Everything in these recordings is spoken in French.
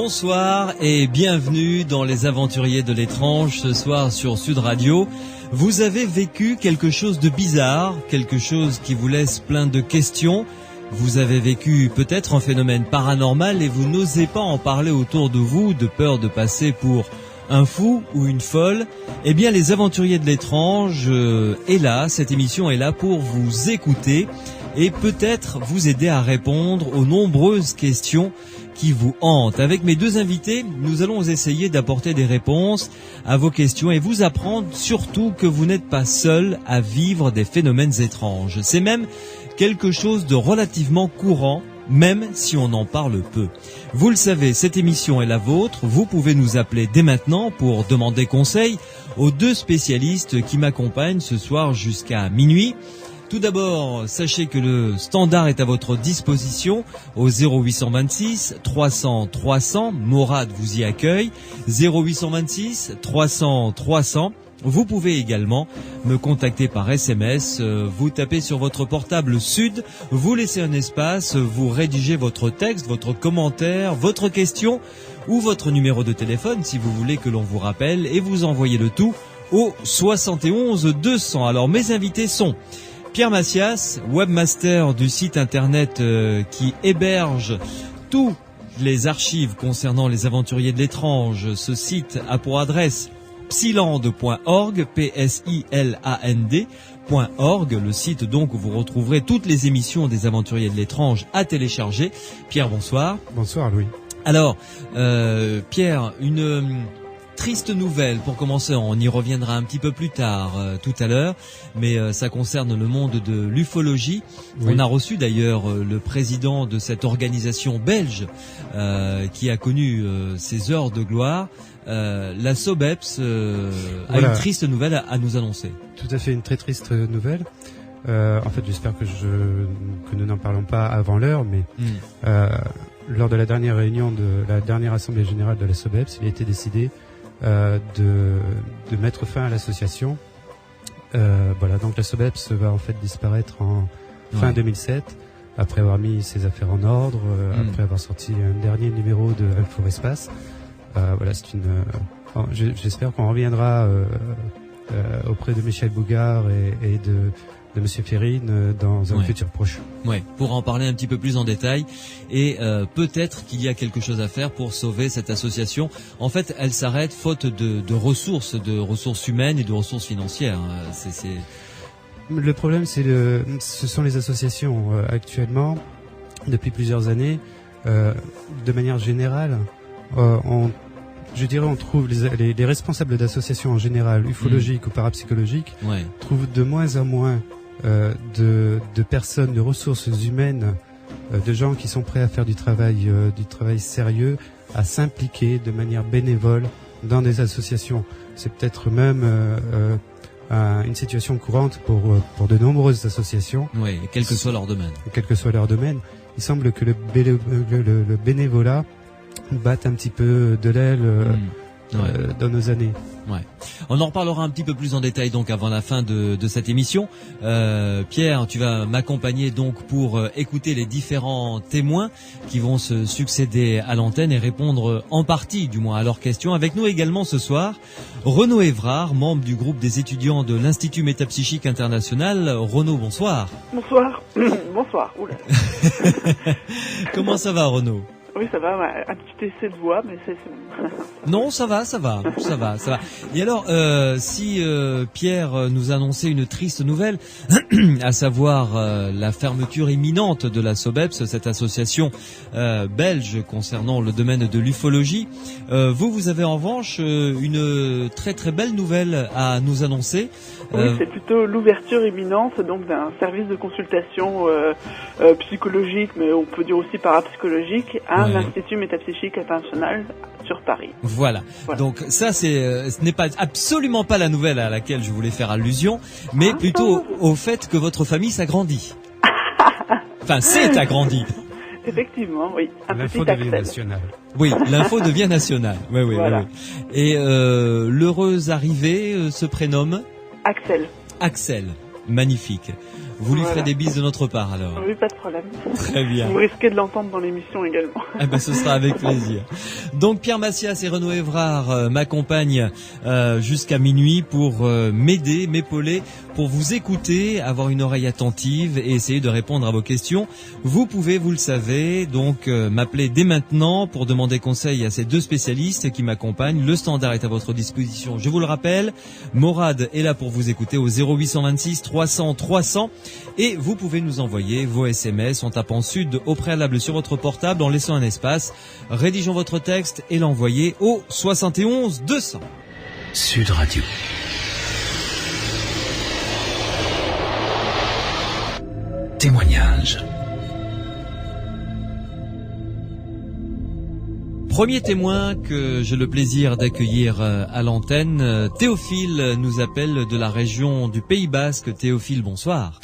Bonsoir et bienvenue dans Les Aventuriers de l'étrange ce soir sur Sud Radio. Vous avez vécu quelque chose de bizarre, quelque chose qui vous laisse plein de questions. Vous avez vécu peut-être un phénomène paranormal et vous n'osez pas en parler autour de vous de peur de passer pour un fou ou une folle. Eh bien, Les Aventuriers de l'étrange est là, cette émission est là pour vous écouter et peut-être vous aider à répondre aux nombreuses questions qui vous hantent. Avec mes deux invités, nous allons essayer d'apporter des réponses à vos questions et vous apprendre surtout que vous n'êtes pas seul à vivre des phénomènes étranges. C'est même quelque chose de relativement courant, même si on en parle peu. Vous le savez, cette émission est la vôtre. Vous pouvez nous appeler dès maintenant pour demander conseil aux deux spécialistes qui m'accompagnent ce soir jusqu'à minuit. Tout d'abord, sachez que le standard est à votre disposition au 0826 300 300. Morad vous y accueille. 0826 300 300. Vous pouvez également me contacter par SMS. Vous tapez sur votre portable Sud, vous laissez un espace, vous rédigez votre texte, votre commentaire, votre question ou votre numéro de téléphone si vous voulez que l'on vous rappelle et vous envoyez le tout au 71 200. Alors mes invités sont Pierre Macias, webmaster du site internet qui héberge tous les archives concernant les aventuriers de l'étrange. Ce site a pour adresse psiland.org, psiland.org, le site donc où vous retrouverez toutes les émissions des aventuriers de l'étrange à télécharger. Pierre, bonsoir. Bonsoir Louis. Alors, Pierre, une triste nouvelle pour commencer, on y reviendra un petit peu plus tard tout à l'heure, mais ça concerne le monde de l'ufologie. Oui. On a reçu d'ailleurs le président de cette organisation belge qui a connu ses heures de gloire. La SOBEPS a une triste nouvelle à nous annoncer. Tout à fait, une très triste nouvelle. En fait, j'espère que nous n'en parlons pas avant l'heure, mais lors de la dernière réunion de la dernière assemblée générale de la SOBEPS, il a été décidé de mettre fin à l'association. Voilà, donc la SOBEPS va en fait disparaître en fin 2007, après avoir mis ses affaires en ordre, après avoir sorti un dernier numéro de Inforespace. Voilà, c'est j'espère qu'on reviendra auprès de Michel Bougard et de Monsieur Ferrine dans un futur proche. Ouais, pour en parler un petit peu plus en détail et peut-être qu'il y a quelque chose à faire pour sauver cette association. En fait, elle s'arrête faute de ressources humaines et de ressources financières. Le problème, ce sont les associations actuellement, depuis plusieurs années, de manière générale. On trouve les responsables d'associations en général, ufologiques ou parapsychologiques, trouvent de moins en moins de personnes, de ressources humaines, de gens qui sont prêts à faire du travail sérieux, à s'impliquer de manière bénévole dans des associations. C'est peut-être même une situation courante pour de nombreuses associations. Oui, quel que soit leur domaine. Quel que soit leur domaine. Il semble que le bénévolat batte un petit peu de l'aile dans nos années. Ouais. On en reparlera un petit peu plus en détail donc avant la fin de cette émission. Pierre, tu vas m'accompagner donc pour écouter les différents témoins qui vont se succéder à l'antenne et répondre en partie du moins à leurs questions. Avec nous également ce soir, Renaud Évrard, membre du groupe des étudiants de l'Institut Métapsychique International. Renaud, bonsoir. Bonsoir. Bonsoir. Oula. Comment ça va, Renaud ? Oui, ça va, un petit essai de voix, mais c'est bon. Non, ça va. Et alors, si Pierre nous annonçait une triste nouvelle, à savoir la fermeture imminente de la SOBEPS, cette association belge concernant le domaine de l'ufologie, vous avez en revanche une très très belle nouvelle à nous annoncer. Oui, c'est plutôt l'ouverture imminente donc d'un service de consultation psychologique, mais on peut dire aussi parapsychologique, à l'Institut Métapsychique International sur Paris. Voilà. Donc ça, ce n'est pas absolument pas la nouvelle à laquelle je voulais faire allusion, mais plutôt au fait que votre famille s'agrandit. Enfin, s'est agrandie. Effectivement, oui. L'info devient nationale. Oui, l'info devient nationale. Oui. Et l'heureuse arrivée se prénomme Axel. Axel, magnifique. Vous lui ferez des bises de notre part alors. Oui, pas de problème. Très bien. Vous risquez de l'entendre dans l'émission également. Eh ben, ce sera avec plaisir. Donc Pierre Massias et Renaud Évrard m'accompagnent jusqu'à minuit pour m'aider, m'épauler, pour vous écouter, avoir une oreille attentive et essayer de répondre à vos questions. Vous pouvez, vous le savez, donc m'appeler dès maintenant pour demander conseil à ces deux spécialistes qui m'accompagnent. Le standard est à votre disposition, je vous le rappelle. Morad est là pour vous écouter au 0826 300 300 et vous pouvez nous envoyer vos SMS en tapant Sud au préalable sur votre portable en laissant un espace. Rédigeons votre texte et l'envoyez au 71 200. Sud Radio. Témoignage. Premier témoin que j'ai le plaisir d'accueillir à l'antenne, Théophile nous appelle de la région du Pays Basque. Théophile, bonsoir.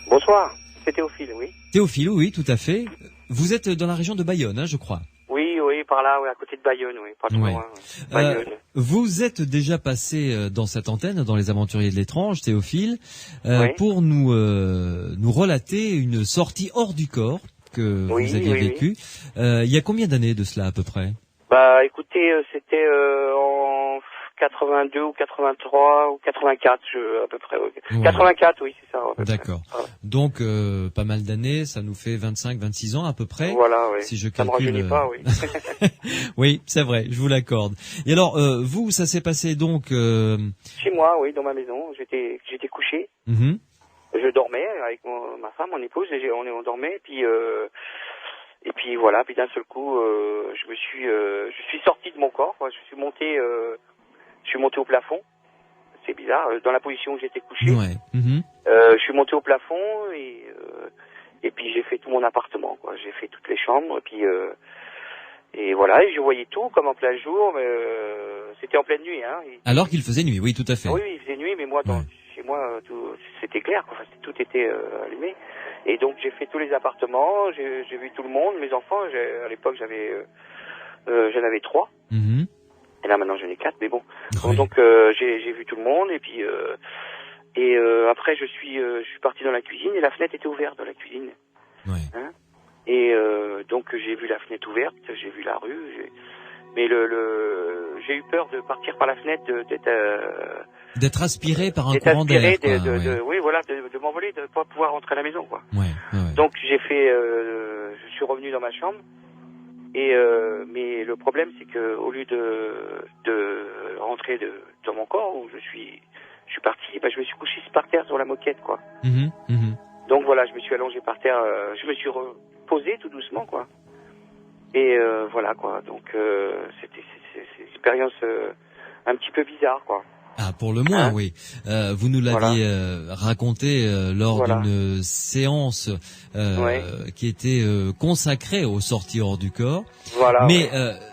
Bonsoir, c'est Théophile, oui. Théophile, oui, tout à fait. Vous êtes dans la région de Bayonne, je crois. Oui, par là, à côté de Bayonne, oui, pas trop loin. Bayonne. Vous êtes déjà passé dans cette antenne, dans les Aventuriers de l'étrange, Théophile, pour nous relater une sortie hors du corps que vous aviez vécue. Il y a combien d'années de cela à peu près? Bah, écoutez, c'était en 82 ou 83 ou 84, à peu près. Ouais. 84, oui, c'est ça. D'accord. Donc, pas mal d'années, ça nous fait 25, 26 ans à peu près. Voilà, oui. Si je calcule. Ça me rajeunit pas, oui. Oui, c'est vrai, je vous l'accorde. Et alors, vous, ça s'est passé donc... Chez moi, oui, dans ma maison. J'étais couché. Mm-hmm. Je dormais avec ma femme, mon épouse, et on dormait, et puis voilà, puis d'un seul coup, je suis sorti de mon corps, quoi. Je suis monté au plafond. C'est bizarre, dans la position où j'étais couché. Ouais. Mm-hmm. Je suis monté au plafond et puis j'ai fait tout mon appartement, quoi. J'ai fait toutes les chambres, et voilà, et je voyais tout comme en plein jour, mais c'était en pleine nuit, hein. Alors qu'il faisait nuit, oui, tout à fait. Oui, il faisait nuit, mais moi, chez moi, tout c'était clair, quoi. Enfin, tout était allumé. Et donc j'ai fait tous les appartements, j'ai vu tout le monde, mes enfants. À l'époque j'en avais 3. Mm-hmm. Et là maintenant j'en ai 4, mais bon. Oui. Donc j'ai vu tout le monde et puis après je suis parti dans la cuisine et la fenêtre était ouverte dans la cuisine. Ouais. Hein, et donc j'ai vu la fenêtre ouverte, j'ai vu la rue, mais j'ai eu peur de partir par la fenêtre, d'être aspiré par un courant d'air. Oui, voilà, de m'envoler, de pas pouvoir rentrer à la maison, quoi. Ouais. Donc je suis revenu dans ma chambre. Mais le problème, c'est que au lieu de rentrer dans mon corps où je suis parti, je me suis couché par terre sur la moquette, quoi. Mm-hmm. Mm-hmm. Donc voilà, je me suis allongé par terre, je me suis reposé tout doucement, quoi. Et voilà, quoi. Donc c'était une expérience un petit peu bizarre, quoi. Ah, pour le moins, oui. Vous nous l'aviez raconté lors d'une séance qui était consacrée aux sorties hors du corps. Voilà. Mais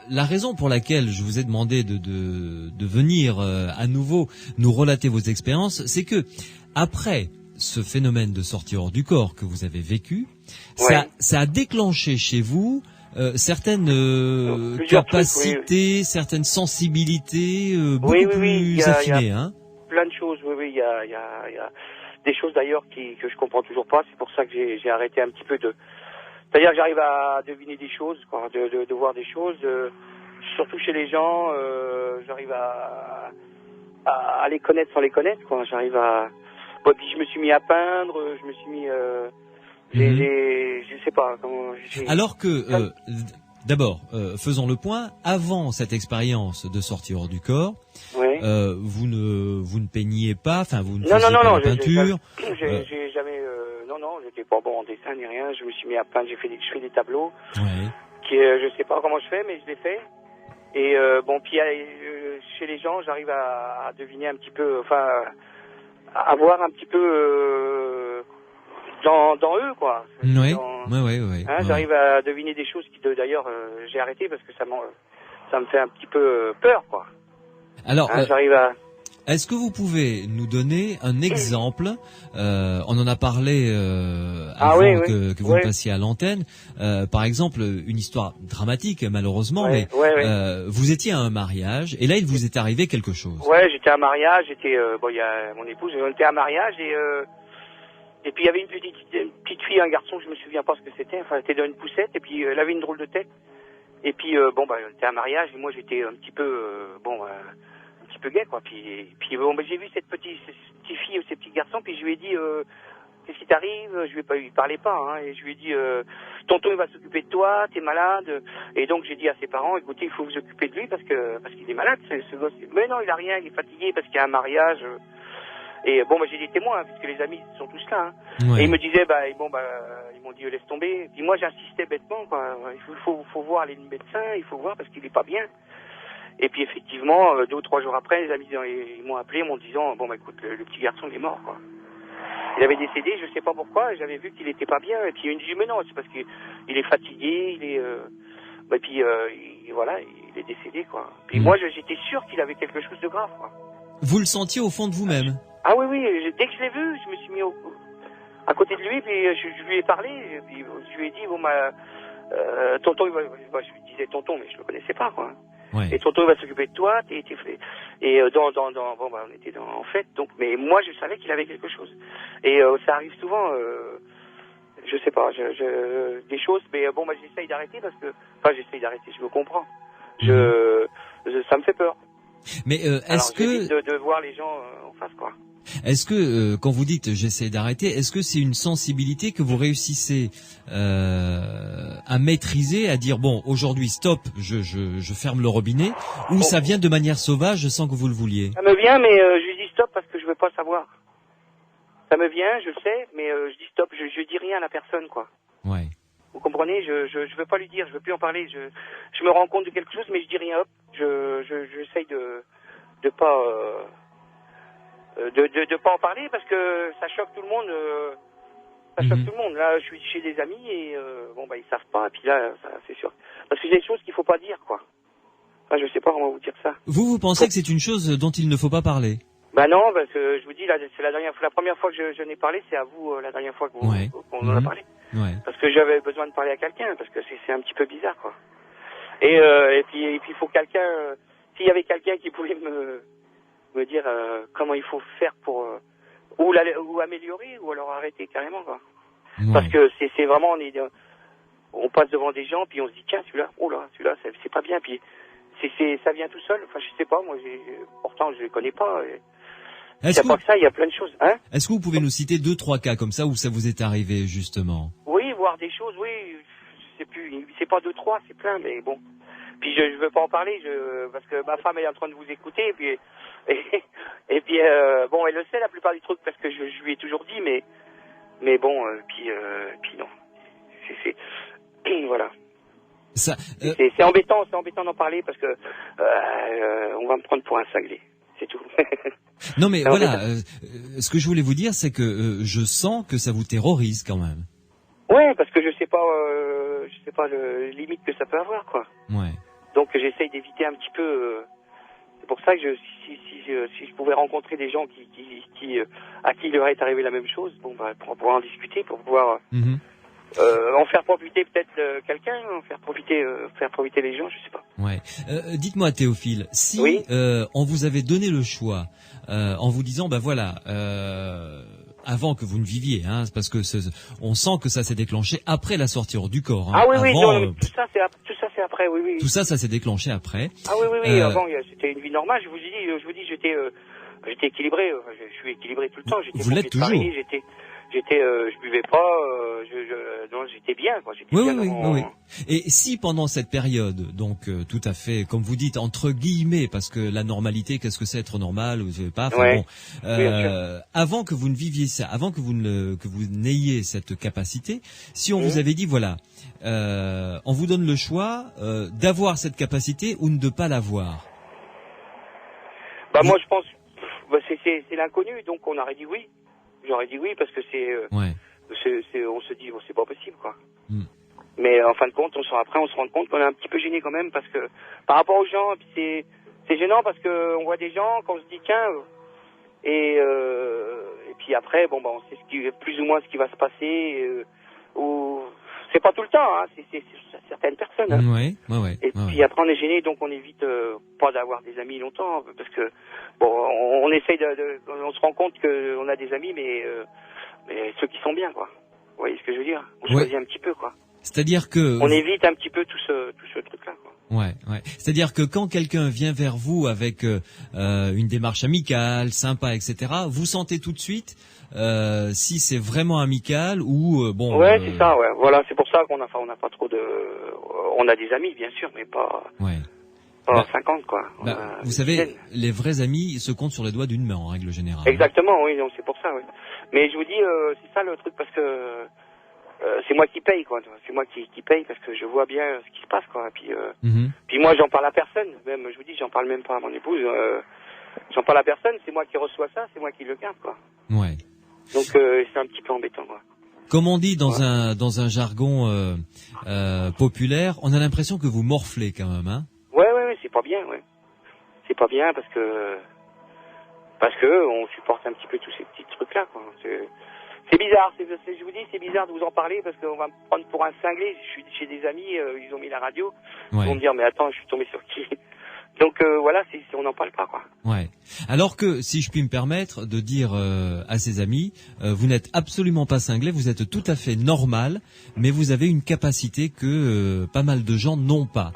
la raison pour laquelle je vous ai demandé de venir à nouveau nous relater vos expériences, c'est que après ce phénomène de sortie hors du corps que vous avez vécu, ça a déclenché chez vous certaines capacités, certaines sensibilités beaucoup plus affinées, hein. Plein de choses, oui, il y a des choses d'ailleurs que je comprends toujours pas. C'est pour ça que j'ai arrêté un petit peu c'est-à-dire que j'arrive à deviner des choses, quoi, de voir des choses, surtout chez les gens. J'arrive à les connaître sans les connaître, quoi. J'arrive à. Bon, puis je me suis mis à peindre, je me suis mis. Je sais pas comment. Alors que, d'abord, faisons le point. Avant cette expérience de sortie hors du corps, vous ne peigniez pas, enfin vous ne faisiez pas de peinture. J'ai jamais. Non, j'étais pas bon en dessin ni rien. Je me suis mis à peindre. Je fais des tableaux. Ouais. Je sais pas comment je fais, mais je les fais. Et bon, puis chez les gens, j'arrive à deviner un petit peu, enfin, à voir un petit peu. Dans eux, quoi. Oui. J'arrive à deviner des choses qui, d'ailleurs, j'ai arrêté parce que ça me fait un petit peu peur, quoi. Alors, j'arrive à. Est-ce que vous pouvez nous donner un exemple? On en a parlé avant que vous passiez à l'antenne. Par exemple, une histoire dramatique, malheureusement, mais vous étiez à un mariage et là, il vous est arrivé quelque chose. Ouais, j'étais à un mariage. Il y a mon épouse. On était à un mariage Et puis il y avait une petite fille, un garçon, je me souviens pas ce que c'était. Enfin, elle était dans une poussette et puis elle avait une drôle de tête. Et puis c'était un mariage et moi j'étais un petit peu un petit peu gay quoi. Puis j'ai vu cette petite fille ou ces petits garçons puis je lui ai dit qu'est-ce qui t'arrive? Je lui parlais pas hein, et je lui ai dit tonton il va s'occuper de toi, t'es malade. Et donc j'ai dit à ses parents écoutez il faut vous occuper de lui parce qu'il est malade ce gosse. Mais non il a rien, il est fatigué parce qu'il y a un mariage. Et j'ai des témoins, hein, puisque les amis sont tous là. Hein. Ouais. Et ils me disaient, ils m'ont dit laisse tomber. Et puis moi j'insistais bêtement, quoi. Il faut voir les médecins, il faut voir parce qu'il est pas bien. Et puis effectivement, 2 ou 3 jours après, les amis ils m'ont appelé, m'ont disant écoute, le petit garçon il est mort, quoi. Il avait décédé, je sais pas pourquoi, et j'avais vu qu'il était pas bien. Et puis il me dit mais non, c'est parce qu'il est fatigué, il est voilà, il est décédé, quoi. Puis moi j'étais sûr qu'il avait quelque chose de grave, quoi. Vous le sentiez au fond de vous-même? Ah oui, dès que je l'ai vu, je me suis mis à côté de lui, puis je lui ai parlé, et puis je lui ai dit, tonton, je lui disais tonton, mais je le connaissais pas, quoi. Ouais. Et tonton, il va s'occuper de toi, on était en fête, donc, mais moi, je savais qu'il avait quelque chose. Et ça arrive souvent, je sais pas, des choses, mais j'essaye d'arrêter je me comprends. Ça me fait peur. Mais est-ce que de voir les gens en face, quoi. Est-ce que quand vous dites j'essaie d'arrêter, est-ce que c'est une sensibilité que vous réussissez à maîtriser, à dire bon aujourd'hui stop, je ferme le robinet, ou ça vient de manière sauvage sans que vous le vouliez? Ça me vient, mais je lui dis stop parce que je veux pas savoir. Ça me vient, je le sais, mais je dis stop, je dis rien à la personne, quoi. Ouais. Vous comprenez, je veux pas lui dire, je veux plus en parler, je me rends compte de quelque chose, mais je dis rien, hop, j'essaye de pas pas en parler parce que ça choque tout le monde, choque tout le monde. Là, je suis chez des amis et ils savent pas, et puis là, c'est sûr. Parce que c'est des choses qu'il faut pas dire, quoi. Enfin, je sais pas comment vous dire ça. Vous pensez que c'est une chose dont il ne faut pas parler? Bah non, parce que je vous dis, là, c'est la première fois que je n'ai parlé, c'est à vous, la dernière fois qu'on en a parlé. Ouais. Parce que j'avais besoin de parler à quelqu'un, parce que c'est un petit peu bizarre, quoi. Et puis il faut quelqu'un, s'il y avait quelqu'un qui pouvait me dire comment il faut faire pour ou améliorer ou alors arrêter carrément, quoi. Ouais. Parce que c'est vraiment on passe devant des gens puis on se dit tiens celui-là c'est pas bien, puis ça vient tout seul. Enfin je sais pas, moi pourtant je les connais pas. Il y a pas que ça, il y a plein de choses. Hein? Est-ce que vous pouvez nous citer 2-3 cas comme ça où ça vous est arrivé justement? Oui, voir des choses, oui. C'est pas 2-3, c'est plein, mais bon. Puis je veux pas en parler, parce que ma femme est en train de vous écouter, et puis elle le sait la plupart des trucs parce que je lui ai toujours dit, mais bon, puis non. Voilà. Ça, c'est embêtant d'en parler parce que on va me prendre pour un cinglé. C'est tout. Non mais voilà, ce que je voulais vous dire, c'est que je sens que ça vous terrorise quand même. Ouais, parce que je sais pas le limite que ça peut avoir, quoi. Ouais. Donc j'essaye d'éviter un petit peu. C'est pour ça que si je pouvais rencontrer des gens à qui il leur est arrivé la même chose, pour pouvoir en discuter, pour pouvoir en faire profiter peut-être quelqu'un, faire profiter les gens, je sais pas. Ouais. Dites-moi Théophile, si on vous avait donné le choix en vous disant avant que vous ne viviez, hein, parce que on sent que ça s'est déclenché après la sortie hors du corps. Hein. Ah oui, tout ça c'est après, oui. Tout ça s'est déclenché après. Ah oui, avant c'était une vie normale. Je vous dis, j'étais équilibré. Je suis équilibré tout le temps. Vous l'êtes toujours. Paris, je buvais pas. Non, j'étais bien, quoi. Oui. Et si pendant cette période, donc tout à fait, comme vous dites, entre guillemets, parce que la normalité, qu'est-ce que c'est être normal ou pas, avant que vous ne viviez ça, avant que vous n'ayez cette capacité, si on vous avait dit voilà, on vous donne le choix d'avoir cette capacité ou de pas l'avoir. Moi je pense, c'est l'inconnu, donc on aurait dit oui. J'aurais dit oui parce que on se dit c'est pas possible, quoi. Mais en fin de compte, on se rend compte qu'on est un petit peu gêné quand même parce que par rapport aux gens, puis c'est gênant parce que on voit des gens qu'on se dit tiens et puis après on sait plus ou moins ce qui va se passer ou c'est pas tout le temps, hein, c'est certaines personnes. Hein. Ouais. Puis après on est gêné, donc on évite pas d'avoir des amis longtemps parce que on essaye on se rend compte qu'on a des amis, mais Mais ceux qui sont bien, quoi. Vous voyez ce que je veux dire? On choisit un petit peu, quoi. C'est-à-dire que... On évite un petit peu tout ce truc-là, quoi. Ouais. C'est-à-dire que quand quelqu'un vient vers vous avec une démarche amicale, sympa, etc., vous sentez tout de suite si c'est vraiment amical ou bon. Ouais, c'est ça. Ouais. Voilà, c'est pour ça qu'on a pas trop de. On a des amis, bien sûr, mais pas. Ouais. Pas 50, quoi. Vous savez, les vrais amis se comptent sur les doigts d'une main en règle générale. Exactement, oui, donc c'est pour ça. Oui. Mais je vous dis, c'est ça le truc, parce que. C'est moi qui paye, quoi. C'est moi qui paye parce que je vois bien ce qui se passe, quoi. Et puis, puis moi, j'en parle à personne. Même, je vous dis, j'en parle même pas à mon épouse. J'en parle à personne. C'est moi qui reçois ça. C'est moi qui le garde, quoi. Ouais. Donc, c'est un petit peu embêtant, quoi. Comme on dit dans un jargon populaire, on a l'impression que vous morflez quand même, hein. Ouais, c'est pas bien, ouais. C'est pas bien parce que on supporte un petit peu tous ces petits trucs-là, quoi. C'est bizarre, je vous dis, c'est bizarre de vous en parler parce qu'on va me prendre pour un cinglé. Je suis chez des amis, ils ont mis la radio. Ils vont me dire, mais attends, je suis tombé sur qui? Donc voilà, on n'en parle pas, quoi. Ouais. Alors que, si je puis me permettre de dire à ses amis, vous n'êtes absolument pas cinglé, vous êtes tout à fait normal, mais vous avez une capacité que pas mal de gens n'ont pas.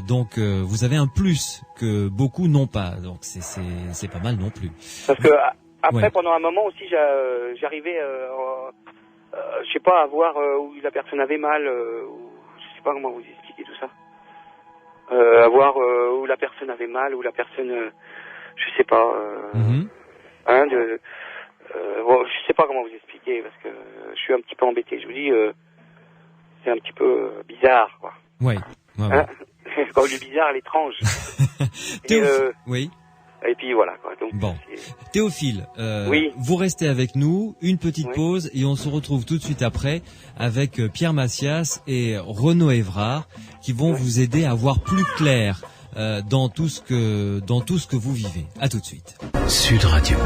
Donc vous avez un plus que beaucoup n'ont pas. Donc c'est pas mal non plus. Parce que après, pendant un moment aussi, j'arrivais, je sais pas, à voir où la personne avait mal, je sais pas comment vous expliquer tout ça. À voir où la personne avait mal, où la personne, je sais pas, bon, je sais pas comment vous expliquer parce que je suis un petit peu embêté. Je vous dis, c'est un petit peu bizarre, quoi. Ouais. Hein? Quand je dis bizarre, l'étrange. Oui. Et puis voilà, quoi. Donc, bon. Théophile, oui. Vous restez avec nous, une petite pause et on se retrouve tout de suite après avec Pierre Massias et Renaud Évrard qui vont vous aider à voir plus clair dans tout ce que vous vivez. À tout de suite. Sud Radio.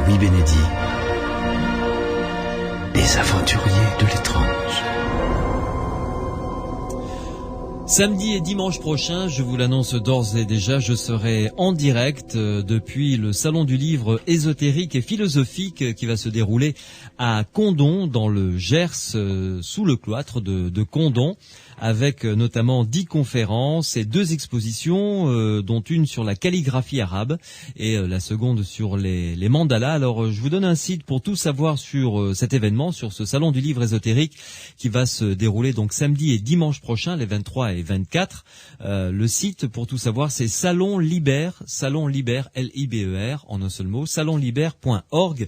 Louis Bénédit. Les aventuriers de l'étrange. Samedi et dimanche prochain, je vous l'annonce d'ores et déjà, je serai en direct depuis le Salon du Livre ésotérique et philosophique qui va se dérouler à Condom, dans le Gers, sous le cloître de Condom, avec notamment 10 conférences et 2 expositions, dont une sur la calligraphie arabe et la seconde sur les mandalas. Alors, je vous donne un site pour tout savoir sur cet événement, sur ce Salon du Livre ésotérique qui va se dérouler donc samedi et dimanche prochain, les 23 et 24. Le site pour tout savoir, c'est Salon Liber, L-I-B-E-R, en un seul mot, salonliber.org.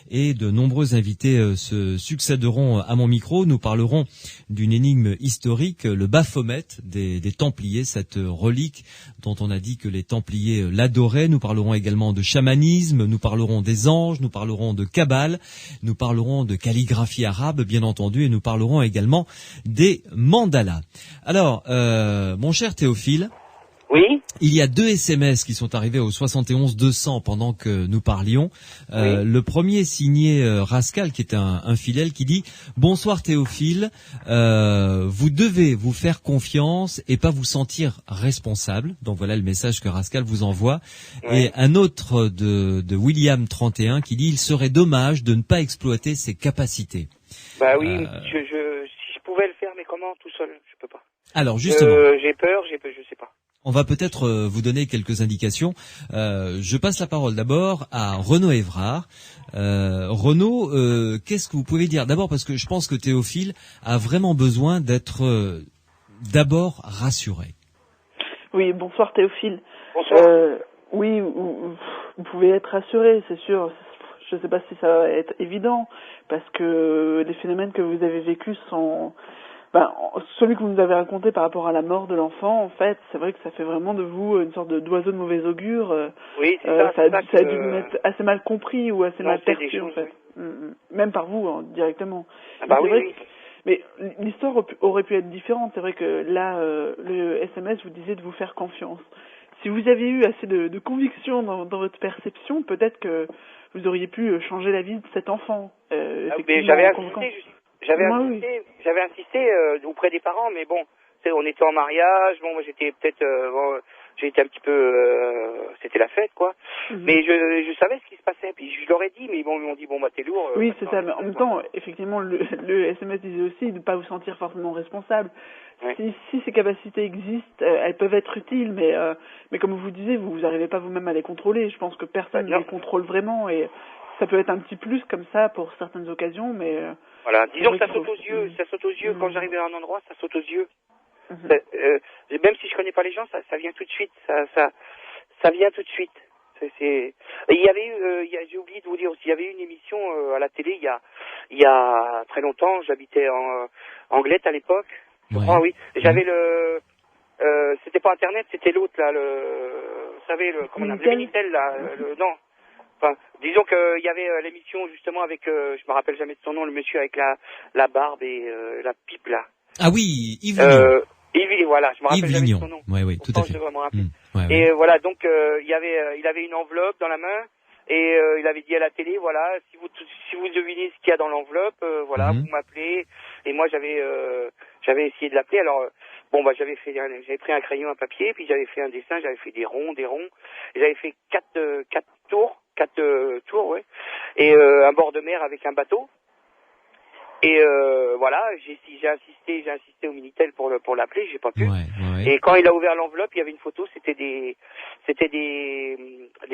Et de nombreux invités se succéderont à mon micro. Nous parlerons d'une énigme historique, le Baphomet des Templiers, cette relique dont on a dit que les Templiers l'adoraient. Nous parlerons également de chamanisme, nous parlerons des anges, nous parlerons de Kabbale, nous parlerons de calligraphie arabe, bien entendu, et nous parlerons également des mandalas. Alors, mon cher Théophile, oui. Il y a 2 SMS qui sont arrivés au 71 200 pendant que nous parlions. Oui. Le premier signé Rascal, qui est un fidèle, qui dit « Bonsoir Théophile, vous devez vous faire confiance et pas vous sentir responsable. » Donc voilà le message que Rascal vous envoie. Oui. Et un autre de William 31 qui dit « Il serait dommage de ne pas exploiter ses capacités. » Bah oui, si je pouvais le faire, mais comment tout seul? Je peux pas. Alors justement. J'ai peur, je sais pas. On va peut-être vous donner quelques indications. Je passe la parole d'abord à Renaud Évrard. Renaud, qu'est-ce que vous pouvez dire? D'abord parce que je pense que Théophile a vraiment besoin d'être d'abord rassuré. Oui, bonsoir Théophile. Bonsoir. Oui, vous pouvez être rassuré, c'est sûr. Je ne sais pas si ça va être évident, parce que les phénomènes que vous avez vécus sont... celui que vous nous avez raconté par rapport à la mort de l'enfant, en fait, c'est vrai que ça fait vraiment de vous une sorte d'oiseau de mauvais augure. Oui, c'est ça. Ça a dû vous être assez mal compris ou assez mal perçu, en fait. Oui. Même par vous, directement. Bah oui. Mais l'histoire aurait pu être différente. C'est vrai que là, le SMS vous disait de vous faire confiance. Si vous aviez eu assez de conviction dans votre perception, peut-être que vous auriez pu changer la vie de cet enfant. Mais j'avais insisté auprès des parents, mais bon, on était en mariage, bon, moi j'étais peut-être, j'ai été un petit peu, c'était la fête, quoi. Mais je savais ce qui se passait. Puis je leur ai dit, mais bon, ils m'ont dit, bon, bah, t'es lourd. Oui, c'est ça. Mais en même temps, effectivement, le SMS disait aussi de ne pas vous sentir forcément responsable. Ouais. Si ces capacités existent, elles peuvent être utiles, mais comme vous disiez, vous n'arrivez pas vous-même à les contrôler. Je pense que personne ne les contrôle vraiment, et ça peut être un petit plus comme ça pour certaines occasions, mais... Voilà, disons que ça saute aux yeux, ça saute aux yeux. Quand j'arrive à un endroit, ça saute aux yeux. Même si je connais pas les gens, ça vient tout de suite, ça vient tout de suite. Il y avait eu, j'ai oublié de vous dire aussi, il y avait eu une émission à la télé il y a très longtemps. J'habitais en Anglette à l'époque, je crois, oui. J'avais c'était pas Internet, c'était l'autre là, vous savez, comment on appelle, le Minitel là, non. Enfin, disons qu'il y avait l'émission justement avec, je me rappelle jamais de son nom, le monsieur avec la barbe et la pipe là. Ah oui, Yves Vignon. Yves, voilà, je me rappelle Yves jamais de Vignon. son nom. Oui, tout à fait. Je devrais me rappeler. Ouais. Et voilà, donc il avait une enveloppe dans la main et il avait dit à la télé, voilà, si vous devinez ce qu'il y a dans l'enveloppe, voilà, vous m'appelez. Et moi j'avais essayé de l'appeler. Alors bon, bah j'avais pris un crayon, un papier, puis j'avais fait un dessin, j'avais fait des ronds, et j'avais fait quatre tours, ouais, et un bord de mer avec un bateau. Et voilà, j'ai insisté au Minitel pour l'appeler, j'ai pas pu. Ouais. Et quand il a ouvert l'enveloppe, il y avait une photo, c'était des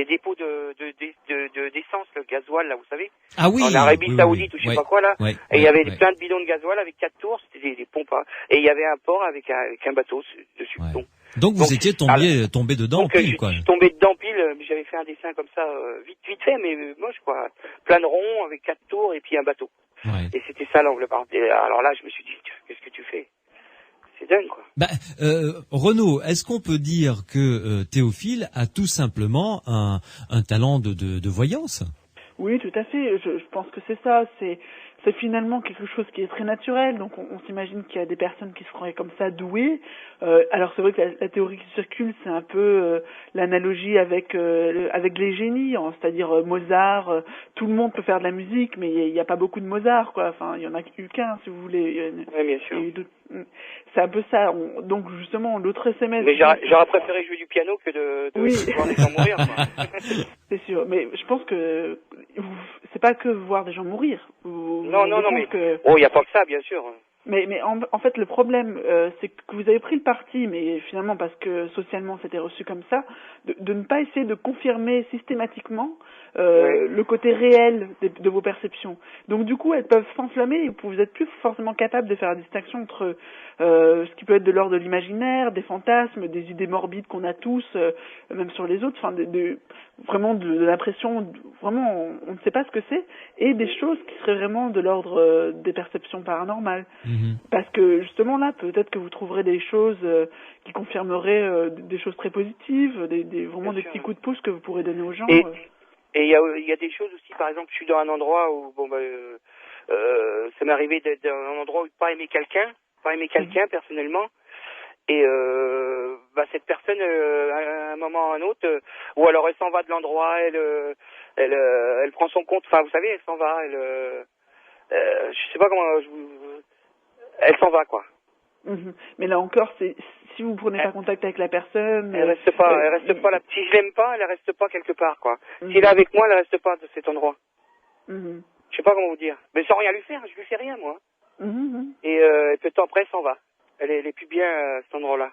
dépôts d'essence, le gasoil là, vous savez. Ah oui. En Arabie Saoudite ou je sais pas quoi là. Ouais, et il y avait plein de bidons de gasoil avec 4 tours, c'était des pompes. Hein. Et il y avait un port avec un bateau dessus. Ouais. Donc vous étiez tombé dedans pile, quoi. Je suis tombé dedans pile, j'avais fait un dessin comme ça, vite fait, mais moche quoi. Plein de ronds avec 4 tours et puis un bateau. Ouais. Et c'était ça l'enveloppe. Alors là, je me suis dit, qu'est-ce que tu fais? C'est dingue, quoi. Renaud, est-ce qu'on peut dire que Théophile a tout simplement un talent de voyance? Oui, tout à fait. Je pense que c'est ça. C'est finalement quelque chose qui est très naturel. Donc on s'imagine qu'il y a des personnes qui seraient comme ça douées. Alors c'est vrai que la théorie qui circule, c'est un peu l'analogie avec les génies, hein, c'est-à-dire Mozart. Tout le monde peut faire de la musique, mais il n'y a pas beaucoup de Mozart, quoi. Enfin, il y en a eu qu'un, si vous voulez. Oui, bien sûr. C'est un peu ça. Donc justement, l'autre SMS. Mais j'aurais préféré jouer du piano que de voir des gens mourir, quoi. C'est sûr. Mais je pense que c'est pas que voir des gens mourir. Non, mais il n'y a pas que ça, bien sûr. Mais en fait, le problème, c'est que vous avez pris le parti, mais finalement parce que socialement c'était reçu comme ça, de ne pas essayer de confirmer systématiquement le côté réel de vos perceptions. Donc du coup, elles peuvent s'enflammer et vous êtes plus forcément capable de faire la distinction entre ce qui peut être de l'ordre de l'imaginaire, des fantasmes, des idées morbides qu'on a tous, même sur les autres, enfin vraiment de l'impression, vraiment on ne sait pas ce que c'est, et des choses qui seraient vraiment de l'ordre des perceptions paranormales. Parce que justement là, peut-être que vous trouverez des choses qui confirmeraient des choses très positives, vraiment des petits coups de pouce que vous pourrez donner aux gens. Et il y a des choses aussi, par exemple, je suis dans un endroit où ça m'est arrivé d'être dans un endroit où pas aimer quelqu'un personnellement. Et cette personne, à un moment ou à un autre, ou alors elle s'en va de l'endroit, elle prend son compte, enfin vous savez, elle s'en va, je sais pas comment, elle s'en va, quoi. Mais là encore, si vous prenez pas contact avec la personne, elle reste pas là. Si je l'aime pas, elle reste pas quelque part, quoi. Si elle est avec moi, elle reste pas de cet endroit. Je sais pas comment vous dire, mais sans rien lui faire, je lui fais rien, moi. Et peu de temps après, elle s'en va. Elle est plus bien à cet endroit-là.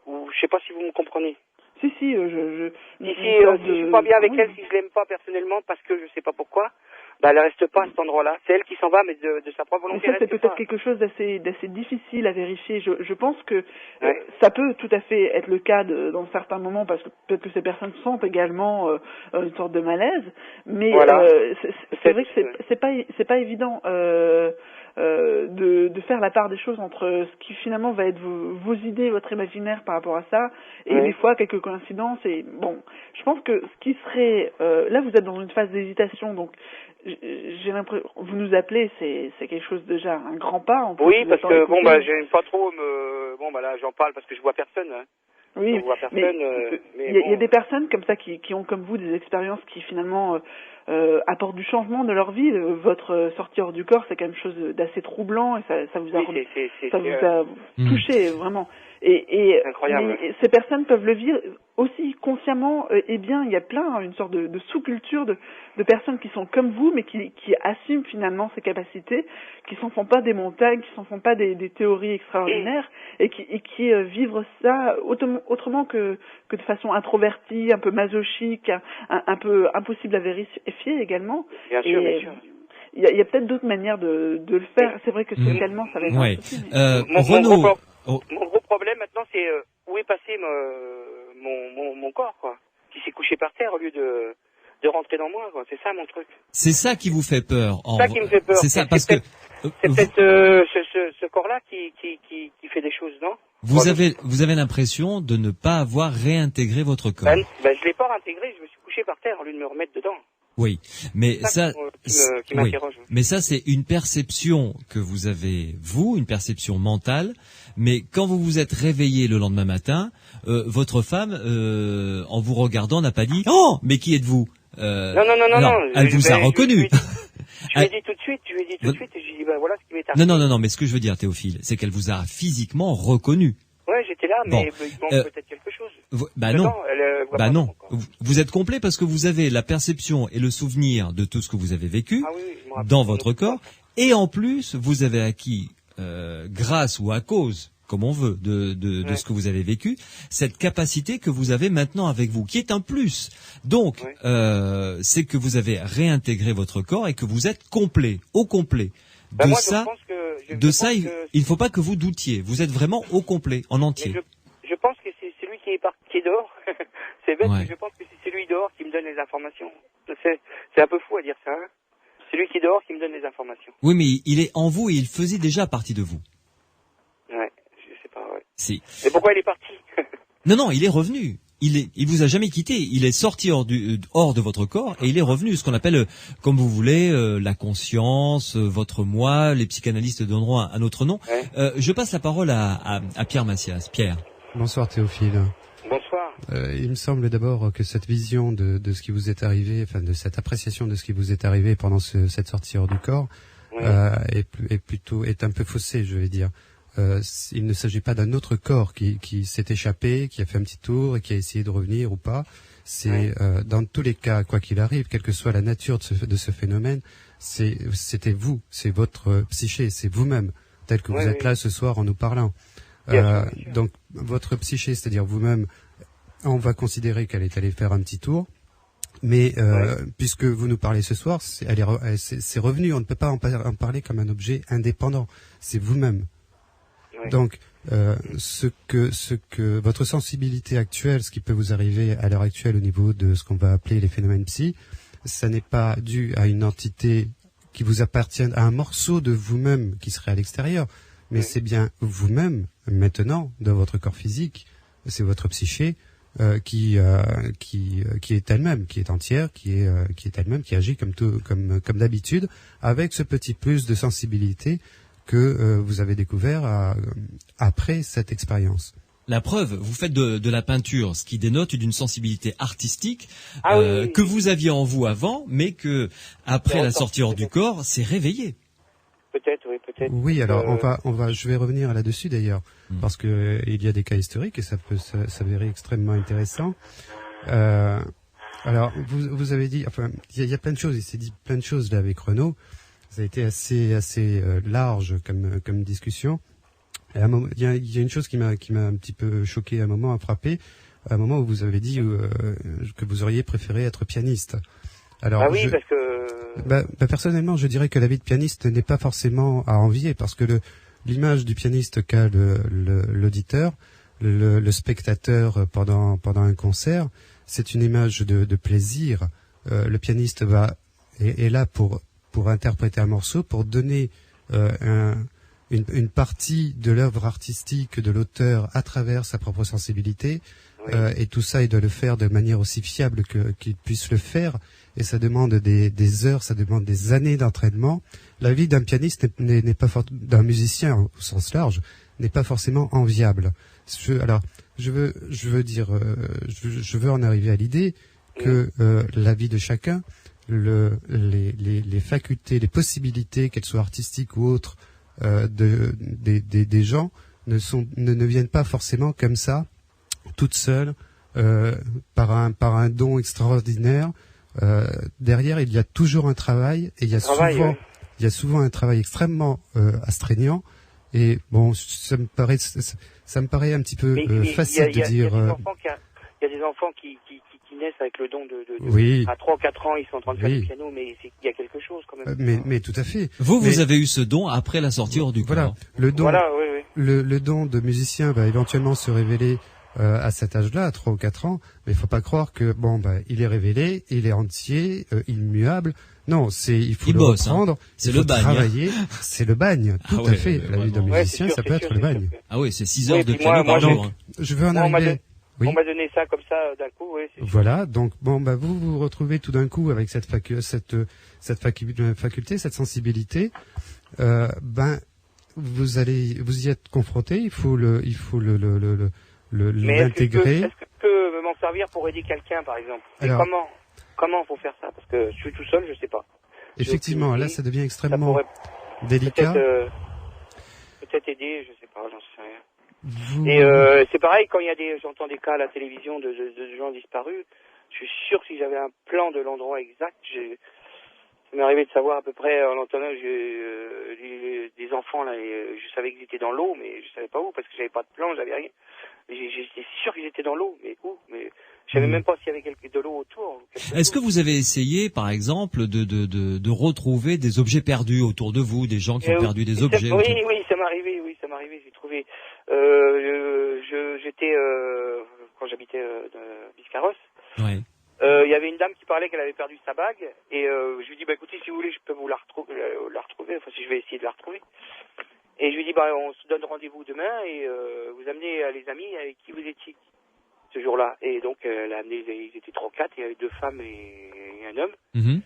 Ou je sais pas si vous me comprenez. Si, je suis pas bien avec elle, si je l'aime pas personnellement, parce que je sais pas pourquoi, elle reste pas à cet endroit-là. C'est elle qui s'en va, mais de sa propre volonté. Mais ça, c'est peut-être quelque chose d'assez difficile à vérifier. Je pense que ça peut tout à fait être le cas dans certains moments, parce que peut-être que ces personnes sentent également une sorte de malaise. Mais voilà. C'est vrai que c'est pas évident de faire la part des choses entre ce qui finalement va être vos idées, votre imaginaire par rapport à ça, et des fois quelques coïncidences. Et bon, je pense que ce qui serait là, vous êtes dans une phase d'hésitation, donc j'ai l'impression, vous nous appelez, c'est quelque chose déjà, un grand pas. En plus, oui, parce que j'aime pas trop là j'en parle parce que je vois personne. Hein. Oui, je vois personne. Il y a des personnes comme ça qui ont comme vous des expériences qui finalement apportent du changement de leur vie. Votre sortie hors du corps, c'est quand même chose d'assez troublant, et ça vous a touché vraiment. Et incroyable. ces personnes peuvent le vivre aussi consciemment. Eh bien, il y a une sorte de sous-culture de personnes qui sont comme vous, mais qui assument finalement ces capacités, qui s'en font pas des montagnes, qui s'en font pas des théories extraordinaires, et qui vivent ça autrement que de façon introvertie, un peu masochistique, un peu impossible à vérifier également. Bien sûr, bien sûr. Il y a peut-être d'autres manières de le faire. C'est vrai que socialement, ça va être un souci. Mon gros problème maintenant, c'est où est passé mon corps, quoi, qui s'est couché par terre au lieu de rentrer dans moi, quoi. C'est ça mon truc. C'est ça qui vous fait peur. C'est ça qui me fait peur. C'est ça, parce que c'est peut-être ce corps-là qui fait des choses, non? Vous avez l'impression de ne pas avoir réintégré votre corps. Je l'ai pas réintégré. Je me suis couché par terre au lieu de me remettre dedans. Oui, mais ça, qui m'interroge. Oui. Mais ça, c'est une perception que vous avez, vous, une perception mentale. Mais quand vous vous êtes réveillé le lendemain matin, votre femme, en vous regardant, n'a pas dit « Oh, mais qui êtes-vous » Non. Elle vous a reconnu. Je lui ai dit tout de suite, et je lui ai dit, voilà ce qui m'est arrivé. Non, mais ce que je veux dire, Théophile, c'est qu'elle vous a physiquement reconnu. Ouais, j'étais là, mais il manque peut-être quelque chose. Non. Vous êtes complet parce que vous avez la perception et le souvenir de tout ce que vous avez vécu dans votre corps. Et en plus, vous avez acquis, grâce ou à cause, comme on veut, de ce que vous avez vécu, cette capacité que vous avez maintenant avec vous, qui est un plus. Donc, c'est que vous avez réintégré votre corps et que vous êtes complet, au complet. Il ne faut pas que vous doutiez. Vous êtes vraiment au complet, en entier. Je pense que c'est celui qui est dehors. C'est bête, mais je pense que c'est celui dehors qui me donne les informations. C'est un peu fou à dire ça. Hein. C'est celui qui est dehors qui me donne les informations. Oui, mais il est en vous et il faisait déjà partie de vous. Ouais, je sais pas, ouais. Si. Mais pourquoi il est parti? Non, il est revenu. Il vous a jamais quitté. Il est sorti hors de votre corps et il est revenu. Ce qu'on appelle, comme vous voulez, la conscience, votre moi. Les psychanalystes donneront un autre nom. Ouais. Je passe la parole à Pierre Massias. Pierre. Bonsoir Théophile. Bonsoir. Il me semble d'abord que cette vision de ce qui vous est arrivé, enfin de cette appréciation de ce qui vous est arrivé pendant cette sortie hors du corps, est un peu faussée, je vais dire. Il ne s'agit pas d'un autre corps qui s'est échappé, qui a fait un petit tour et qui a essayé de revenir ou pas. C'est dans tous les cas, quoi qu'il arrive, quelle que soit la nature de ce phénomène, c'était vous, c'est votre psyché, c'est vous-même, tel que vous êtes là ce soir en nous parlant. Donc votre psyché, c'est-à-dire vous-même, on va considérer qu'elle est allée faire un petit tour. Mais puisque vous nous parlez ce soir, c'est revenu. On ne peut pas en parler comme un objet indépendant. C'est vous-même. Donc, ce que votre sensibilité actuelle, ce qui peut vous arriver à l'heure actuelle au niveau de ce qu'on va appeler les phénomènes psy, ça n'est pas dû à une entité qui vous appartient, à un morceau de vous-même qui serait à l'extérieur, mais c'est bien vous-même maintenant dans votre corps physique, c'est votre psyché qui est elle-même, qui est entière, qui est elle-même, qui agit comme d'habitude, avec ce petit plus de sensibilité que vous avez découvert après cette expérience. La preuve, vous faites de la peinture, ce qui dénote d'une sensibilité artistique que vous aviez en vous avant, mais que après la sortie hors du corps, c'est réveillé. Peut-être, oui, peut-être. Oui, alors je vais revenir là-dessus d'ailleurs, parce que il y a des cas historiques et ça peut s'avérer extrêmement intéressant. Alors, vous avez dit, enfin, il y a plein de choses, il s'est dit plein de choses là avec Renaud. Ça a été assez large comme discussion. Et à un moment, il y a une chose qui m'a un petit peu choqué à un moment, frappé, à un moment où vous avez dit que vous auriez préféré être pianiste. Alors, parce que personnellement, je dirais que la vie de pianiste n'est pas forcément à envier, parce que l'image du pianiste qu'a l'auditeur, le spectateur pendant un concert, c'est une image de plaisir. Le pianiste est là pour interpréter un morceau, pour donner une partie de l'œuvre artistique de l'auteur à travers sa propre sensibilité, et tout ça, il doit le faire de manière aussi fiable qu'il puisse le faire, et ça demande des heures, ça demande des années d'entraînement. La vie d'un pianiste n'est pas d'un musicien au sens large, n'est pas forcément enviable. Je veux en arriver à l'idée que la vie de chacun, les facultés, les possibilités, qu'elles soient artistiques ou autres, des gens ne viennent pas forcément comme ça, toutes seules, par un don extraordinaire. Derrière, il y a toujours un travail, et il y a souvent un travail extrêmement astreignant. Et bon, ça me paraît un petit peu facile de dire. Il y a des enfants qui naissent avec le don de oui. À 3 ou 4 ans, ils sont en train de faire du piano, mais il y a quelque chose quand même. Mais tout à fait. Vous avez eu ce don après la sortie hors du corps. Voilà, le don. Voilà, oui. Le don de musicien va éventuellement se révéler à cet âge-là, à 3 ou 4 ans, mais il faut pas croire que il est révélé, il est entier, immuable. Non, il faut le reprendre, c'est le bagne. Travailler, c'est le bagne, tout à fait. La vie d'un musicien, ça peut être le bagne. Ah oui, c'est 6 heures de piano par jour. Je veux en arriver. On m'a donné ça comme ça d'un coup, oui. Voilà, donc vous retrouvez tout d'un coup avec cette faculté, cette sensibilité. Vous y êtes confronté. Il faut l'intégrer. Est-ce que je peux m'en servir pour aider quelqu'un, par exemple? Alors, comment faut faire ça? Parce que je suis tout seul, je sais pas. Effectivement, là, ça devient extrêmement délicat. Peut-être aider, je sais pas, j'en sais rien. Et c'est pareil quand j'entends des cas à la télévision de gens disparus. Je suis sûr que si j'avais un plan de l'endroit exact, ça m'est arrivé de savoir à peu près en entendant des enfants là. Je savais qu'ils étaient dans l'eau, mais je savais pas où parce que j'avais pas de plan, j'avais rien. J'étais sûr qu'ils étaient dans l'eau, mais où? Mais je savais même pas s'il y avait de l'eau autour. Est-ce que vous avez essayé, par exemple, de retrouver des objets perdus autour de vous, des gens qui ont perdu des objets? Oui, ça m'est arrivé. J'ai trouvé. J'étais quand j'habitais Biscarrosse. Ouais. Il y avait une dame qui parlait qu'elle avait perdu sa bague et je lui dis écoutez, si vous voulez je peux vous la retrouver, enfin si je vais essayer de la retrouver. Et je lui dis on se donne rendez-vous demain et vous amenez les amis avec qui vous étiez ce jour-là. Et donc elle a amené, ils étaient 3 ou 4, il y avait 2 femmes et un homme. Mm-hmm.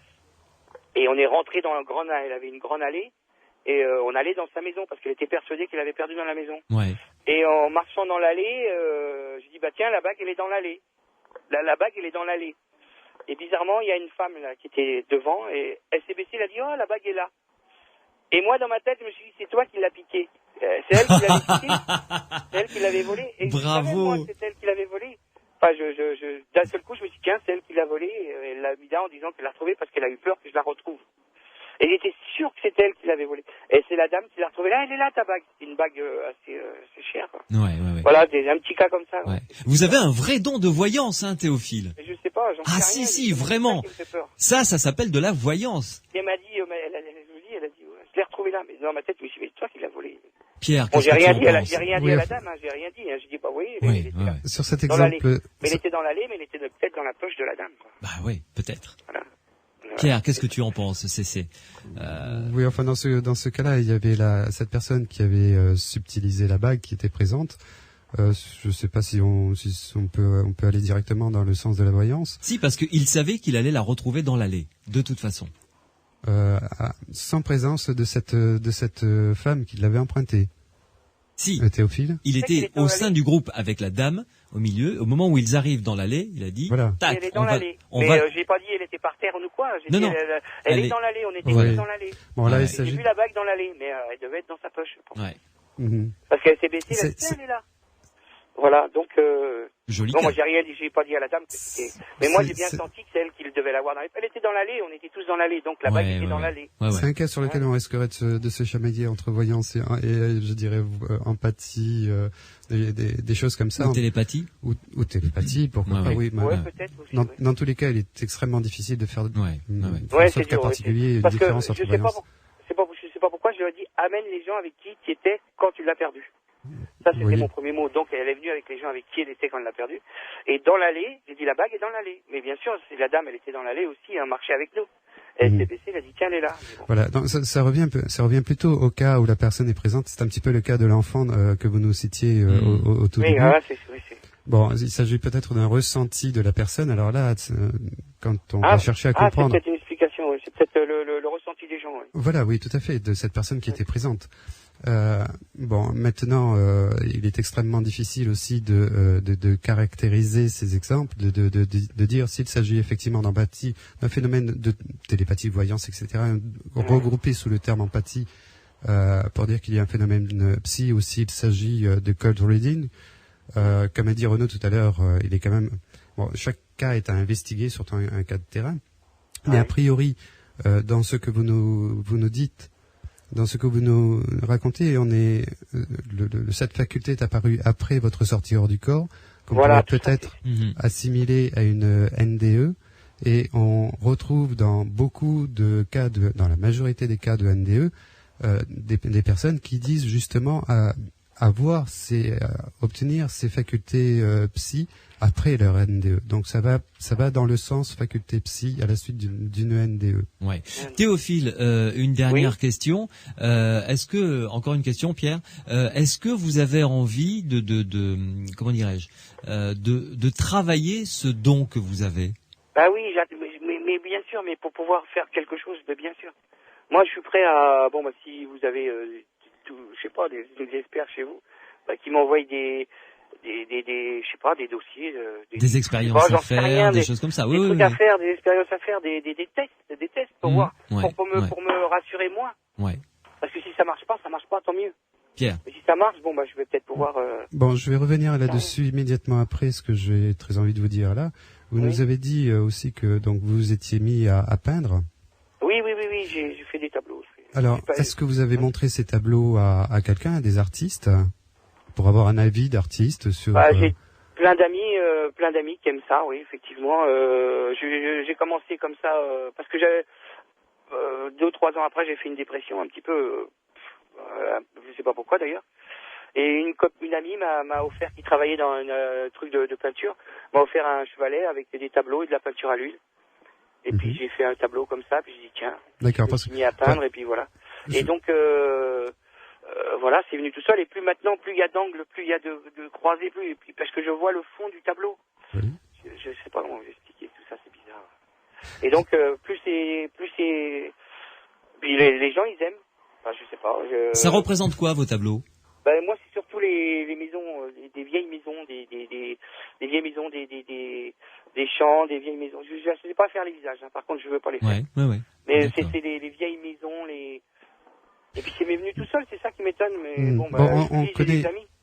Et on est rentré dans elle avait une grande allée. Et on allait dans sa maison parce qu'elle était persuadée qu'elle avait perdu dans la maison. Ouais. Et en marchant dans l'allée, je dis tiens, la bague elle est dans l'allée. La bague elle est dans l'allée. Et bizarrement il y a une femme là qui était devant et elle s'est baissée, elle a dit la bague est là. Et moi dans ma tête je me suis dit c'est toi qui l'as piquée. C'est elle qui l'avait piquée. C'est elle qui l'avait volée. Et bravo. C'est elle qui l'avait volée. Enfin d'un seul coup je me suis dit tiens c'est elle qui l'a volée. Elle l'a mis là en disant qu'elle l'a retrouvée parce qu'elle a eu peur que je la retrouve. Et j'étais sûr que c'était elle qui l'avait volée. Et c'est la dame qui l'a retrouvée là, elle est là ta bague. C'est une bague assez chère. Quoi. Ouais. Voilà, un petit cas comme ça. Ouais. Vous avez un vrai don de voyance, hein, Théophile. Mais je sais pas, j'en sais rien. Si, vraiment. Ça s'appelle de la voyance. Et elle m'a dit, elle a dit, je l'ai retrouvée là, mais dans ma tête, je me suis dit, c'est toi qui l'as volée. Pierre, j'ai rien dit à la dame, j'ai rien dit. J'ai dit, elle était là. Sur cet exemple. Mais elle était dans l'allée, mais elle était peut-être dans la poche de la dame. Quoi. Bah oui, peut-être. Voilà. Pierre, qu'est-ce que tu en penses? Oui, enfin dans ce cas-là, il y avait cette personne qui avait subtilisé la bague qui était présente. Je sais pas si on peut aller directement dans le sens de la voyance. Si, parce qu'il savait qu'il allait la retrouver dans l'allée, de toute façon. Sans présence de cette femme qui l'avait empruntée. Si. Théophile. Il était au sein du groupe avec la dame au milieu. Au moment où ils arrivent dans l'allée, il a dit tac, elle est dans l'allée. Mais j'ai pas dit elle était par terre ou quoi. Elle est dans l'allée, on était tous dans l'allée. Bon, là, j'ai vu la bague dans l'allée, mais elle devait être dans sa poche, je pense. Ouais. Parce qu'elle s'est baissée, elle est là. Voilà, donc joli. Non, moi j'ai pas dit à la dame que c'était. Mais moi j'ai bien senti que c'est elle qui devait l'avoir dans l'allée. Elle était dans l'allée, on était tous dans l'allée, donc la bague était dans l'allée. C'est un cas sur lequel on risquerait de se chamailler entre voyance et je dirais empathie, des choses comme ça. Ou télépathie. Ou télépathie, pourquoi pas, oui. Peut-être aussi. Dans tous les cas, il est extrêmement difficile de faire c'est cas particulier une différence entre voyance. Je sais pas pourquoi je leur ai dit amène les gens avec qui tu étais quand tu l'as perdu. Ça, c'était mon premier mot. Donc, elle est venue avec les gens avec qui elle était quand elle l'a perdu. Et dans l'allée, j'ai dit, la bague est dans l'allée. Mais bien sûr, la dame, elle était dans l'allée aussi, elle marchait avec nous. Elle s'est baissée, elle a dit, tiens, elle est là. Bon. Voilà. Donc, ça revient plutôt au cas où la personne est présente. C'est un petit peu le cas de l'enfant que vous nous citiez au tout début. C'est. Bon, il s'agit peut-être d'un ressenti de la personne. Alors là, quand on va chercher à comprendre. C'est peut-être une explication, oui. C'est peut-être le ressenti des gens, oui. Voilà, oui, tout à fait, de cette personne qui était présente. Maintenant, il est extrêmement difficile aussi de caractériser ces exemples, de dire s'il s'agit effectivement d'empathie, d'un phénomène de télépathie, voyance, etc., regroupé sous le terme empathie, pour dire qu'il y a un phénomène psy aussi. Il s'agit de cold reading. Comme a dit Renaud tout à l'heure, il est quand même chaque cas est à investiguer, surtout un cas de terrain. Mais a priori, dans ce que vous nous dites, dans ce que vous nous racontez, cette faculté est apparue après votre sortie hors du corps, qu'on pourrait peut-être assimiler à une NDE, et on retrouve dans beaucoup de cas, dans la majorité des cas de NDE, des personnes qui disent justement obtenir ces facultés psy après leur NDE. Donc ça va dans le sens faculté psy à la suite d'une NDE. Ouais. Théophile, une dernière question. Est-ce que, encore une question, Pierre, est-ce que vous avez envie comment dirais-je, de travailler ce don que vous avez? Bah oui, mais bien sûr, mais pour pouvoir faire quelque chose, bien sûr. Moi, je suis prêt à, si vous avez, je sais pas, des experts chez vous, qui m'envoient des dossiers, des expériences à faire, des choses comme ça. Des trucs à faire, des expériences à faire, des tests pour voir, pour me rassurer moi. Ouais. Parce que si ça marche pas, tant mieux. Pierre. Mais si ça marche, je vais peut-être pouvoir. Bon, je vais revenir là-dessus immédiatement après ce que j'ai très envie de vous dire là. Vous nous avez dit aussi que donc vous vous étiez mis à peindre. Oui, j'ai fait des tableaux. Alors, est-ce que vous avez montré ces tableaux à quelqu'un, à des artistes, pour avoir un avis d'artiste sur... J'ai plein d'amis qui aiment ça, oui, effectivement. J'ai commencé comme ça, parce que j'avais 2 ou 3 ans après, j'ai fait une dépression un petit peu, je sais pas pourquoi d'ailleurs. Et une amie m'a offert, qui travaillait dans un truc de peinture, m'a offert un chevalet avec des tableaux et de la peinture à l'huile. Et puis j'ai fait un tableau comme ça, puis j'ai dit tiens, je me suis mis à peindre, et puis voilà. Et donc voilà, c'est venu tout seul. Et plus il y a d'angles, plus il y a de croisés, et puis parce que je vois le fond du tableau. Je sais pas comment vous expliquer tout ça, c'est bizarre. Et donc plus c'est, puis les gens ils aiment. Enfin, je sais pas. Ça représente quoi vos tableaux? Moi, c'est surtout les maisons, des vieilles maisons, des vieilles maisons, des champs, des vieilles maisons. Je ne sais pas faire les visages, hein. Par contre, je veux pas les faire. Ouais. Mais c'est les vieilles maisons, et puis c'est venu tout seul, c'est ça qui m'étonne. Mais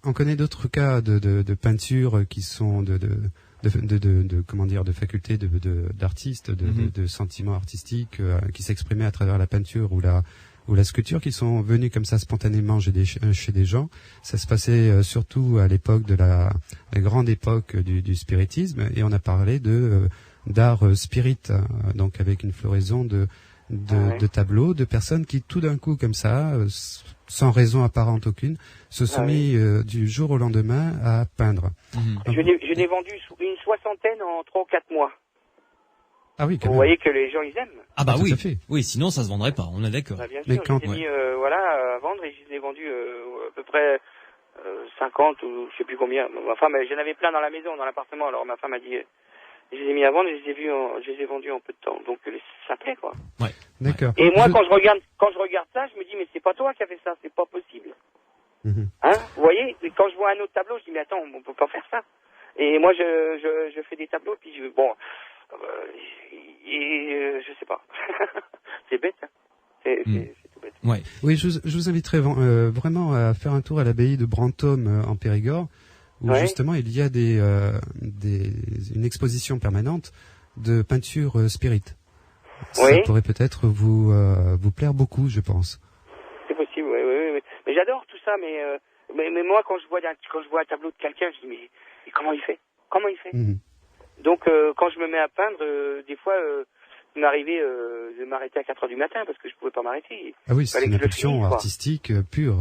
on connaît d'autres cas de peinture qui sont de facultés d'artistes, de sentiments artistiques qui s'exprimaient à travers la peinture ou la sculpture, qui sont venus comme ça spontanément chez des gens. Ça se passait surtout à l'époque de la grande époque du spiritisme, et on a parlé d'art spirit, donc avec une floraison de tableaux, de personnes qui tout d'un coup comme ça, sans raison apparente aucune, se sont mis du jour au lendemain à peindre. Je n'ai vendu une 60aine en 3 ou 4 mois. Ah oui, vous voyez que les gens ils aiment. Ah bah oui, oui, sinon ça se vendrait pas, on est d'accord. Bien sûr, je les ai mis à vendre, et je les ai vendus à peu près 50 ou je sais plus combien. Ma femme, j'en avais plein dans la maison, dans l'appartement, alors ma femme a dit je les ai mis à vendre, et je les ai vendus en peu de temps. Donc ça plaît quoi. Ouais. D'accord. Et moi quand je regarde ça, je me dis mais c'est pas toi qui as fait ça, c'est pas possible. Hein, vous voyez, quand je vois un autre tableau, je dis mais attends, on peut pas faire ça. Et moi je fais des tableaux, puis je sais pas. C'est bête, hein. C'est tout bête. Ouais. Oui, je vous inviterai vraiment à faire un tour à l'abbaye de Brantôme en Périgord, où justement il y a une exposition permanente de peinture spirit. Ça pourrait peut-être vous plaire beaucoup, je pense. C'est possible, oui. Mais j'adore tout ça, mais moi quand je vois un tableau de quelqu'un, je dis mais comment il fait? Donc quand je me mets à peindre, des fois il m'arrivait de m'arrêter à 4h du matin parce que je pouvais pas m'arrêter. Ah oui, c'est une impulsion artistique pure.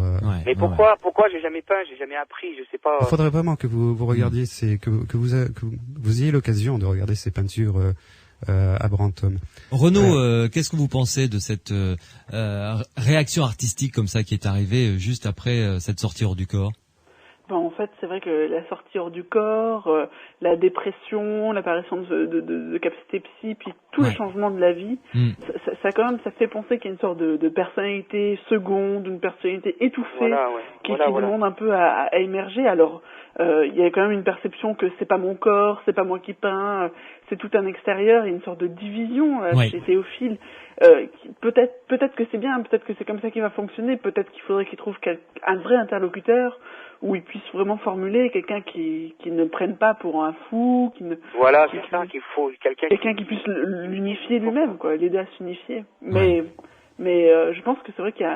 Mais pourquoi j'ai jamais peint, j'ai jamais appris, je sais pas. Il faudrait vraiment que vous regardiez que vous ayez l'occasion de regarder ces peintures à Brantôme. Renaud, qu'est-ce que vous pensez de cette réaction artistique comme ça qui est arrivée juste après cette sortie hors du corps? En fait, c'est vrai que la sortie hors du corps, la dépression, l'apparition de capacités psy, puis tous les changements de la vie, ça quand même, ça fait penser qu'il y a une sorte de personnalité seconde, une personnalité étouffée, qui demande un peu à émerger. Alors, il y a quand même une perception que c'est pas mon corps, c'est pas moi qui peins, c'est tout un extérieur. Il y a une sorte de division chez Théophile. Peut-être que c'est bien, peut-être que c'est comme ça qu'il va fonctionner, peut-être qu'il faudrait qu'il trouve un vrai interlocuteur où il puisse vraiment formuler quelqu'un qui ne le prenne pas pour un fou, qu'il faut quelqu'un qui puisse l'unifier lui-même, quoi, l'aider à s'unifier. Mais je pense que c'est vrai qu'il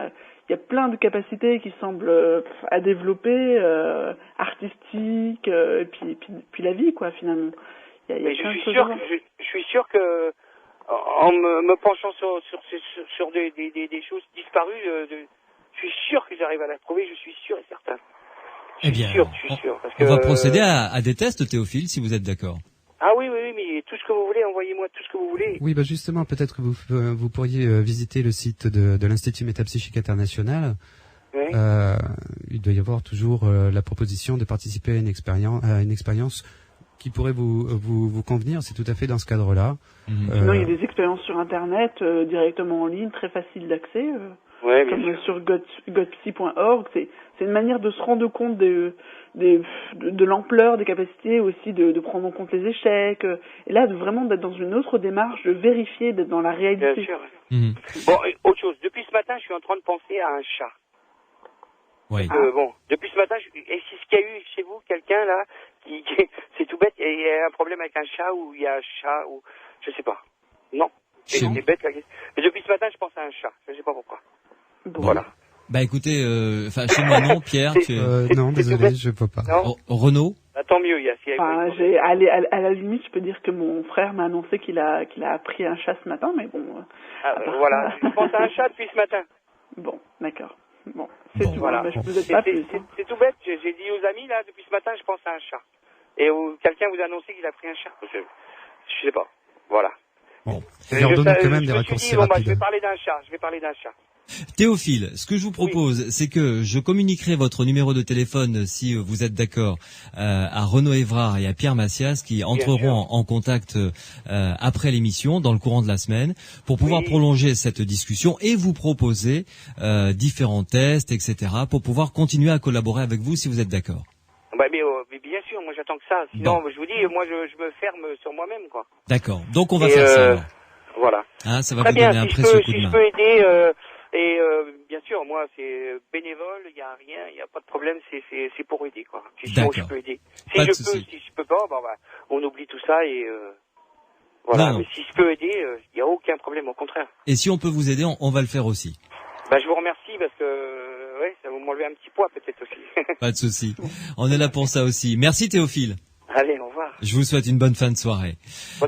y a plein de capacités qui semblent à développer, artistiques, et puis la vie, quoi, finalement. Mais je suis sûr que en me penchant sur des choses disparues, je suis sûr que j'arrive à la trouver, je suis sûr et certain. Je suis sûr. Parce que, on va procéder à des tests, Théophile, si vous êtes d'accord. Ah oui, mais tout ce que vous voulez, envoyez-moi tout ce que vous voulez. Oui, justement, peut-être que vous pourriez visiter le site de l'Institut Métapsychique International. Oui. Il doit y avoir toujours la proposition de participer à une expérience qui pourrait vous convenir. C'est tout à fait dans ce cadre-là. Sinon, il y a des expériences sur Internet, directement en ligne, très facile d'accès. Comme sur godpsy.org, c'est une manière de se rendre compte de l'ampleur des capacités, aussi de prendre en compte les échecs, et là vraiment d'être dans une autre démarche, de vérifier, d'être dans la réalité. Bien sûr. Bon, autre chose, depuis ce matin, je suis en train de penser à un chat. Oui. Depuis ce matin, est-ce qu'il y a eu chez vous quelqu'un là qui c'est tout bête, il y a un problème avec un chat, ou il y a un chat, ou je sais pas. Non. C'est bête la question. Mais depuis ce matin, je pense à un chat, je sais pas pourquoi. Bon. Voilà. Bah écoutez, chez moi non, Pierre. Non, désolé, je peux pas. Renaud. Tant mieux, à la limite, je peux dire que mon frère m'a annoncé qu'il a appris un chat ce matin, mais bon. Voilà, je pense à un chat depuis ce matin. Bon, d'accord. Bon, c'est tout. Voilà. C'est tout bête. J'ai dit aux amis là, depuis ce matin, je pense à un chat. Et quelqu'un vous a annoncé qu'il a pris un chat. Je sais pas. Voilà. Bon. Quand même des raccourcis rapides. Je vais parler d'un chat. Théophile, ce que je vous propose, c'est que je communiquerai votre numéro de téléphone, si vous êtes d'accord, à Renaud Évrard et à Pierre Massias, qui entreront en contact après l'émission, dans le courant de la semaine, pour pouvoir prolonger cette discussion et vous proposer différents tests, etc., pour pouvoir continuer à collaborer avec vous, si vous êtes d'accord. Mais bien sûr, moi j'attends que ça. Sinon, je vous dis, moi je me ferme sur moi-même, quoi. D'accord. Donc on va faire ça. Alors. Voilà. Ça va vous donner un précieux coup de main. Si je peux aider. Et bien sûr, moi, c'est bénévole, il y a rien, il y a pas de problème, c'est pour aider, quoi. Si je peux aider. Si je peux pas, on oublie tout ça et voilà. Non. Mais si je peux aider, il y a aucun problème, au contraire. Et si on peut vous aider, on va le faire aussi. Je vous remercie parce que ça va m'enlever un petit poids peut-être aussi. Pas de souci. On est là pour ça aussi. Merci Théophile. Allez, au revoir. Je vous souhaite une bonne fin de soirée.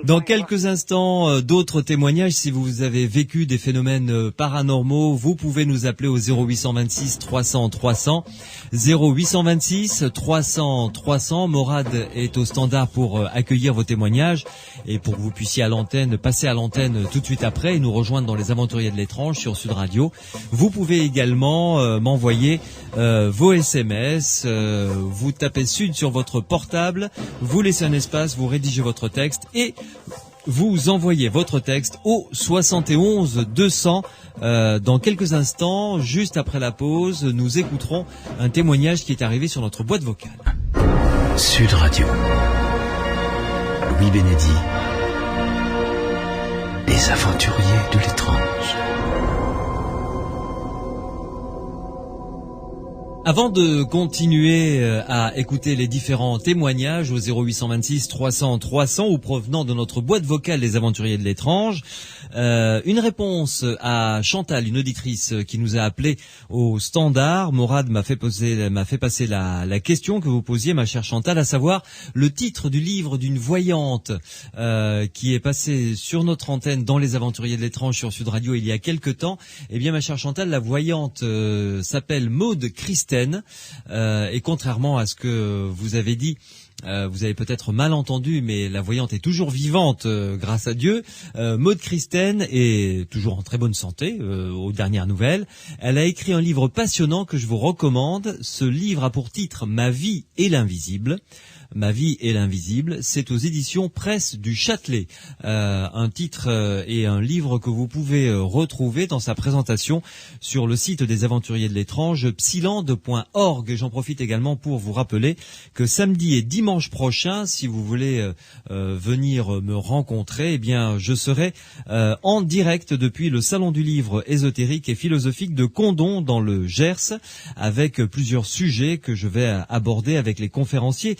Dans quelques instants, d'autres témoignages. Si vous avez vécu des phénomènes paranormaux, vous pouvez nous appeler au 0826 300 300. 0826 300 300. Morad est au standard pour accueillir vos témoignages et pour que vous puissiez passer à l'antenne tout de suite après et nous rejoindre dans les Aventuriers de l'étrange sur Sud Radio. Vous pouvez également m'envoyer vos SMS. Vous tapez Sud sur votre portable. Vous laissez un espace, vous rédigez votre texte et vous envoyez votre texte au 71 200. Dans quelques instants, juste après la pause, nous écouterons un témoignage qui est arrivé sur notre boîte vocale. Sud Radio. Louis Bénédit. Les aventuriers de l'étrange. Avant de continuer à écouter les différents témoignages au 0826 300 300 ou provenant de notre boîte vocale des Aventuriers de l'étrange, une réponse à Chantal, une auditrice qui nous a appelé au standard. Morad m'a fait passer la question que vous posiez, ma chère Chantal, à savoir le titre du livre d'une voyante qui est passé sur notre antenne dans les Aventuriers de l'étrange sur Sud Radio il y a quelque temps. Eh bien, ma chère Chantal, la voyante s'appelle Maude Christen. Et contrairement à ce que vous avez dit, Vous avez peut-être mal entendu, mais la voyante est toujours vivante, grâce à Dieu. Maude Christen est toujours en très bonne santé, aux dernières nouvelles. Elle a écrit un livre passionnant que je vous recommande. Ce livre a pour titre « Ma vie et l'invisible ». Ma vie et l'invisible, c'est aux éditions Presse du Châtelet. Un titre et un livre que vous pouvez retrouver dans sa présentation sur le site des Aventuriers de l'étrange, psylande.org. J'en profite également pour vous rappeler que samedi et dimanche prochain, si vous voulez venir me rencontrer, eh bien, je serai en direct depuis le Salon du Livre ésotérique et philosophique de Condom dans le Gers, avec plusieurs sujets que je vais aborder avec les conférenciers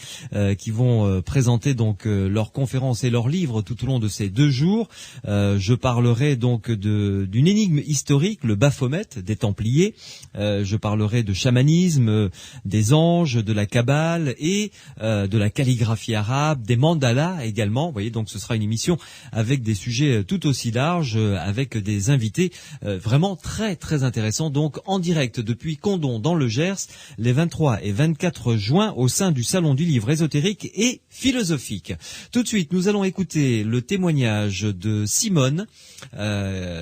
qui vont présenter donc leurs conférences et leurs livres tout au long de ces 2 jours. Je parlerai donc d'une énigme historique, le Baphomet des Templiers. Je parlerai de chamanisme, des anges, de la Kabbale et de la calligraphie arabe, des mandalas également. Vous voyez, donc ce sera une émission avec des sujets tout aussi larges, avec des invités vraiment très très intéressants. Donc en direct depuis Condom dans le Gers, les 23 et 24 juin au sein du Salon du Livre ésotérique et philosophique. Tout de suite, nous allons écouter le témoignage de Simone,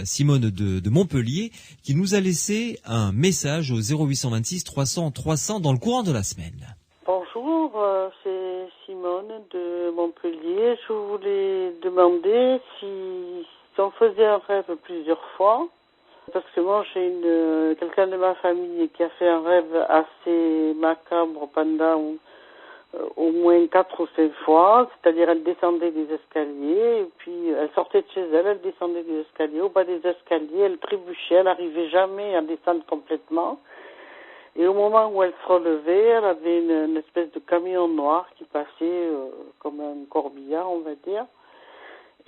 Simone de Montpellier, qui nous a laissé un message au 0826 300 300 dans le courant de la semaine. Bonjour, c'est Simone de Montpellier. Je voulais demander si on faisait un rêve plusieurs fois. Parce que moi, j'ai quelqu'un de ma famille qui a fait un rêve assez macabre pendant au moins 4 ou 5 fois, c'est-à-dire elle descendait des escaliers, et puis elle sortait de chez elle, elle descendait des escaliers, au bas des escaliers, elle trébuchait, elle n'arrivait jamais à descendre complètement, et au moment où elle se relevait, elle avait une espèce de camion noir qui passait comme un corbillard, on va dire,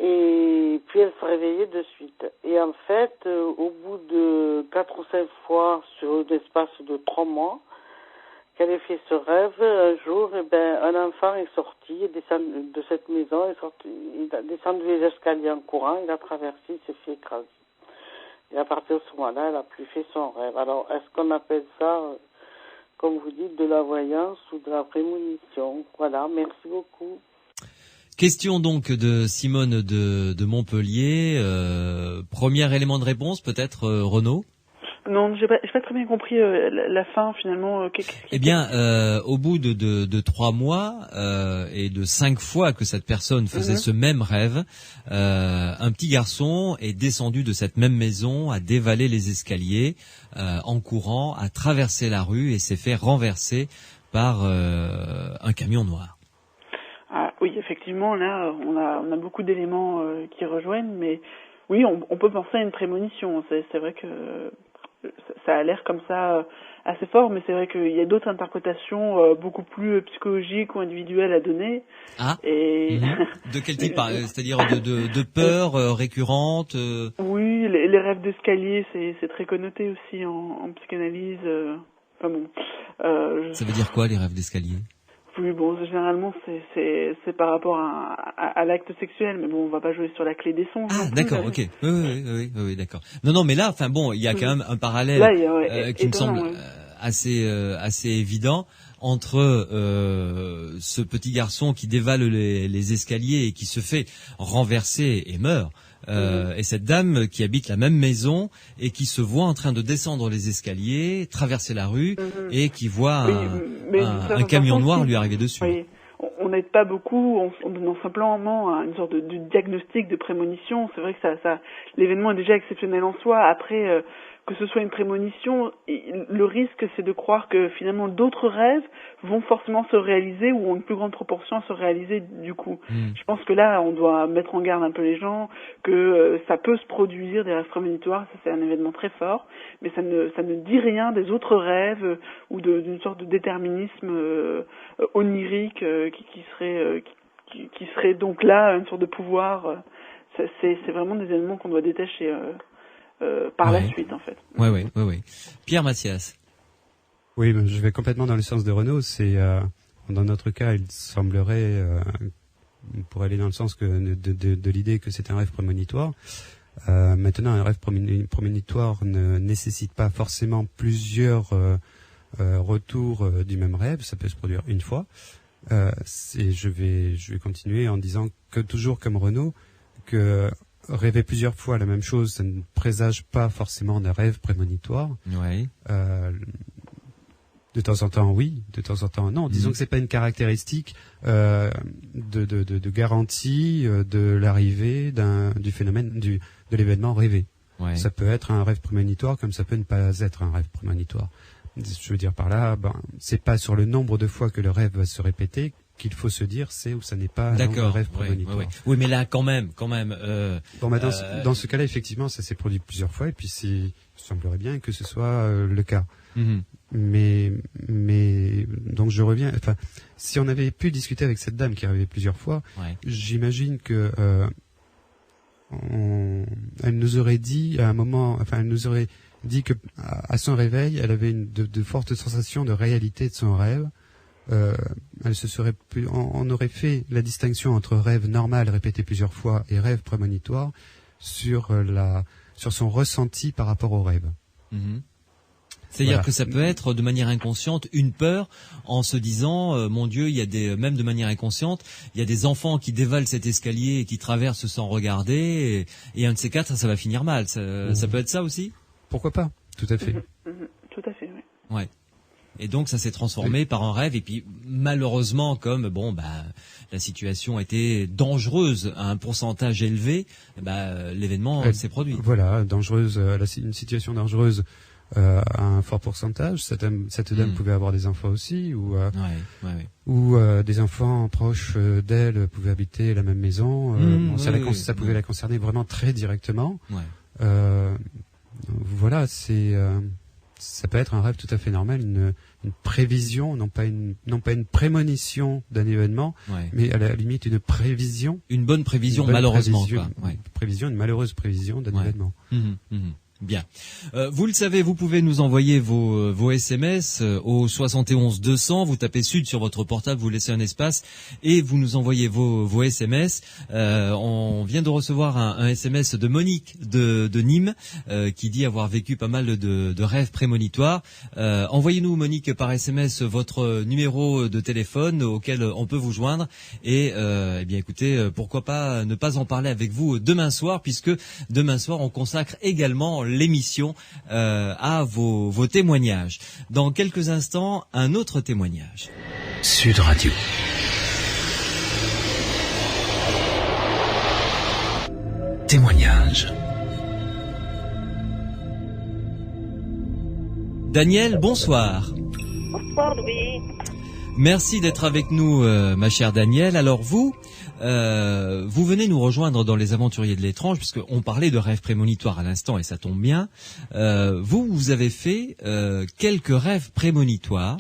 et puis elle se réveillait de suite. Et en fait, au bout de 4 ou 5 fois sur l'espace de 3 mois, qu'elle ait fait ce rêve, un jour, un enfant est sorti de cette maison, il a descendu les escaliers en courant, il a traversé, il s'est fait écraser. Et à partir de ce moment-là, elle n'a plus fait son rêve. Alors, est-ce qu'on appelle ça, comme vous dites, de la voyance ou de la prémonition? Voilà, merci beaucoup. Question donc de Simone de Montpellier. Premier élément de réponse, peut-être, Renaud? Non, j'ai pas très bien compris la fin finalement. Eh bien, au bout de 3 mois et de 5 fois que cette personne faisait ce même rêve, un petit garçon est descendu de cette même maison, a dévalé les escaliers en courant, a traversé la rue et s'est fait renverser par un camion noir. Ah oui, effectivement, là, on a beaucoup d'éléments qui rejoignent, mais oui, on peut penser à une prémonition. C'est vrai que ça a l'air comme ça assez fort, mais c'est vrai qu'il y a d'autres interprétations beaucoup plus psychologiques ou individuelles à donner. Ah. Et de quel type? C'est-à-dire de peur récurrente? Oui, les rêves d'escalier, c'est très connoté aussi en psychanalyse. Enfin bon. Ça veut dire quoi, les rêves d'escalier? Oui, bon, généralement, c'est par rapport à l'acte sexuel, mais bon, on va pas jouer sur la clé des sons. Ah, d'accord, ok. Oui, d'accord. Non, mais là, enfin bon, il y a quand même un parallèle là, qui me semble assez évident entre ce petit garçon qui dévale les escaliers et qui se fait renverser et meurt, et cette dame qui habite la même maison et qui se voit en train de descendre les escaliers, traverser la rue et qui voit un camion noir lui arriver dessus. Oui. On n'aide pas beaucoup en donnant simplement une sorte de diagnostic de prémonition. C'est vrai que ça l'événement est déjà exceptionnel en soi. Après, que ce soit une prémonition, le risque c'est de croire que finalement d'autres rêves vont forcément se réaliser ou ont une plus grande proportion à se réaliser du coup. Je pense que là on doit mettre en garde un peu les gens que ça peut se produire des rêves prémonitoires, ça c'est un événement très fort, mais ça ne dit rien des autres rêves ou d'une sorte de déterminisme onirique qui serait donc là une sorte de pouvoir. C'est vraiment des éléments qu'on doit détacher par la suite, en fait. Oui. Pierre Mathias. Oui, je vais complètement dans le sens de Renaud. Dans notre cas, il semblerait, pour aller dans le sens de l'idée que c'est un rêve prémonitoire. Maintenant, un rêve prémonitoire ne nécessite pas forcément plusieurs retours du même rêve. Ça peut se produire une fois. Je vais continuer en disant que toujours comme Renaud, que rêver plusieurs fois la même chose, ça ne présage pas forcément d'un rêve prémonitoire. Ouais. De temps en temps, oui. De temps en temps, non. Disons que c'est pas une caractéristique de garantie de l'arrivée du phénomène de l'événement rêvé. Ouais. Ça peut être un rêve prémonitoire, comme ça peut ne pas être un rêve prémonitoire. Je veux dire par là, c'est pas sur le nombre de fois que le rêve va se répéter qu'il faut se dire c'est ou ça n'est pas un rêve prémonitoire. Oui, mais là, quand même. Dans ce cas-là, effectivement, ça s'est produit plusieurs fois, et puis il semblerait bien que ce soit le cas. Mm-hmm. Mais donc je reviens. Enfin, si on avait pu discuter avec cette dame qui arrivait plusieurs fois, j'imagine que elle nous aurait dit à un moment, elle nous aurait dit que à son réveil, elle avait de fortes sensations de réalité de son rêve. On aurait fait la distinction entre rêve normal répété plusieurs fois et rêve prémonitoire sur son ressenti par rapport au rêve. Mm-hmm. C'est-à-dire que ça peut être de manière inconsciente une peur en se disant mon Dieu, il y a même de manière inconsciente, il y a des enfants qui dévalent cet escalier et qui traversent sans regarder et un de ces quatre ça va finir mal. Ça peut être ça aussi ? Pourquoi pas ? Tout à fait. Tout à fait, oui. Ouais. Et donc ça s'est transformé par un rêve et puis malheureusement comme la situation était dangereuse à un pourcentage élevé, l'événement s'est produit. Voilà, dangereuse, une situation dangereuse à un fort pourcentage. Cette dame pouvait avoir des enfants aussi ou des enfants proches d'elle pouvaient habiter la même maison. Ça pouvait la concerner vraiment très directement. Ouais. Voilà, ça peut être un rêve tout à fait normal, une prévision, non pas une prémonition d'un événement, mais à la limite une prévision. Une bonne prévision, malheureusement. Une malheureuse prévision d'un événement. Bien. Vous le savez, vous pouvez nous envoyer vos SMS au 71 200. Vous tapez Sud sur votre portable, vous laissez un espace et vous nous envoyez vos SMS. On vient de recevoir un SMS de Monique de Nîmes qui dit avoir vécu pas mal de rêves prémonitoires. Envoyez-nous, Monique, par SMS votre numéro de téléphone auquel on peut vous joindre et écoutez, pourquoi pas ne pas en parler avec vous demain soir, puisque demain soir on consacre également l'émission à vos témoignages. Dans quelques instants, un autre témoignage. Sud Radio. Témoignage. Daniel, bonsoir. Bonsoir, Louis. Merci d'être avec nous, ma chère Daniel. Alors vous venez nous rejoindre dans les Aventuriers de l'étrange, puisqu'on parlait de rêves prémonitoires à l'instant, et ça tombe bien. Vous avez fait quelques rêves prémonitoires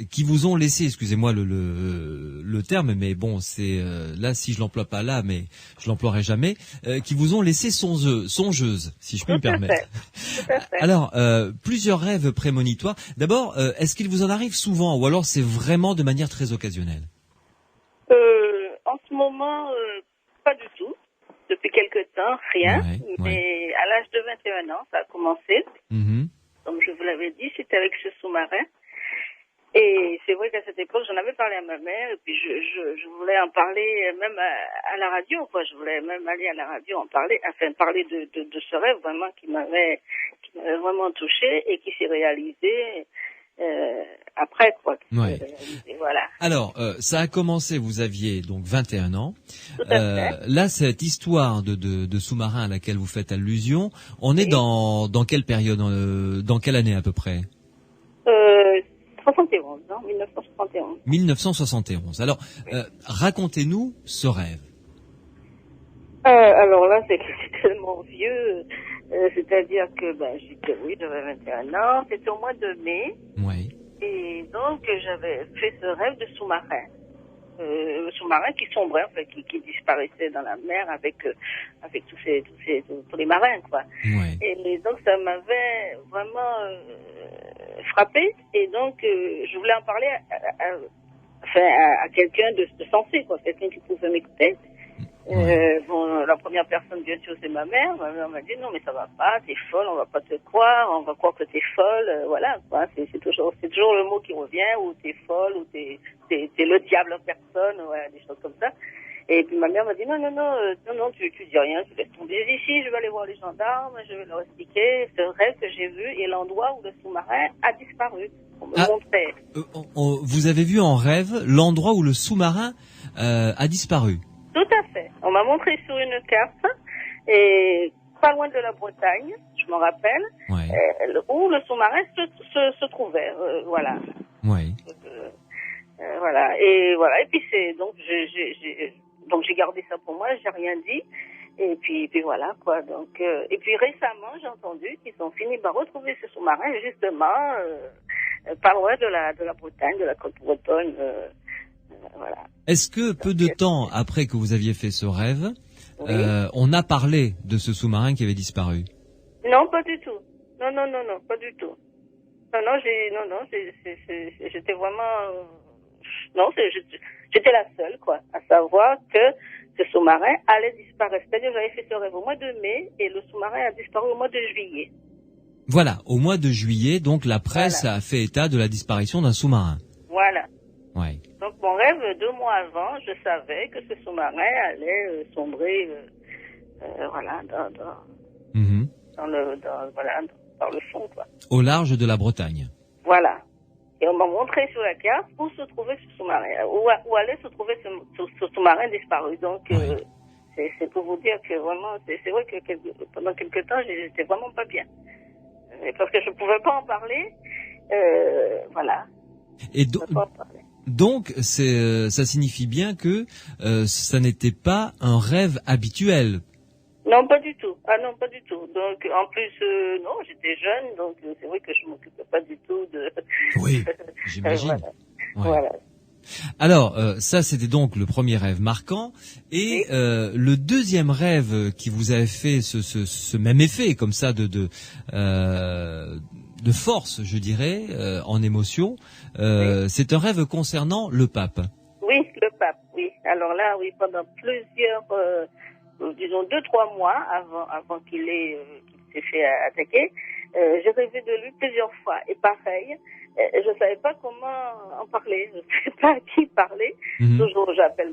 qui vous ont laissé, excusez-moi le terme, mais bon, c'est là, si je l'emploie pas là, mais je l'emploierai jamais, qui vous ont laissé songeuse, si je puis me permettre. Tout à fait. Alors, plusieurs rêves prémonitoires. D'abord, est-ce qu'il vous en arrive souvent, ou alors c'est vraiment de manière très occasionnelle? En ce moment, pas du tout. Depuis quelque temps, rien. Mais à l'âge de 21 ans, ça a commencé. Mm-hmm. Comme je vous l'avais dit, c'était avec ce sous-marin. Et c'est vrai qu'à cette époque, j'en avais parlé à ma mère, et puis je voulais en parler même à la radio, quoi. Je voulais même aller à la radio parler de ce rêve vraiment qui m'avait vraiment touché et qui s'est réalisé après, quoi. Voilà. Alors, ça a commencé, vous aviez donc 21 ans. Tout à fait. Là, cette histoire de sous-marin à laquelle vous faites allusion, on est dans quelle période, dans quelle année à peu près? 71, non, 1971. 1971. Alors, racontez-nous ce rêve. Alors là, c'est tellement vieux. C'est-à-dire que j'avais 21 ans. C'était au mois de mai. Oui. Et donc, j'avais fait ce rêve de sous-marin. Sous-marin qui sombrait, en fait, qui disparaissait dans la mer avec tous les marins, quoi. Ouais. Et donc, ça m'avait vraiment frappé. Et donc, je voulais en parler à quelqu'un de sensé, quoi, quelqu'un qui pouvait m'écouter. Bon, la première personne, bien sûr, c'est ma mère. Ma mère m'a dit non, mais ça va pas, t'es folle, on va pas te croire, on va croire que t'es folle, voilà, quoi. C'est toujours le mot qui revient, ou t'es folle, ou t'es le diable en personne, voilà, des choses comme ça. Et puis ma mère m'a dit non, tu dis rien, tu laisses tomber ici, je vais aller voir les gendarmes, je vais leur expliquer ce rêve que j'ai vu et l'endroit où le sous-marin a disparu. On me montrait. Vous avez vu en rêve l'endroit où le sous-marin a disparu? Tout à fait. On m'a montré sur une carte, et pas loin de la Bretagne, je m'en rappelle, où le sous-marin se trouvait, voilà. Oui. Voilà. Et puis donc j'ai gardé ça pour moi, j'ai rien dit. Et puis voilà, quoi. Donc, et puis récemment, j'ai entendu qu'ils ont fini par retrouver ce sous-marin, justement, pas loin de la Bretagne, de la côte bretonne, voilà. Est-ce que peu de temps après que vous aviez fait ce rêve, on a parlé de ce sous-marin qui avait disparu? Non, pas du tout. Non, pas du tout. J'étais vraiment, j'étais la seule, quoi, à savoir que ce sous-marin allait disparaître. C'est-à-dire, j'avais fait ce rêve au mois de mai et le sous-marin a disparu au mois de juillet. Voilà, au mois de juillet, donc la presse a fait état de la disparition d'un sous-marin. Voilà. Ouais. Donc mon rêve, 2 mois avant, je savais que ce sous-marin allait sombrer, voilà, dans le fond, quoi. Au large de la Bretagne. Voilà. Et on m'a montré sur la carte où se trouvait ce sous-marin, où allait se trouver ce sous-marin disparu. Donc, c'est pour vous dire que vraiment, c'est vrai que pendant quelque temps, j'étais vraiment pas bien. Parce que je pouvais pas en parler, voilà. Et donc, ça signifie bien que ça n'était pas un rêve habituel. Non, pas du tout. Ah non, pas du tout. Donc, en plus, non, j'étais jeune, donc c'est vrai que je m'occupais pas du tout de... Oui, j'imagine. Voilà. Alors, ça, c'était donc le premier rêve marquant. Et le deuxième rêve qui vous avait fait ce même effet, comme ça, de force, je dirais, en émotion, c'est un rêve concernant le pape. Oui, le pape, oui. Alors là, oui, pendant plusieurs... disons 2-3 mois avant qu'il s'est fait attaquer, j'ai rêvé de lui plusieurs fois. Et pareil, je savais pas comment en parler, je savais pas à qui parler. Toujours, j'appelle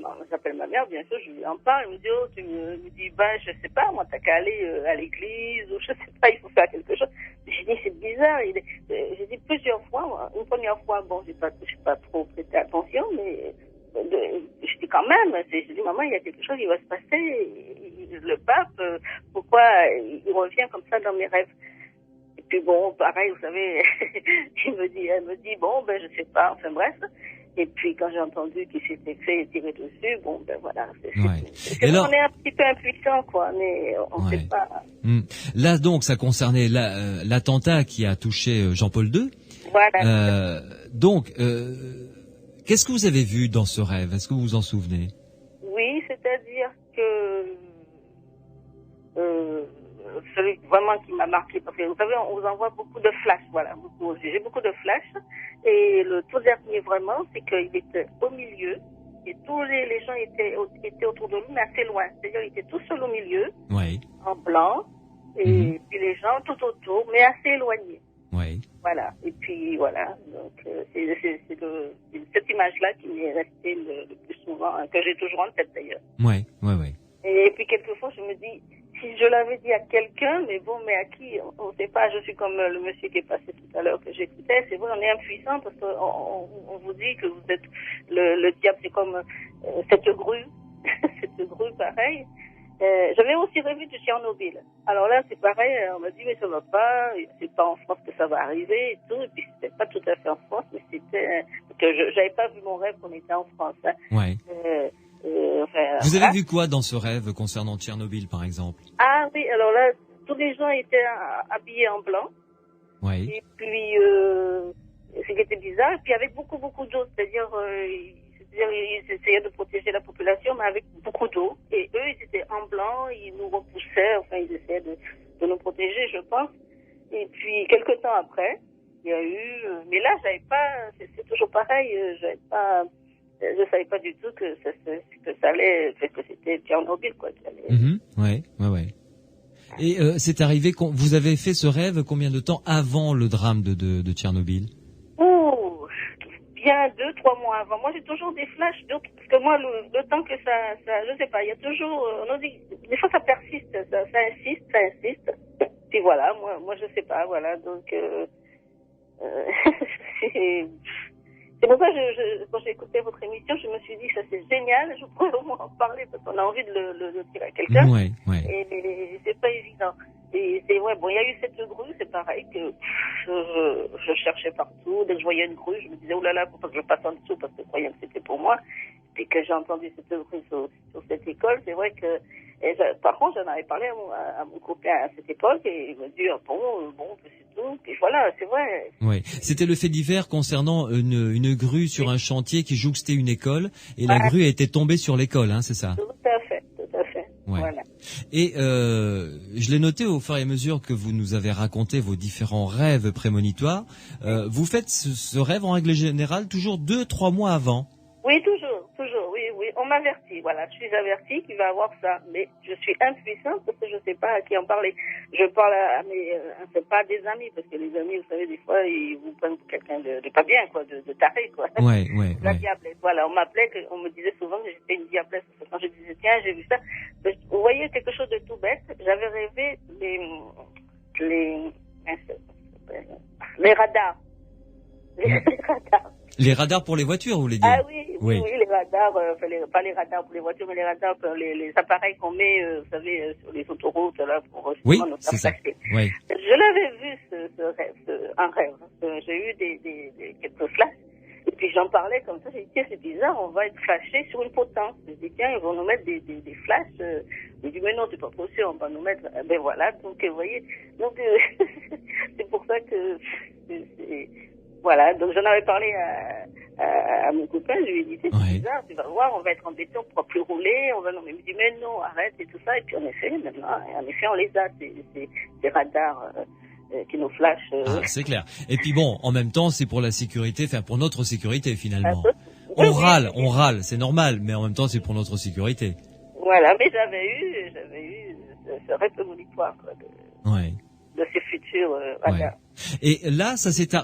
ma mère, bien sûr, je lui en parle. Elle me dit, tu me dis, je sais pas, moi, t'as qu'à aller à l'église, ou je sais pas, il faut faire quelque chose. J'ai dit, c'est bizarre. J'ai dit plusieurs fois, une première fois, bon, j'ai pas trop prêté attention, mais je dis quand même, je dis maman, il y a quelque chose qui va se passer, le pape, pourquoi il revient comme ça dans mes rêves? Et puis bon, pareil, vous savez, elle me dit bon, je sais pas, enfin bref. Et puis quand j'ai entendu qu'il s'était fait tirer dessus, bon, voilà. Alors, on est un petit peu impuissant, quoi, mais on sait pas. Là donc, ça concernait l'attentat qui a touché Jean-Paul II. Voilà. Donc, qu'est-ce que vous avez vu dans ce rêve? Est-ce que vous vous en souvenez? Oui, c'est-à-dire que celui vraiment qui m'a marqué, parce que vous savez, on vous envoie beaucoup de flashs, voilà, j'ai beaucoup de flashs, et le tout dernier vraiment, c'est qu'il était au milieu, et tous les gens étaient autour de lui, mais assez loin, c'est-à-dire il était tout seul au milieu, en blanc, et puis les gens tout autour, mais assez éloignés. Oui. Voilà. Et puis voilà. Donc c'est cette image-là qui m'est restée le plus souvent, que j'ai toujours en tête d'ailleurs. Oui. Et puis quelquefois je me dis, si je l'avais dit à quelqu'un, mais à qui, on ne sait pas. Je suis comme le monsieur qui est passé tout à l'heure que j'écoutais. C'est vrai, on est impuissant parce qu'on vous dit que vous êtes le diable, c'est comme cette grue, cette grue pareil. J'avais aussi rêvé de Tchernobyl. Alors là, c'est pareil, on m'a dit, mais ça va pas, c'est pas en France que ça va arriver et tout. Et puis c'était pas tout à fait en France, mais c'était que j'avais pas vu mon rêve qu'on était en France. Hein. Ouais. Vous avez vu quoi dans ce rêve concernant Tchernobyl, par exemple? Ah oui, alors là, tous les gens étaient habillés en blanc. Oui. Et puis, ce qui était bizarre, et puis avec beaucoup d'eau, c'est-à-dire ils essayaient de protéger la population, mais avec beaucoup d'eau. Et eux, ils étaient en blanc, ils nous repoussaient, enfin, ils essayaient de nous protéger, je pense. Et puis, quelque temps après, il y a eu... mais là, j'avais pas... C'est toujours pareil, j'avais pas... je savais pas du tout que ça allait, que c'était Tchernobyl, quoi. Ouais. Et c'est arrivé, vous avez fait ce rêve combien de temps avant le drame de Tchernobyl? Oh, bien 2-3 mois avant. Moi, j'ai toujours des flashs, parce que moi, le temps que ça, je sais pas, il y a toujours, on dit, des fois ça persiste, ça insiste. Puis voilà, moi je sais pas, voilà, donc c'est pour ça que quand j'ai écouté votre émission, je me suis dit ça c'est génial, je pourrais au moins en parler parce qu'on a envie de le dire à quelqu'un. Ouais. Et c'est pas évident. Et c'est bon, il y a eu cette grue, c'est pareil que je cherchais partout. Dès que je voyais une grue, je me disais oh là là, faut pas que je passe en dessous parce que je croyais que c'était pour moi. Puis que j'ai entendu cette grue sur cette école, c'est vrai que par contre, j'en avais parlé à mon copain à cette époque et il m'a dit bon, c'est tout. Puis voilà, c'est vrai. Oui, c'était le fait divers concernant une grue sur un chantier qui jouxtait une école et la grue était tombée sur l'école, hein, c'est ça? Tout à fait. Ouais. Voilà. Et je l'ai noté au fur et à mesure que vous nous avez raconté vos différents rêves prémonitoires. Vous faites ce rêve en règle générale toujours 2-3 mois avant? Oui, toujours, oui. On m'avertit, voilà. Je suis avertie qu'il va avoir ça. Mais je suis impuissante parce que je ne sais pas à qui en parler. Je parle à mes, c'est pas des amis, parce que les amis, vous savez, des fois, ils vous prennent pour quelqu'un de pas bien, quoi, de taré, quoi. Ouais. La diablesse. Voilà, on m'appelait, on me disait souvent que j'étais une diablesse. Parce que quand je disais, tiens, j'ai vu ça. Vous voyez, quelque chose de tout bête. J'avais rêvé les radars. Les radars pour les voitures, vous voulez dire? Ah oui, les radars, pas les radars pour les voitures, mais les radars pour les appareils qu'on met, vous savez, sur les autoroutes, là, pour c'est ça. Oui. Je l'avais vu, ce rêve, un rêve. J'ai eu des quelques flashs. Et puis j'en parlais comme ça, j'ai dit, tiens, c'est bizarre, on va être flashé sur une potence. J'ai dit, tiens, ils vont nous mettre des flashs. J'ai dit, mais non, c'est pas possible, on va nous mettre, ben voilà, donc, vous voyez, donc, c'est pour ça que, voilà, donc j'en avais parlé à mon copain, je lui ai dit, c'est bizarre, tu vas voir, on va être embêté, on ne pourra plus rouler, il me dit, mais non, arrête, et tout ça, et puis en effet, maintenant, on les a, ces radars, qui nous flashent. Ah, c'est clair. Et puis bon, en même temps, c'est pour la sécurité, enfin, pour notre sécurité, finalement. On râle, c'est normal, mais en même temps, c'est pour notre sécurité. Voilà, mais j'avais eu ce rêve prémonitoire, quoi, de ces futurs radars. Et là,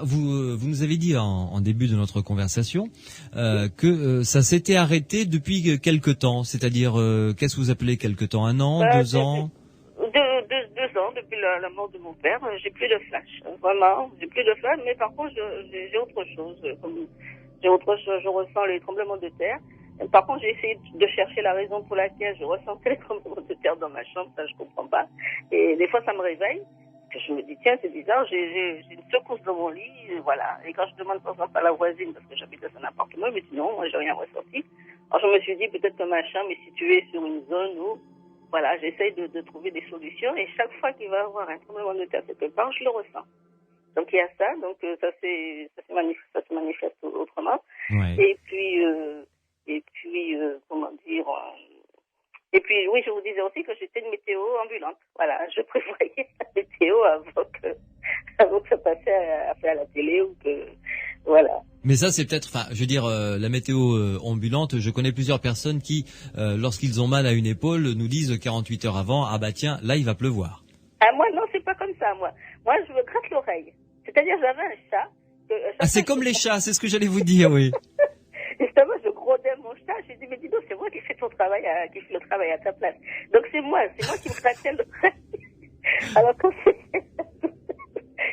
vous nous avez dit en début de notre conversation que ça s'était arrêté depuis quelque temps. C'est-à-dire, qu'est-ce que vous appelez quelque temps? 1 an, 2 ans? 2 ans, depuis la mort de mon père. J'ai plus de flash. Vraiment, j'ai plus de flash, mais par contre, j'ai autre chose. Je ressens les tremblements de terre. Par contre, j'ai essayé de chercher la raison pour laquelle je ressentais les tremblements de terre dans ma chambre. Ça, je comprends pas. Et des fois, ça me réveille. Je me dis, tiens, c'est bizarre, j'ai une secousse dans mon lit, voilà. Et quand je demande par exemple à la voisine, parce que j'habite dans un appartement, elle me dit non, moi j'ai rien ressenti. Alors je me suis dit, peut-être que ma chambre est située sur une zone où, voilà, j'essaye de trouver des solutions, et chaque fois qu'il va y avoir un tremblement de terre quelque part, je le ressens. Donc il y a ça, donc ça se manifeste autrement. Ouais. Et puis, comment dire... Et puis, oui, je vous disais aussi que j'étais une météo ambulante. Voilà, je prévoyais la météo avant que ça passait à la télé ou que, voilà. Mais ça, c'est peut-être, enfin, je veux dire, la météo ambulante, je connais plusieurs personnes qui, lorsqu'ils ont mal à une épaule, nous disent 48 heures avant, ah bah tiens, là, il va pleuvoir. Ah, moi, non, c'est pas comme ça, moi. Moi, je me gratte l'oreille. C'est-à-dire, j'avais un chat. C'est comme les chats, c'est ce que j'allais vous dire, oui. Justement, je grodais mon chat, j'ai dit, mais dis donc, c'est moi qui fais le travail à ta place. Donc c'est moi qui me grattais l'oreille. Alors quand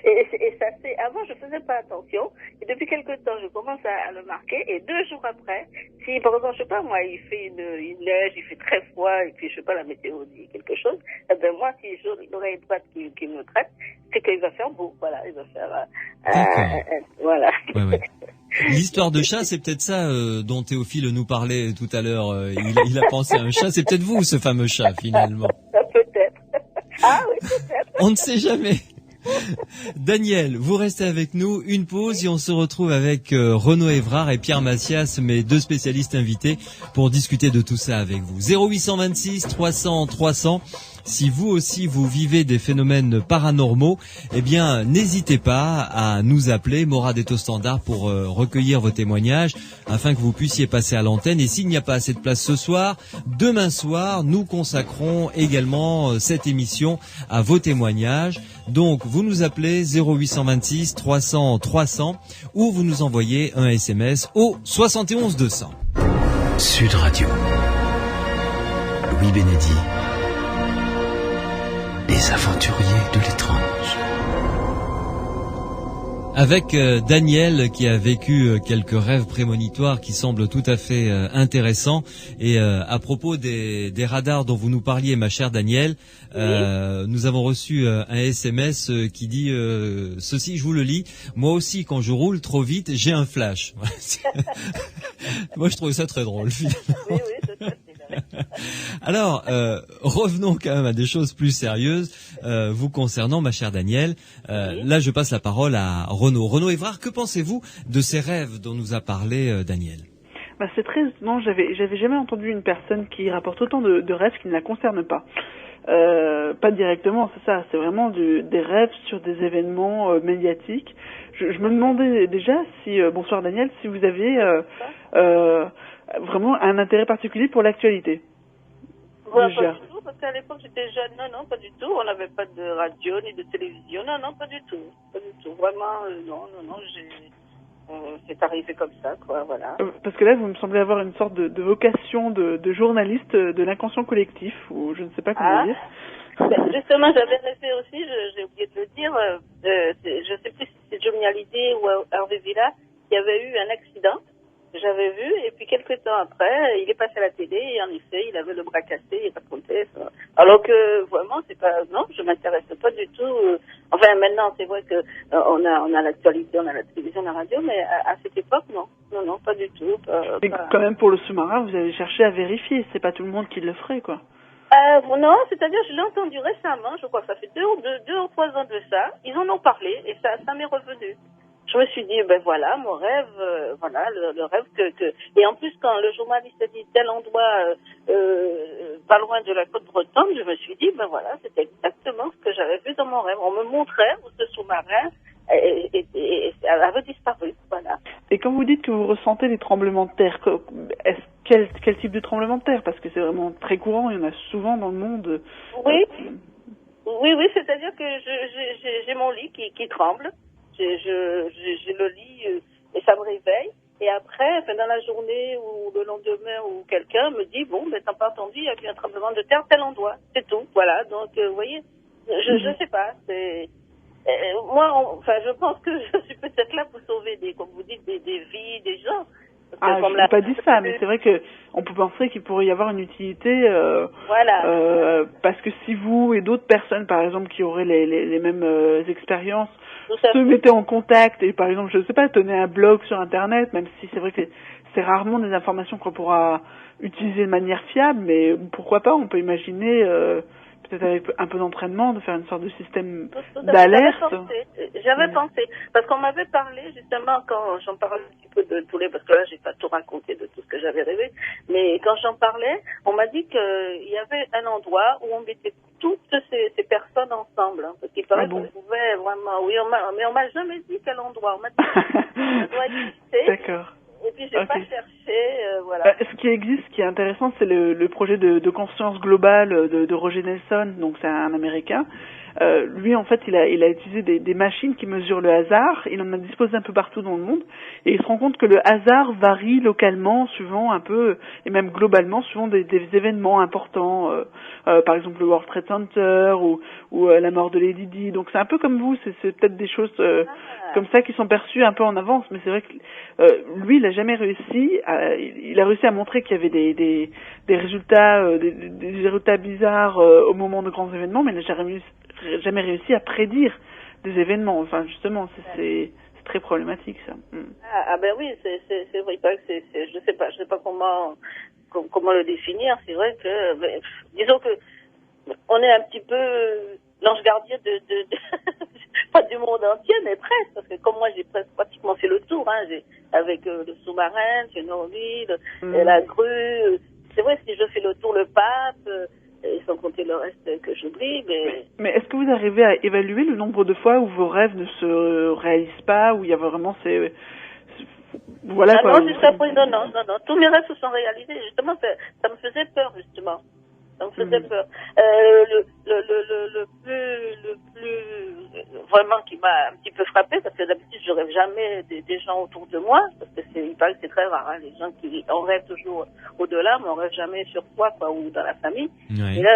et ça c'est, avant je faisais pas attention, et depuis quelque temps je commence à le marquer, et 2 jours après, si par exemple, je sais pas moi, il fait une neige, il fait très froid, et puis je sais pas, la météo dit quelque chose, eh ben moi, si j'ai l'oreille droite qui me traite, c'est qu'il va faire beau, voilà, il va faire, voilà. Ouais. L'histoire de chat, c'est peut-être ça dont Théophile nous parlait tout à l'heure. Il a pensé à un chat. C'est peut-être vous, ce fameux chat, finalement. Peut-être. Ah oui, peut-être. On ne sait jamais. Daniel, vous restez avec nous. Une pause et on se retrouve avec Renaud Évrard et Pierre Massias, mes 2 spécialistes invités, pour discuter de tout ça avec vous. 0826 300 300. Si vous aussi vous vivez des phénomènes paranormaux, eh bien n'hésitez pas à nous appeler Morad est au standard pour recueillir vos témoignages afin que vous puissiez passer à l'antenne. Et s'il n'y a pas assez de place ce soir, demain soir, nous consacrerons également cette émission à vos témoignages. Donc vous nous appelez 0826 300 300 ou vous nous envoyez un SMS au 71 200. Sud Radio. Louis Bénédy. Les aventuriers de l'étrange. Avec Daniel qui a vécu quelques rêves prémonitoires qui semblent tout à fait intéressants. Et à propos des radars dont vous nous parliez, ma chère Daniel, nous avons reçu un SMS qui dit ceci, je vous le lis. Moi aussi, quand je roule trop vite, j'ai un flash. Moi, je trouve ça très drôle, finalement. Oui, c'est vrai. Alors, revenons quand même à des choses plus sérieuses vous concernant, ma chère Daniel. Là, je passe la parole à Renaud. Renaud Évrard, que pensez-vous de ces rêves dont nous a parlé Daniel? C'est très étonnant, j'avais jamais entendu une personne qui rapporte autant de rêves qui ne la concernent pas. Pas directement, c'est ça, c'est vraiment des rêves sur des événements médiatiques. Je me demandais déjà si, bonsoir Daniel, si vous avez vraiment un intérêt particulier pour l'actualité. Pas du tout, parce qu'à l'époque j'étais jeune, non, pas du tout. On n'avait pas de radio ni de télévision, non, pas du tout. Vraiment, non, c'est arrivé comme ça, quoi, voilà. Parce que là, vous me semblez avoir une sorte de vocation de journaliste de l'inconscient collectif, ou je ne sais pas comment dire. Justement, j'avais rêvé aussi, j'ai oublié de le dire, je ne sais plus si c'est Johnny Hallyday ou Hervé Villa, qui avait eu un accident. J'avais vu, et puis quelques temps après, il est passé à la télé, et en effet, il avait le bras cassé, il racontait ça. Alors que, vraiment, c'est pas, non, je m'intéresse pas du tout, enfin, maintenant, c'est vrai que, on a l'actualité, on a la télévision, la radio, mais à cette époque, non, pas du tout. Et quand même, pour le sous-marin, vous avez cherché à vérifier, c'est pas tout le monde qui le ferait, quoi. Non, c'est-à-dire, je l'ai entendu récemment, je crois que ça fait 2 ou 3 ans de ça, ils en ont parlé, et ça m'est revenu. Je me suis dit, voilà, mon rêve, voilà, le rêve que... Et en plus, quand le journaliste a dit tel endroit, pas loin de la côte bretonne, je me suis dit, voilà, c'était exactement ce que j'avais vu dans mon rêve. On me montrait où ce sous-marin avait disparu, voilà. Et quand vous dites que vous ressentez des tremblements de terre, quel type de tremblement de terre? Parce que c'est vraiment très courant, il y en a souvent dans le monde. Oui, c'est-à-dire que j'ai mon lit qui tremble. J'ai le lit et ça me réveille. Et après, dans la journée ou le lendemain où quelqu'un me dit, t'as pas entendu, il y a eu un tremblement de terre, tel endroit. C'est tout. Voilà. Donc, vous voyez, je sais pas. Moi, je pense que je suis peut-être là pour sauver comme vous dites, des vies, des gens. Je n'ai pas dit ça, mais c'est vrai que on peut penser qu'il pourrait y avoir une utilité. Voilà. Parce que si vous et d'autres personnes, par exemple, qui auraient les mêmes expériences, se mettaient en contact et, par exemple, je ne sais pas, tenaient un blog sur Internet, même si c'est vrai que c'est rarement des informations qu'on pourra utiliser de manière fiable, mais pourquoi pas, on peut imaginer, peut-être avec un peu d'entraînement, de faire une sorte de système d'alerte. J'avais pensé, parce qu'on m'avait parlé, justement, quand j'en parlais un petit peu de tous les, parce que là, j'ai pas tout raconté de tout ce que j'avais rêvé, mais quand j'en parlais, on m'a dit qu'il y avait un endroit où on mettait toutes ces personnes ensemble, hein, parce qu'il paraît qu'on pouvait vraiment, mais on m'a jamais dit quel endroit, on m'a dit ça doit exister. D'accord. Et puis j'ai pas cherché, voilà. Ce qui existe, ce qui est intéressant, c'est le projet de conscience globale de Roger Nelson, donc c'est un Américain. Lui, en fait, il a utilisé des machines qui mesurent le hasard. Il en a disposé un peu partout dans le monde. Et il se rend compte que le hasard varie localement, suivant un peu, et même globalement, suivant des événements importants. Par exemple, le World Trade Center ou la mort de Lady Di. Donc c'est un peu comme vous. C'est peut-être des choses comme ça qui sont perçues un peu en avance. Mais c'est vrai que lui, il a jamais réussi. Il a réussi à montrer qu'il y avait des résultats, des résultats bizarres au moment de grands événements, mais il n'a jamais réussi à prédire des événements. Enfin, justement, c'est très problématique, ça. Oui, c'est vrai que je sais pas comment le définir. C'est vrai que, disons que on est un petit peu l'ange gardien pas du monde entier, mais presque, parce que comme moi j'ai pratiquement fait le tour, avec le sous-marin, Tchernobyl, la grue. C'est vrai, si je fais le tour, le pape, Et sans compter le reste que j'oublie, Mais est-ce que vous arrivez à évaluer le nombre de fois où vos rêves ne se réalisent pas, où il y a vraiment voilà, quoi. Non, jusqu'à présent, non. Tous mes rêves se sont réalisés. Justement, ça me faisait peur, justement. Ça me faisait peur. Le plus vraiment qui m'a un petit peu frappé, parce que d'habitude je rêve jamais des gens autour de moi, parce que il paraît que c'est très rare, hein, les gens on rêve toujours au-delà, mais on rêve jamais sur soi, quoi, ou dans la famille. Oui. Et là,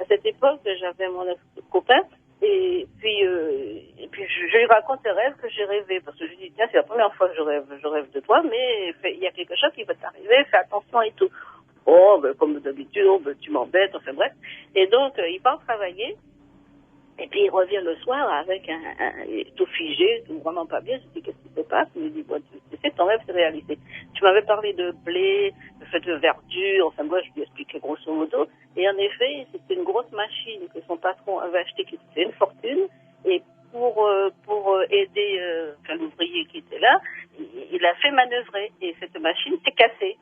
à cette époque, j'avais mon ex-copain, et puis je lui raconte les rêves que j'ai rêvés, parce que je lui dis, tiens, c'est la première fois que je rêve de toi, mais il y a quelque chose qui va t'arriver, fais attention et tout. Oh, comme d'habitude, tu m'embêtes, enfin bref. Et donc, il part travailler, et puis il revient le soir avec tout figé, tout vraiment pas bien. Je dis, qu'est-ce qui se passe? Il me dit, tu sais, ton rêve s'est réalisé. Tu m'avais parlé de blé, de fait de verdure, enfin moi, je lui expliquais grosso modo. Et en effet, c'était une grosse machine que son patron avait achetée, qui coûtait une fortune, et pour aider l'ouvrier qui était là, il a fait manœuvrer, et cette machine s'est cassée.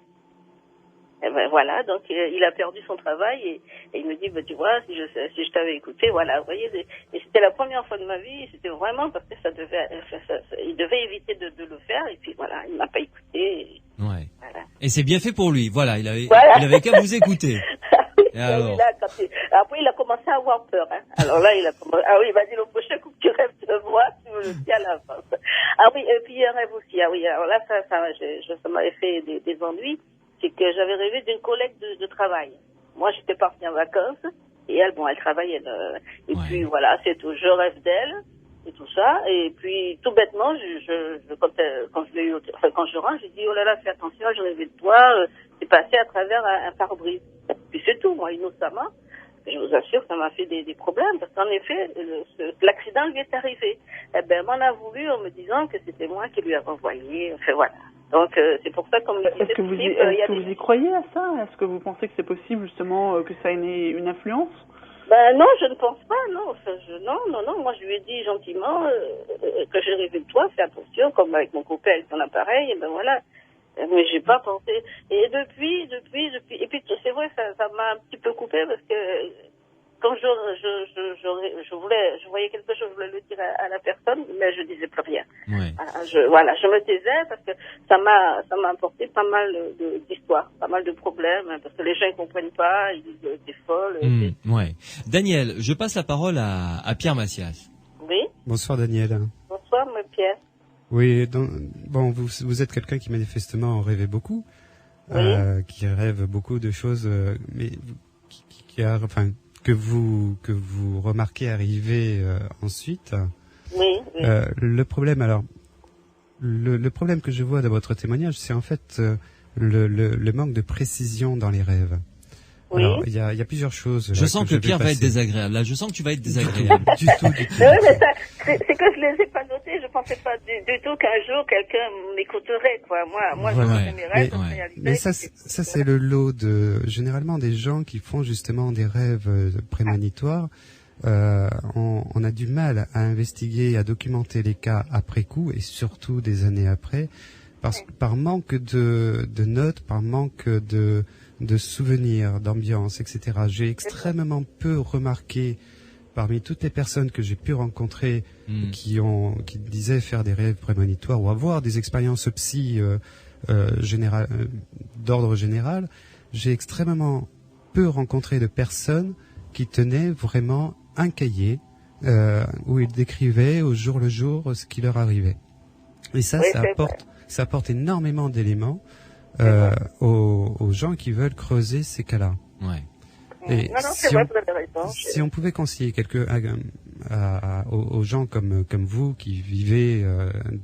Et ben voilà, donc il a perdu son travail et il me dit, tu vois, si je t'avais écouté, voilà, vous voyez, et c'était la première fois de ma vie, c'était vraiment parce que il devait éviter de le faire, et puis voilà, il m'a pas écouté. Ouais. Voilà. Et c'est bien fait pour lui, voilà, il avait qu'à vous écouter. Et alors Après, il a commencé à avoir peur, hein. Alors là, il a commencé, il m'a dit, le prochain coup que tu rêves de moi, tu me le dis à l'avance. Ah oui, et puis il y a un rêve aussi, alors là, ça m'avait fait des ennuis. C'est que j'avais rêvé d'une collègue de travail. Moi, j'étais partie en vacances, et elle travaillait. Et puis voilà, c'est tout. Je rêve d'elle, et tout ça. Et puis, tout bêtement, quand je rentre, j'ai dit, oh là là, fais attention, je rêvais de toi, c'est passé à travers un pare-brise. Puis c'est tout, moi, innocemment. Je vous assure que ça m'a fait des problèmes, parce qu'en effet, l'accident lui est arrivé. Eh ben, m'en a voulu en me disant que c'était moi qui lui avais envoyé. Enfin, voilà. Donc, c'est pour ça, comme est-ce que vous y croyez à ça? Est-ce que vous pensez que c'est possible, justement, que ça ait une influence? Non, je ne pense pas, non. Non. Moi, je lui ai dit gentiment que j'ai rêvé de toi, fais attention, comme avec mon copain avec son appareil, et ben voilà. Mais j'ai pas pensé. Et depuis, et puis c'est vrai, ça m'a un petit peu coupé, parce que quand je voyais quelque chose, je voulais le dire à la personne, mais je disais plus rien. Ouais. Je me taisais, parce que ça m'a apporté pas mal d'histoires, pas mal de problèmes, hein, parce que les gens ne comprennent pas, ils disent t'es folle. Ouais. Daniel, je passe la parole à Pierre Massias. Oui. Bonsoir Daniel. Bonsoir, Pierre. Oui, vous êtes quelqu'un qui manifestement en rêvait beaucoup, qui rêve beaucoup de choses, mais que vous remarquez arriver ensuite. Oui. Le problème, le problème que je vois dans votre témoignage, c'est en fait le manque de précision dans les rêves. Oui. Alors, il y a plusieurs choses. Je sens que Pierre va être désagréable. Là, je sens que tu vas être désagréable. Du tout. Oui, mais c'est que je les ai pas notés. Je pensais pas du tout qu'un jour quelqu'un m'écouterait, quoi. Moi, je faisais mes rêves. Mais ça, c'est le lot généralement des gens qui font justement des rêves prémonitoires. On a du mal à investiguer, à documenter les cas après coup, et surtout des années après, par manque de notes, par manque de souvenirs, d'ambiance, etc. J'ai extrêmement peu remarqué parmi toutes les personnes que j'ai pu rencontrer qui disaient faire des rêves prémonitoires ou avoir des expériences psy d'ordre général. J'ai extrêmement peu rencontré de personnes qui tenaient vraiment un cahier où ils décrivaient au jour le jour ce qui leur arrivait. Et ça apporte énormément d'éléments aux gens qui veulent creuser ces cas-là. Ouais. Et si on pouvait conseiller aux gens comme vous qui vivez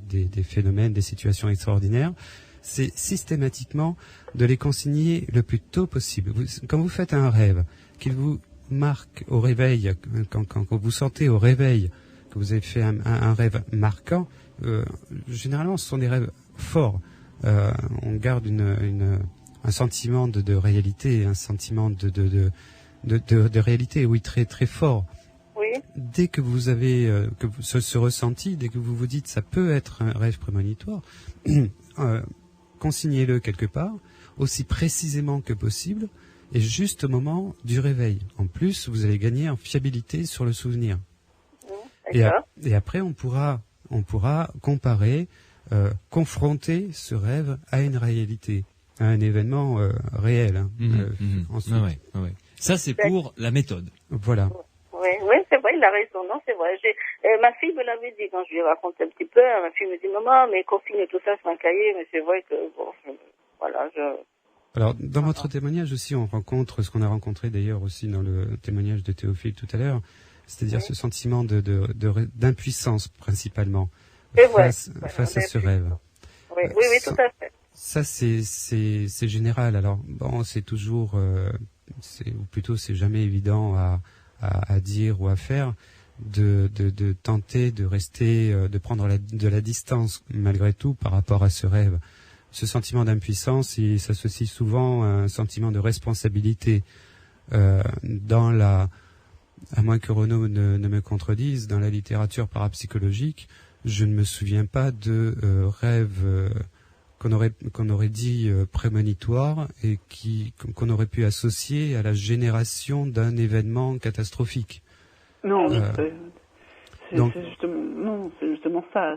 des phénomènes, des situations extraordinaires, c'est systématiquement de les consigner le plus tôt possible. Quand vous faites un rêve, qu'il vous marque au réveil, quand vous sentez au réveil que vous avez fait un rêve marquant, généralement ce sont des rêves forts. On garde un sentiment de réalité, un sentiment de réalité, oui, très très fort. Oui. Dès que vous avez ce ressenti, dès que vous vous dites ça peut être un rêve prémonitoire, consignez-le quelque part, aussi précisément que possible, et juste au moment du réveil. En plus, vous allez gagner en fiabilité sur le souvenir. Et après, on pourra comparer, confronter ce rêve à une réalité, à un événement réel. Ensuite. Ouais. Ça, c'est pour la méthode. Voilà. Oui, c'est vrai, il a raison, non, c'est vrai. Ma fille me l'avait dit quand je lui ai raconté un petit peu. Ma fille me dit, maman, mais consigne et tout ça sur un cahier, mais c'est vrai que, bon, Alors, dans votre témoignage aussi, on rencontre ce qu'on a rencontré d'ailleurs aussi dans le témoignage de Théophile tout à l'heure, c'est-à-dire ce sentiment d'impuissance principalement face à ce rêve. Oui, tout à fait. Ça, c'est général. Alors, bon, c'est toujours, ou plutôt, c'est jamais évident à dire ou à faire, de tenter de rester, de prendre de la distance malgré tout par rapport à ce rêve. Ce sentiment d'impuissance, il s'associe souvent à un sentiment de responsabilité. À moins que Renaud ne me contredise, dans la littérature parapsychologique, je ne me souviens pas de rêve qu'on aurait dit prémonitoire et qu'on aurait pu associer à la génération d'un événement catastrophique. Non, c'est justement ça.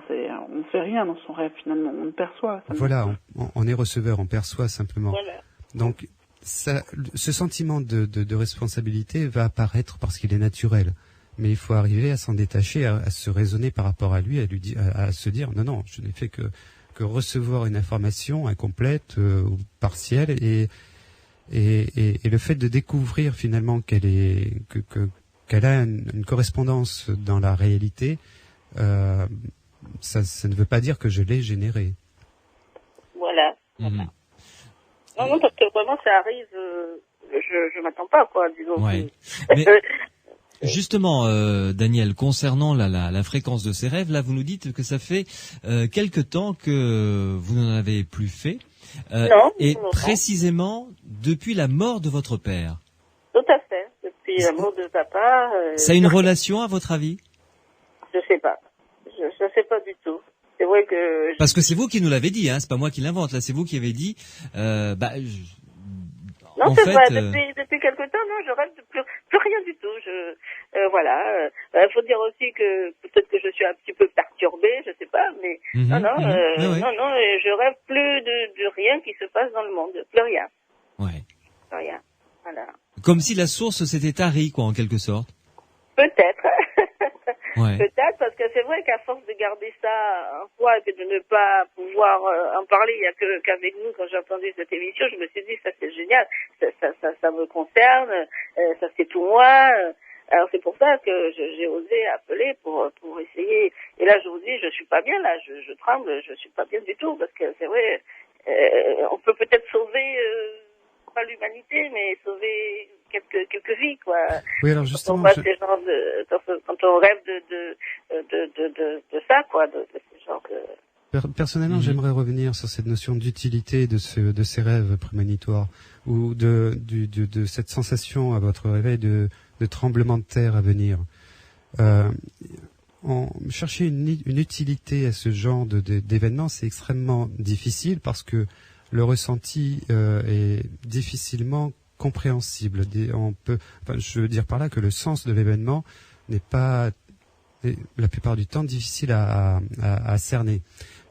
On ne fait rien dans son rêve finalement, on le perçoit. Voilà, on est receveur, on perçoit simplement. Voilà. Donc, ce sentiment de responsabilité va apparaître parce qu'il est naturel. Mais il faut arriver à s'en détacher, à se raisonner par rapport à lui, à se dire non, je n'ai fait que recevoir une information incomplète ou partielle et le fait de découvrir finalement qu'elle a une correspondance dans la réalité, ça ne veut pas dire que je l'ai générée. Voilà. Non, parce que vraiment ça arrive, je m'attends pas, quoi, disons. Ouais. Mais justement, Daniel, concernant la fréquence de ces rêves, là, vous nous dites que ça fait quelque temps que vous n'en avez plus fait. Non. Et précisément depuis la mort de votre père. Tout à fait. Depuis la mort de papa. Ça a une relation, à votre avis? Je sais pas. Je sais pas du tout. C'est vrai que... Parce que c'est vous qui nous l'avez dit, hein. C'est pas moi qui l'invente. Là, c'est vous qui avez dit. Non, c'est vrai. Depuis quelque temps, non, je rêve de plus rien du tout. Voilà. Faut dire aussi que peut-être que je suis un petit peu perturbée, je sais pas, mais non, je rêve plus de rien qui se passe dans le monde, plus rien. Ouais. Plus rien. Voilà. Comme si la source s'était tarie, quoi, en quelque sorte. Peut-être. Ouais. Peut-être, parce que c'est vrai qu'à force de garder ça en soi et que de ne pas pouvoir en parler, il n'y a qu'avec nous, quand j'ai entendu cette émission, je me suis dit, ça c'est génial, ça me concerne, ça c'est tout moi. Alors c'est pour ça que j'ai osé appeler pour essayer. Et là, je vous dis, je suis pas bien là, je tremble, je suis pas bien du tout, parce que c'est vrai, on peut peut-être sauver, pas l'humanité, mais sauver quelques vies, quoi. Oui, alors justement, quand on rêve de ça, quoi, de ces gens que... Personnellement, j'aimerais revenir sur cette notion d'utilité de ces rêves prémonitoires ou de cette sensation à votre réveil de tremblement de terre à venir. Chercher une utilité à ce genre d'événements, c'est extrêmement difficile parce que le ressenti est difficilement compréhensible. Je veux dire par là que le sens de l'événement n'est pas, la plupart du temps, difficile à cerner.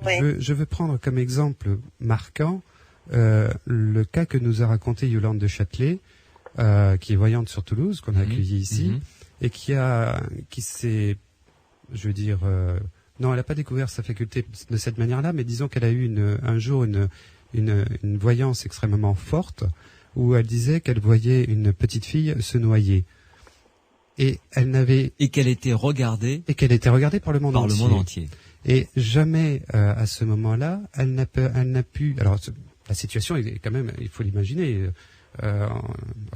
Oui. Je veux prendre comme exemple marquant le cas que nous a raconté Yolande de Châtelet, qui est voyante sur Toulouse, qu'on a accueillie ici, et qui s'est, je veux dire, non, elle n'a pas découvert sa faculté de cette manière-là, mais disons qu'elle a eu un jour une voyance extrêmement forte, où elle disait qu'elle voyait une petite fille se noyer. Et qu'elle était regardée par le monde entier. Et jamais, à ce moment-là, elle n'a pu, alors, la situation est quand même, il faut l'imaginer,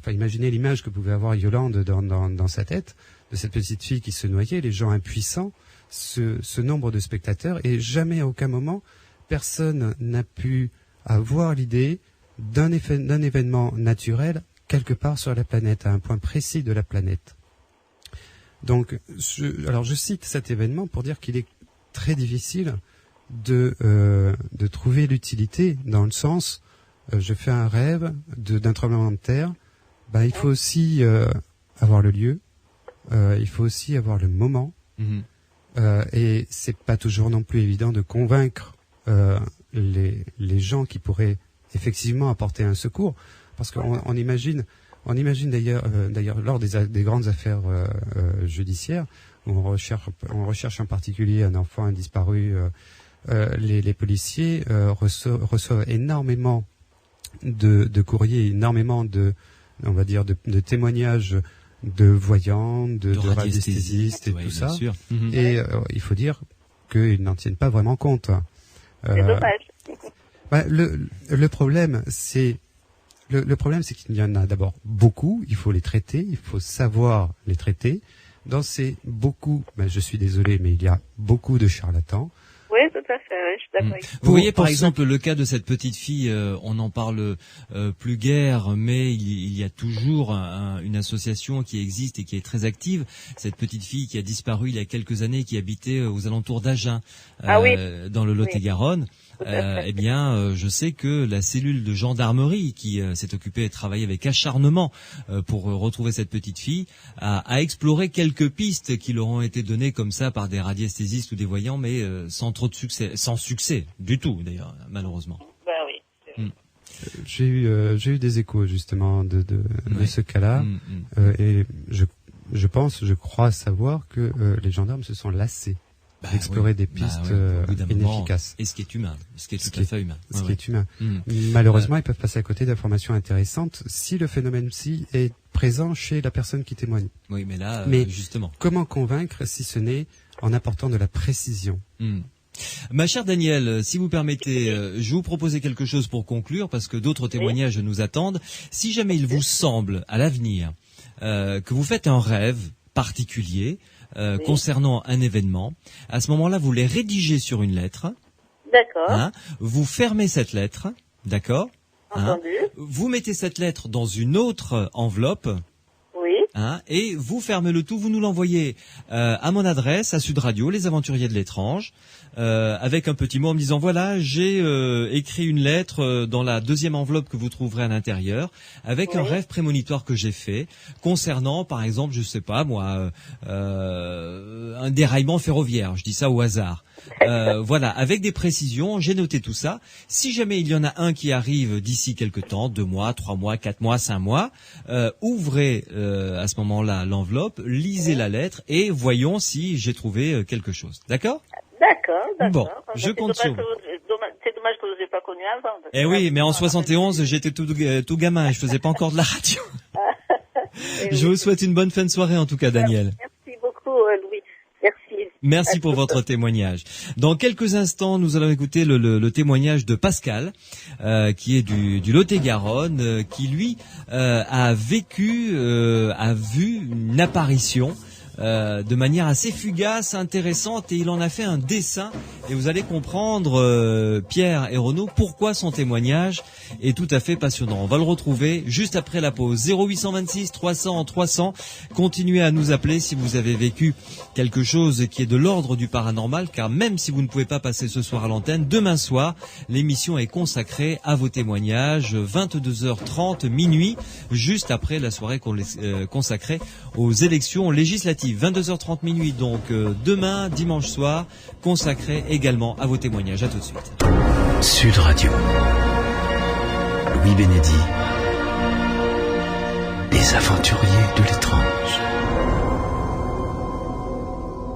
imaginer l'image que pouvait avoir Yolande dans sa tête, de cette petite fille qui se noyait, les gens impuissants, ce nombre de spectateurs, et jamais à aucun moment, personne n'a pu avoir l'idée d'un événement naturel quelque part sur la planète, à un point précis de la planète. Donc, je cite cet événement pour dire qu'il est très difficile de trouver l'utilité dans le sens, je fais un rêve d'un tremblement de terre, Il faut aussi avoir le lieu, il faut aussi avoir le moment, et c'est pas toujours non plus évident de convaincre les gens qui pourraient effectivement apporter un secours, parce qu'on imagine d'ailleurs lors des grandes affaires judiciaires où on recherche en particulier un enfant indisparu, les policiers reçoivent énormément de courriers, énormément de témoignages de voyants, de radiesthésistes et tout ça. Sûr. Et il faut dire qu'ils n'en tiennent pas vraiment compte. C'est dommage. Le problème, c'est qu'il y en a d'abord beaucoup. Il faut les traiter. Il faut savoir les traiter. Dans ces beaucoup, je suis désolé, mais il y a beaucoup de charlatans. Oui, tout à fait, je suis d'accord avec vous. Vous voyez par exemple le cas de cette petite fille, on n'en parle plus guère, mais il y a toujours une association qui existe et qui est très active. Cette petite fille qui a disparu il y a quelques années, qui habitait aux alentours d'Agen, dans le Lot-et-Garonne. Je sais que la cellule de gendarmerie qui s'est occupée et travaillé avec acharnement pour retrouver cette petite fille a exploré quelques pistes qui leur ont été données comme ça par des radiesthésistes ou des voyants, mais sans trop de succès, sans succès du tout d'ailleurs, malheureusement. J'ai eu des échos justement de ce cas-là, et je crois savoir que les gendarmes se sont lassés d'explorer des pistes inefficaces. Et ce qui est humain, ce qui est tout à fait humain. Ce qui est humain. Malheureusement, ils peuvent passer à côté d'informations intéressantes si le phénomène-ci est présent chez la personne qui témoigne. Oui, mais là, justement. Comment convaincre si ce n'est en apportant de la précision? Ma chère Danielle, si vous permettez, je vais vous proposer quelque chose pour conclure, parce que d'autres témoignages nous attendent. Si jamais il vous semble, à l'avenir, que vous faites un rêve particulier, concernant un événement, à ce moment-là, vous les rédigez sur une lettre. D'accord. Vous fermez cette lettre, d'accord. Entendu. Vous mettez cette lettre dans une autre enveloppe. Oui. Et vous fermez le tout, vous nous l'envoyez à mon adresse, à Sud Radio, Les Aventuriers de l'Étrange, avec un petit mot en me disant voilà, j'ai écrit une lettre dans la deuxième enveloppe que vous trouverez à l'intérieur, avec un rêve prémonitoire que j'ai fait concernant, par exemple, je sais pas moi, un déraillement ferroviaire, je dis ça au hasard. Voilà, avec des précisions, j'ai noté tout ça. Si jamais il y en a un qui arrive d'ici quelque temps, 2 mois, 3 mois, 4 mois, 5 mois, ouvrez à ce moment-là l'enveloppe, lisez la lettre et voyons si j'ai trouvé quelque chose. D'accord ? D'accord. Bon, je compte sur vous. C'est dommage que je vous ai pas connu avant. Eh oui, mais en 71, j'étais tout gamin, je faisais pas encore de la radio. Je vous souhaite une bonne fin de soirée en tout cas, Daniel. Merci beaucoup, Louis. Merci pour votre témoignage. Dans quelques instants, nous allons écouter le témoignage de Pascal, qui est du Lot-et-Garonne, qui lui a vu une apparition de manière assez fugace, intéressante, et il en a fait un dessin. Et vous allez comprendre, Pierre et Renaud, pourquoi son témoignage est tout à fait passionnant. On va le retrouver juste après la pause. 0826 300 300. Continuez à nous appeler si vous avez vécu quelque chose qui est de l'ordre du paranormal, car même si vous ne pouvez pas passer ce soir à l'antenne, demain soir, l'émission est consacrée à vos témoignages, 22h30, minuit, juste après la soirée consacrée aux élections législatives. 22h30 minuit, donc demain, dimanche soir, consacré également à vos témoignages. À tout de suite. Sud Radio. Louis Bénédit. Les aventuriers de l'étrange.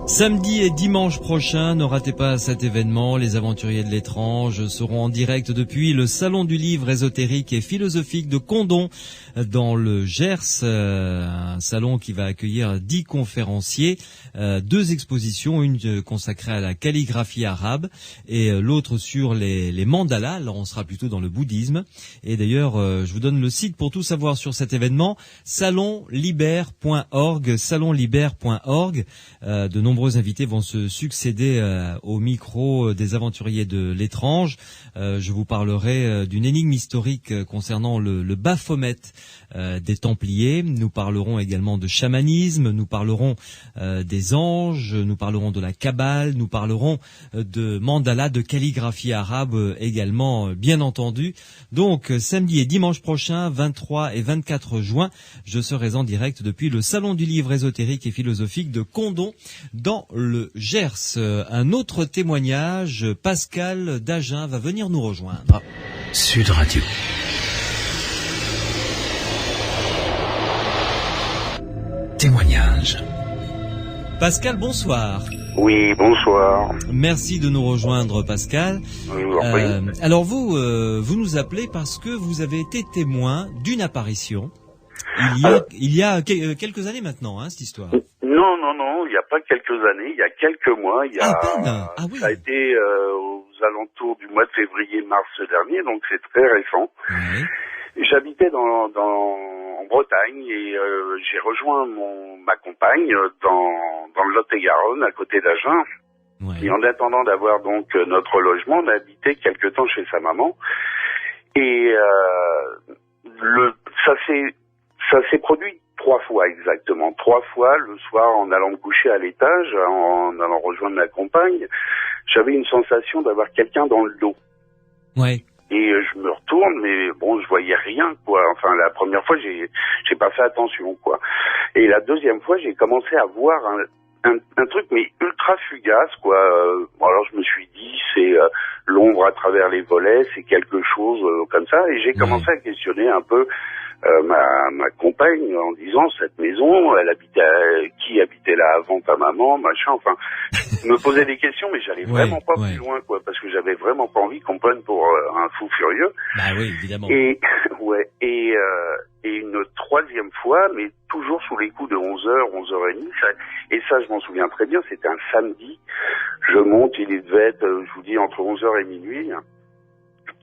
Samedi et dimanche prochain, ne ratez pas cet événement. Les aventuriers de l'étrange seront en direct depuis le Salon du livre ésotérique et philosophique de Condom dans le Gers, un salon qui va accueillir 10 conférenciers, 2 expositions, une consacrée à la calligraphie arabe et l'autre sur les mandalas. Là, on sera plutôt dans le bouddhisme. Et d'ailleurs, je vous donne le site pour tout savoir sur cet événement, salonliber.org, salonliber.org. De nombreux nombreux invités vont se succéder au micro des aventuriers de l'étrange. Je vous parlerai d'une énigme historique concernant le Baphomet des Templiers. Nous parlerons également de chamanisme, nous parlerons des anges, nous parlerons de la Kabbale, nous parlerons de mandala, de calligraphie arabe également, bien entendu. Donc, samedi et dimanche prochain, 23 et 24 juin, je serai en direct depuis le Salon du livre ésotérique et philosophique de Condom, dans le Gers. Un autre témoignage, Pascal d'Agen va venir nous rejoindre. Sud Radio. Témoignage. Pascal, bonsoir. Oui, bonsoir. Merci de nous rejoindre, Pascal. Alors vous nous appelez parce que vous avez été témoin d'une apparition il y a quelques années maintenant, cette histoire. Non, il n'y a pas quelques années, il y a quelques mois. Oui. Ça a été aux alentours du mois de février-mars dernier, donc c'est très récent. Oui. J'habitais en Bretagne et j'ai rejoint ma compagne dans le Lot-et-Garonne, à côté d'Agen. Ouais. Et en attendant d'avoir donc notre logement, on habitait quelque temps chez sa maman. Et ça s'est produit 3 fois exactement. 3 fois le soir en allant me coucher à l'étage, en allant rejoindre ma compagne, j'avais une sensation d'avoir quelqu'un dans le dos. Ouais. Et je me retourne, mais bon, je voyais rien, quoi. Enfin, la première fois, j'ai pas fait attention, quoi. Et la deuxième fois, j'ai commencé à voir un truc, mais ultra fugace, quoi. Bon, alors je me suis dit, c'est l'ombre à travers les volets, c'est quelque chose comme ça. Et j'ai commencé à questionner un peu ma compagne en disant, cette maison, qui habitait là avant ta maman, machin, enfin, je me posais des questions, mais j'allais vraiment pas plus loin, quoi, parce que j'avais vraiment pas envie qu'on me prenne pour un fou furieux. Bah oui, évidemment. Et une troisième fois, mais toujours sous les coups de 11h, 11h30, et ça, je m'en souviens très bien, c'était un samedi. Je monte, il devait être, je vous dis, entre 11h et minuit.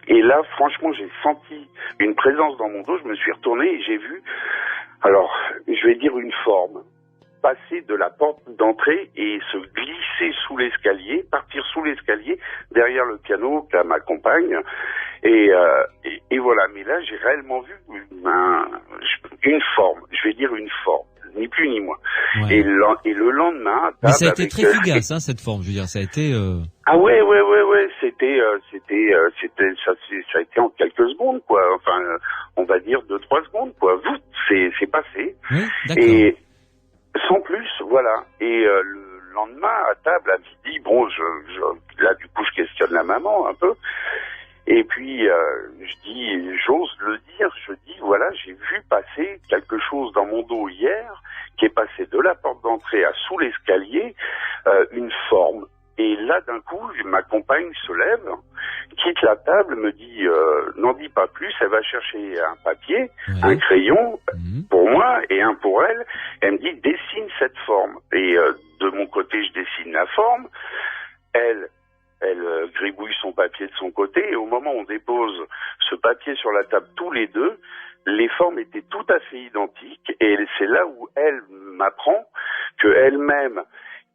Et là, franchement, j'ai senti une présence dans mon dos. Je me suis retourné et j'ai vu, alors, je vais dire une forme, passer de la porte d'entrée et se glisser sous l'escalier, partir sous l'escalier, derrière le piano qu'a ma compagne. Et voilà. Mais là, j'ai réellement vu une forme. Je vais dire une forme. Ni plus ni moins. Ouais. Et le lendemain... Mais ça a été très fugace, cette forme. Je veux dire, ça a été... Ah ouais. Ça a été en quelques secondes, quoi. Enfin, on va dire 2-3 secondes, quoi. C'est passé. Oui, d'accord. Et sans plus, voilà. Et le lendemain, à table, à midi, bon, là, du coup, je questionne la maman un peu. Et puis, j'ose le dire, je dis, voilà, j'ai vu passer quelque chose dans mon dos hier, qui est passé de la porte d'entrée à sous l'escalier, une forme. Et là, d'un coup, ma compagne se lève, quitte la table, me dit, n'en dis pas plus, elle va chercher un papier, un crayon, pour moi, et un pour elle. Elle me dit, dessine cette forme. Et de mon côté, je dessine la forme. Elle gribouille son papier de son côté, et au moment où on dépose ce papier sur la table tous les deux, les formes étaient tout à fait identiques, et c'est là où elle m'apprend que elle-même,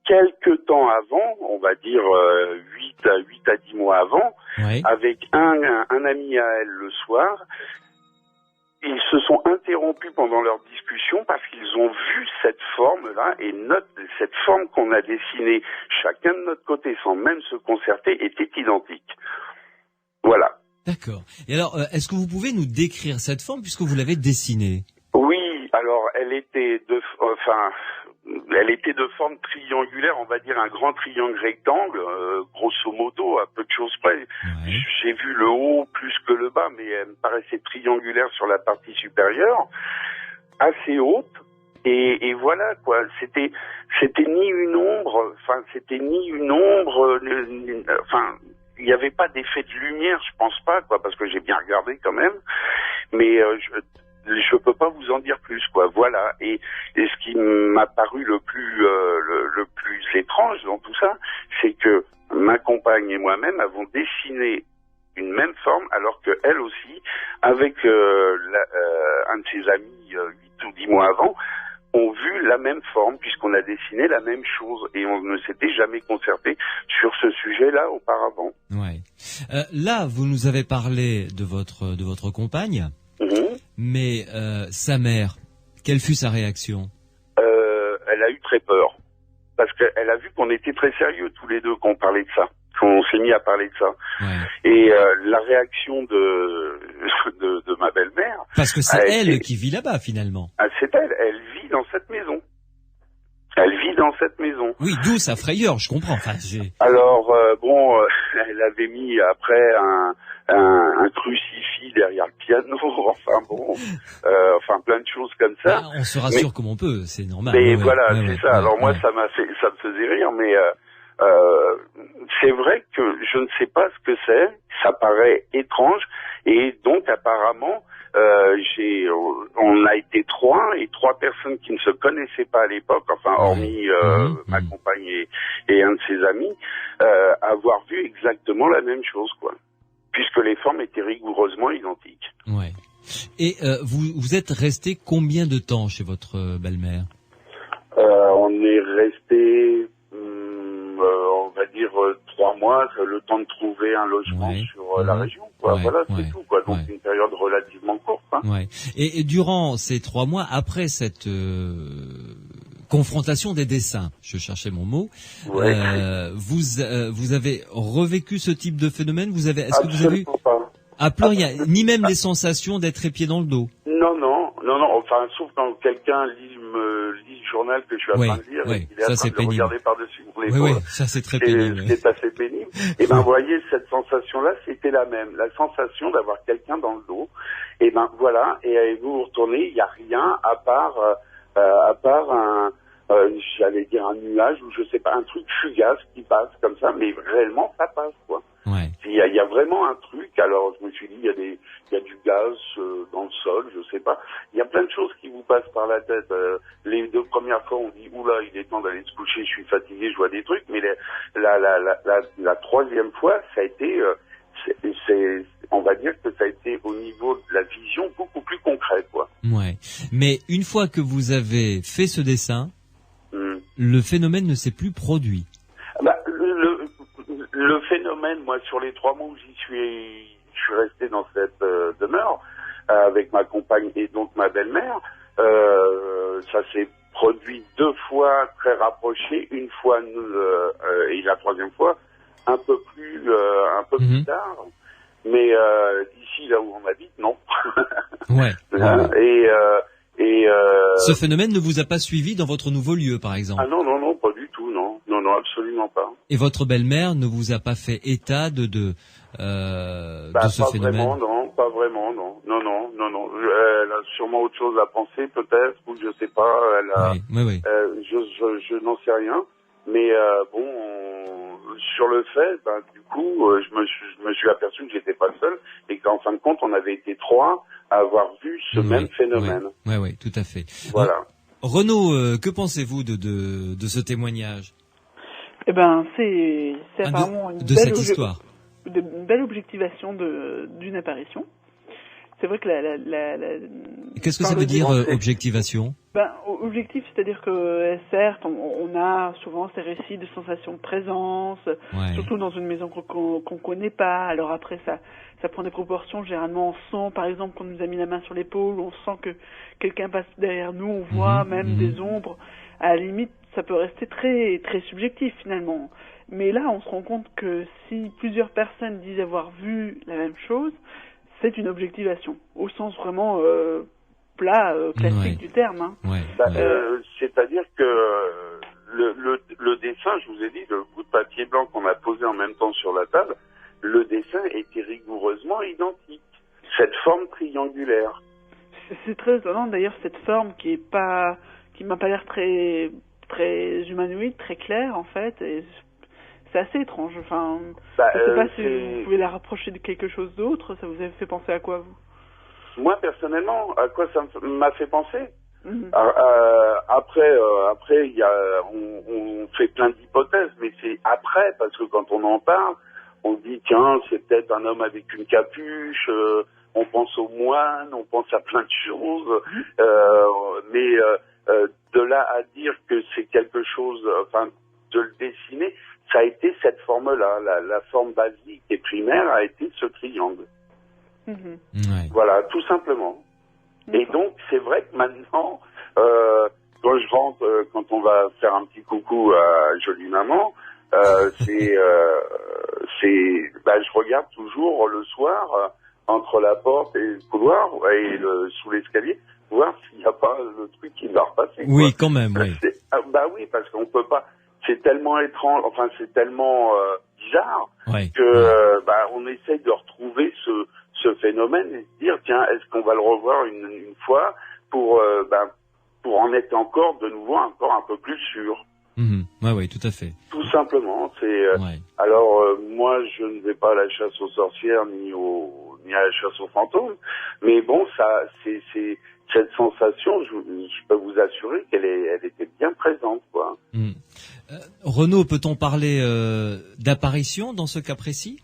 quelque temps avant, on va dire 8 à 10 mois avant, avec un ami à elle le soir, ils se sont interrompus pendant leur discussion parce qu'ils ont vu cette forme-là, et cette forme qu'on a dessinée chacun de notre côté sans même se concerter était identique. Voilà. D'accord. Et alors, est-ce que vous pouvez nous décrire cette forme puisque vous l'avez dessinée? Oui, alors elle était de forme triangulaire, on va dire un grand triangle rectangle, grosso modo, à peu de choses près. Ouais. J'ai vu le haut plus que le bas, mais elle me paraissait triangulaire sur la partie supérieure, assez haute. Et voilà, quoi. C'était ni une ombre, il n'y avait pas d'effet de lumière, je pense pas, quoi, parce que j'ai bien regardé quand même. Mais je peux pas vous en dire plus, quoi. Voilà. Et ce qui m'a paru le plus étrange dans tout ça, c'est que ma compagne et moi-même avons dessiné une même forme, alors que elle aussi, avec un de ses amis 8 ou 10 mois avant, ont vu la même forme puisqu'on a dessiné la même chose et on ne s'était jamais concerté sur ce sujet-là auparavant. Ouais. Là, vous nous avez parlé de votre compagne, mais sa mère, quelle fut sa réaction? Elle a eu très peur parce qu'elle a vu qu'on était très sérieux tous les deux quand on parlait de ça, qu'on s'est mis à parler de ça. Ouais. Et la réaction de ma belle-mère... Parce que c'est elle qui vit là-bas, finalement. Ah, c'est elle vit dans cette maison. Elle vit dans cette maison. Oui, d'où sa frayeur, je comprends. Enfin, alors, elle avait mis après un crucifix derrière le piano, enfin bon, enfin plein de choses comme ça. Ah, on se rassure comme on peut, c'est normal. Mais voilà, c'est ça. Alors moi, ça me faisait rire, mais c'est vrai que je ne sais pas ce que c'est. Ça paraît étrange, et donc apparemment, on a été trois personnes qui ne se connaissaient pas à l'époque, enfin hormis ma compagne et un de ses amis, avoir vu exactement la même chose, quoi. Puisque les formes étaient rigoureusement identiques. Ouais. Et vous êtes resté combien de temps chez votre belle-mère? On est resté, on va dire 3 mois, le temps de trouver un logement sur la région, quoi. Voilà, c'est tout, quoi. Donc une période relativement courte. Hein. Ouais. Et durant ces 3 mois, après cette confrontation des dessins, je cherchais mon mot. Vous avez revécu ce type de phénomène? Est-ce que vous avez eu à pleurer, ni même les sensations d'être épié dans le dos? Non. Enfin, sauf quand quelqu'un lit le journal que je suis en train de lire, et il est en train de le regarder par-dessus mon épaule. Oui, ça c'est très pénible. C'est assez pénible. Et ben, vous voyez, cette sensation-là, c'était la même. La sensation d'avoir quelqu'un dans le dos. Et ben, voilà. Et vous retournez, il n'y a rien à part j'allais dire un nuage ou je sais pas, un truc fugace qui passe comme ça, mais réellement ça passe, quoi. Ouais. Il y a vraiment un truc. Alors je me suis dit, il y a du gaz dans le sol, je sais pas. Il y a plein de choses qui vous passent par la tête. Les 2 premières fois, on dit oula, il est temps d'aller se coucher, je suis fatigué, je vois des trucs. Mais la 3e fois, ça a été, on va dire que ça a été au niveau de la vision beaucoup plus concret, quoi. Ouais. Mais une fois que vous avez fait ce dessin, le phénomène ne s'est plus produit. Bah, le phénomène, moi, sur les 3 mois où je suis resté dans cette demeure avec ma compagne et donc ma belle-mère, ça s'est produit 2 fois très rapprochées, une fois et la 3e fois un peu plus tard. Mais ici, là où on habite, non. Ouais. Et ce phénomène ne vous a pas suivi dans votre nouveau lieu, par exemple? Ah non, pas du tout, non, absolument pas. Et votre belle-mère ne vous a pas fait état de ce phénomène? Pas vraiment, non. Elle a sûrement autre chose à penser, peut-être, ou je sais pas. Oui. Je n'en sais rien. Mais sur le fait, du coup, je me suis aperçu que j'étais pas seul et qu'en fin de compte, on avait été 3 à avoir vu ce même phénomène. Oui, tout à fait. Voilà. Renaud, que pensez-vous de ce témoignage? Eh ben, c'est apparemment cette histoire. Une belle objectivation d'une apparition. C'est vrai que Qu'est-ce que ça veut dire, objectivation? Objectif, c'est-à-dire que certes, on a souvent ces récits de sensations de présence, surtout dans une maison qu'on connaît pas. Alors après, ça prend des proportions. Généralement, on sent, par exemple, qu'on nous a mis la main sur l'épaule, on sent que quelqu'un passe derrière nous, on voit même des ombres. À la limite, ça peut rester très, très subjectif finalement. Mais là, on se rend compte que si plusieurs personnes disent avoir vu la même chose, c'est une objectivation, au sens vraiment plat, classique du terme. Hein. C'est-à-dire que le dessin, je vous ai dit, le bout de papier blanc qu'on a posé en même temps sur la table, le dessin était rigoureusement identique. Cette forme triangulaire. C'est très étonnant d'ailleurs, cette forme qui m'a pas l'air très, très humanoïde, très claire en fait. Et c'est assez étrange. Enfin, je sais pas si vous pouvez la rapprocher de quelque chose d'autre. Ça vous a fait penser à quoi, vous? Moi, personnellement, à quoi ça m'a fait penser? Après, on fait plein d'hypothèses, mais c'est après, parce que quand on en parle, on dit tiens, c'est peut-être un homme avec une capuche. On pense aux moines, on pense à plein de choses, mais de là à dire que c'est quelque chose, enfin, de le dessiner, ça a été cette forme-là. La forme basique et primaire a été ce triangle. Ouais. Voilà, tout simplement. Et donc, c'est vrai que maintenant, quand je rentre, quand on va faire un petit coucou à Jolie Maman, je regarde toujours le soir entre la porte et le couloir et sous l'escalier, voir s'il n'y a pas le truc qui va repasser. Oui, quoi. quand même, oui. Oui, parce qu'on peut pas. C'est tellement étrange, enfin c'est tellement bizarre que on essaye de retrouver ce phénomène et se dire tiens, est-ce qu'on va le revoir une fois pour en être encore de nouveau encore un peu plus sûr. Oui, tout à fait. Tout simplement, alors moi je ne vais pas à la chasse aux sorcières ni à la chasse aux fantômes, mais bon, ça c'est cette sensation, je peux vous assurer elle était bien présente, quoi. Renaud, peut-on parler d'apparition dans ce cas précis?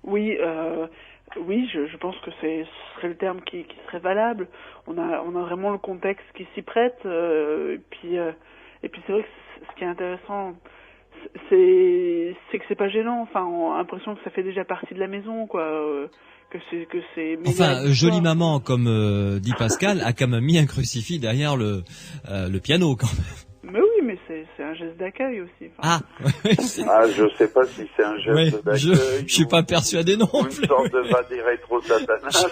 Oui, je pense que ce serait le terme qui serait valable. On a vraiment le contexte qui s'y prête, et puis c'est vrai que ce qui est intéressant, c'est que c'est pas gênant. Enfin, on a l'impression que ça fait déjà partie de la maison, quoi. Que c'est. Enfin, Jolie Maman, comme dit Pascal, a quand même mis un crucifix derrière le piano, quand même. Mais oui, mais c'est un geste d'accueil aussi. Enfin, je sais pas si c'est un geste d'accueil. Je suis pas persuadé non plus. Une sorte de va des rétro-satanas,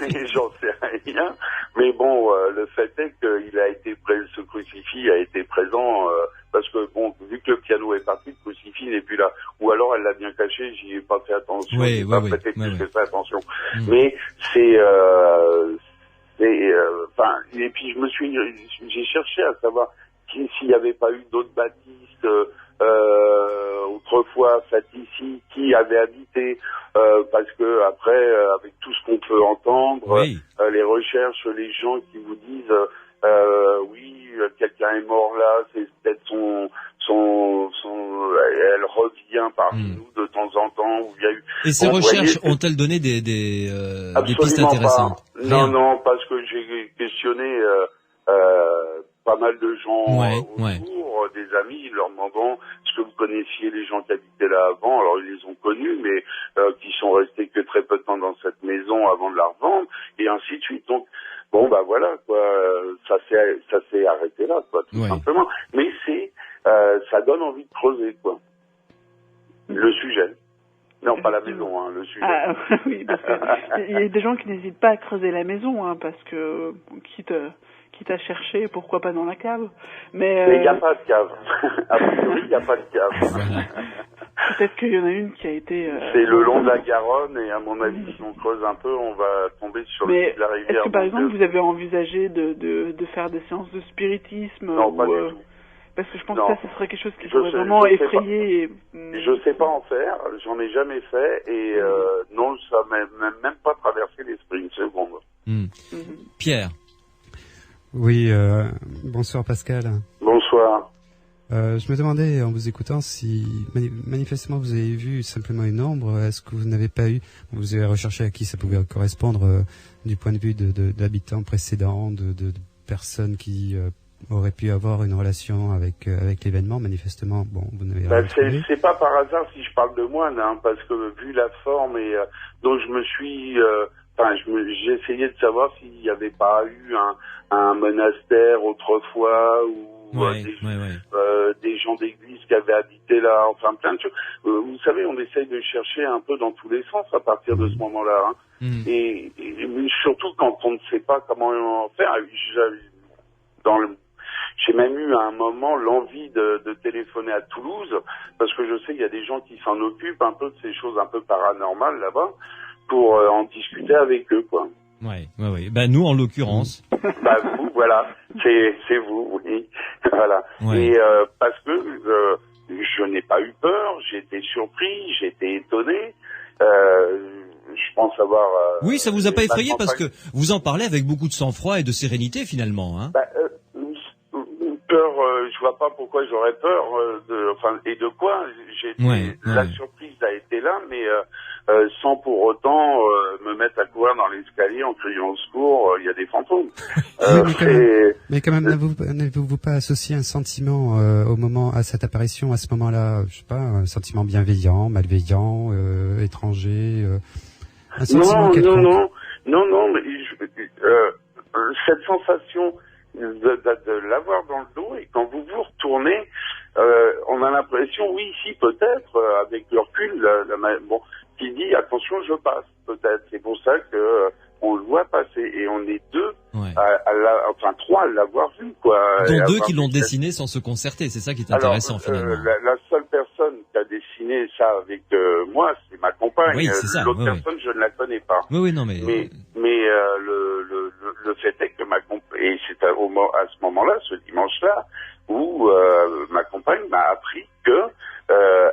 mais j'en sais rien. Mais bon, le fait est que ce crucifix a été présent, parce que bon, vu que le piano est parti, le crucifix n'est plus là. Ou alors elle l'a bien caché, j'y ai pas fait attention, j'ai pas prêté plus que ça attention. Mais et puis j'ai cherché à savoir s'il n'y avait pas eu d'autres baptistes autrefois faites ici, qui avaient habité, parce que après, avec tout ce qu'on peut entendre, les recherches, les gens qui vous disent oui, quelqu'un est mort là, c'est peut-être elle revient parmi nous de temps en temps. Où il y a eu. Et ces recherches ont-elles donné des pistes intéressantes? Non, parce que j'ai questionné pas mal de gens autour, des amis, leur demandant est-ce que vous connaissiez les gens qui habitaient là avant. Alors ils les ont connus, mais qui sont restés que très peu de temps dans cette maison avant de la revendre, et ainsi de suite. Donc bon, voilà, quoi, ça s'est arrêté là, quoi, tout simplement. Mais ça donne envie de creuser, quoi, le sujet. Non, pas la maison, le sujet. Oui, parce que il y a des gens qui n'hésitent pas à creuser la maison, parce que quitte à chercher, pourquoi pas dans la cave. Mais il n'y a pas de cave. A priori, il n'y a pas de cave. Peut-être qu'il y en a une qui a été... C'est le long de la Garonne, et à mon avis, si on creuse un peu, on va tomber sur le site de la rivière. Est-ce que, par exemple, vous avez envisagé de faire des séances de spiritisme? Non, pas du tout. Parce que je pense que ça, ce serait quelque chose qui pourrait vraiment effrayer. Je sais pas en faire, j'en ai jamais fait, et non, ça m'a même pas traversé l'esprit une seconde. Pierre. Oui, bonsoir Pascal. Bonsoir. Je me demandais, en vous écoutant, si manifestement vous avez vu simplement une ombre. Est-ce que vous n'avez pas eu, vous avez recherché à qui ça pouvait correspondre du point de vue d'habitants précédents, de personnes qui auraient pu avoir une relation avec l'événement. Manifestement, bon, vous n'avez rien trouvé. C'est pas par hasard si je parle de moine, parce que vu la forme et donc je me suis, j'ai essayé de savoir s'il n'y avait pas eu un monastère autrefois ou des gens d'église qui avaient habité là, enfin plein de choses. Vous savez, on essaye de chercher un peu dans tous les sens à partir de ce moment-là, et surtout quand on ne sait pas comment faire. J'ai même eu à un moment l'envie de téléphoner à Toulouse, parce que je sais qu'il y a des gens qui s'en occupent un peu de ces choses un peu paranormales là-bas, pour en discuter avec eux, quoi. Oui. Nous, en l'occurrence. Vous, voilà. C'est vous, oui. Voilà. Et parce que je n'ai pas eu peur, j'ai été surpris, j'ai été étonné. Je pense avoir... oui, ça vous a pas effrayé parce que vous en parlez avec beaucoup de sang-froid et de sérénité, finalement, hein. Peur, je vois pas pourquoi j'aurais peur et de quoi. La surprise a été là, mais sans pour autant me mettre à courir dans l'escalier en criant au secours, il y a des fantômes. Mais quand même, n'avez-vous pas associé un sentiment au moment, à cette apparition, à ce moment-là, je sais pas, un sentiment bienveillant, malveillant, étranger, un sentiment quelconque? Non, mais cette sensation de l'avoir dans le dos, et quand vous vous retournez, on a l'impression, oui, si peut-être, avec le recul, qui dit attention, je passe, peut-être. C'est pour ça que on le voit passer, et on est deux, trois à l'avoir vu, quoi. Dont deux qui l'ont dessiné sans se concerter, c'est ça qui est intéressant, finalement. La seule personne qui a dessiné ça avec moi, c'est ma compagne. Oui, c'est ça. L'autre personne, je ne la connais pas. Oui, non, mais le fait est que ma compagne, et c'est à ce moment-là, ce dimanche-là, où ma compagne m'a appris que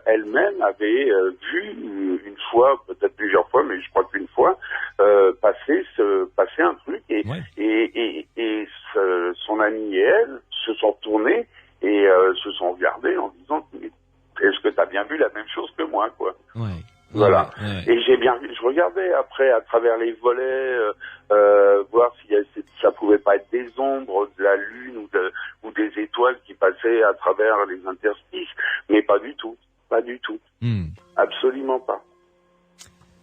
elle-même avait vu une fois, peut-être plusieurs fois, mais je crois qu'une fois, passer un truc, et son ami et elle se sont retournés et se sont regardés en disant, est-ce que tu as bien vu la même chose que moi, quoi? Ouais. Voilà. Ouais. Et je regardais après à travers les volets, voir si ça pouvait pas être des ombres de la lune ou des étoiles qui passaient à travers les interstices, mais pas du tout. Absolument pas.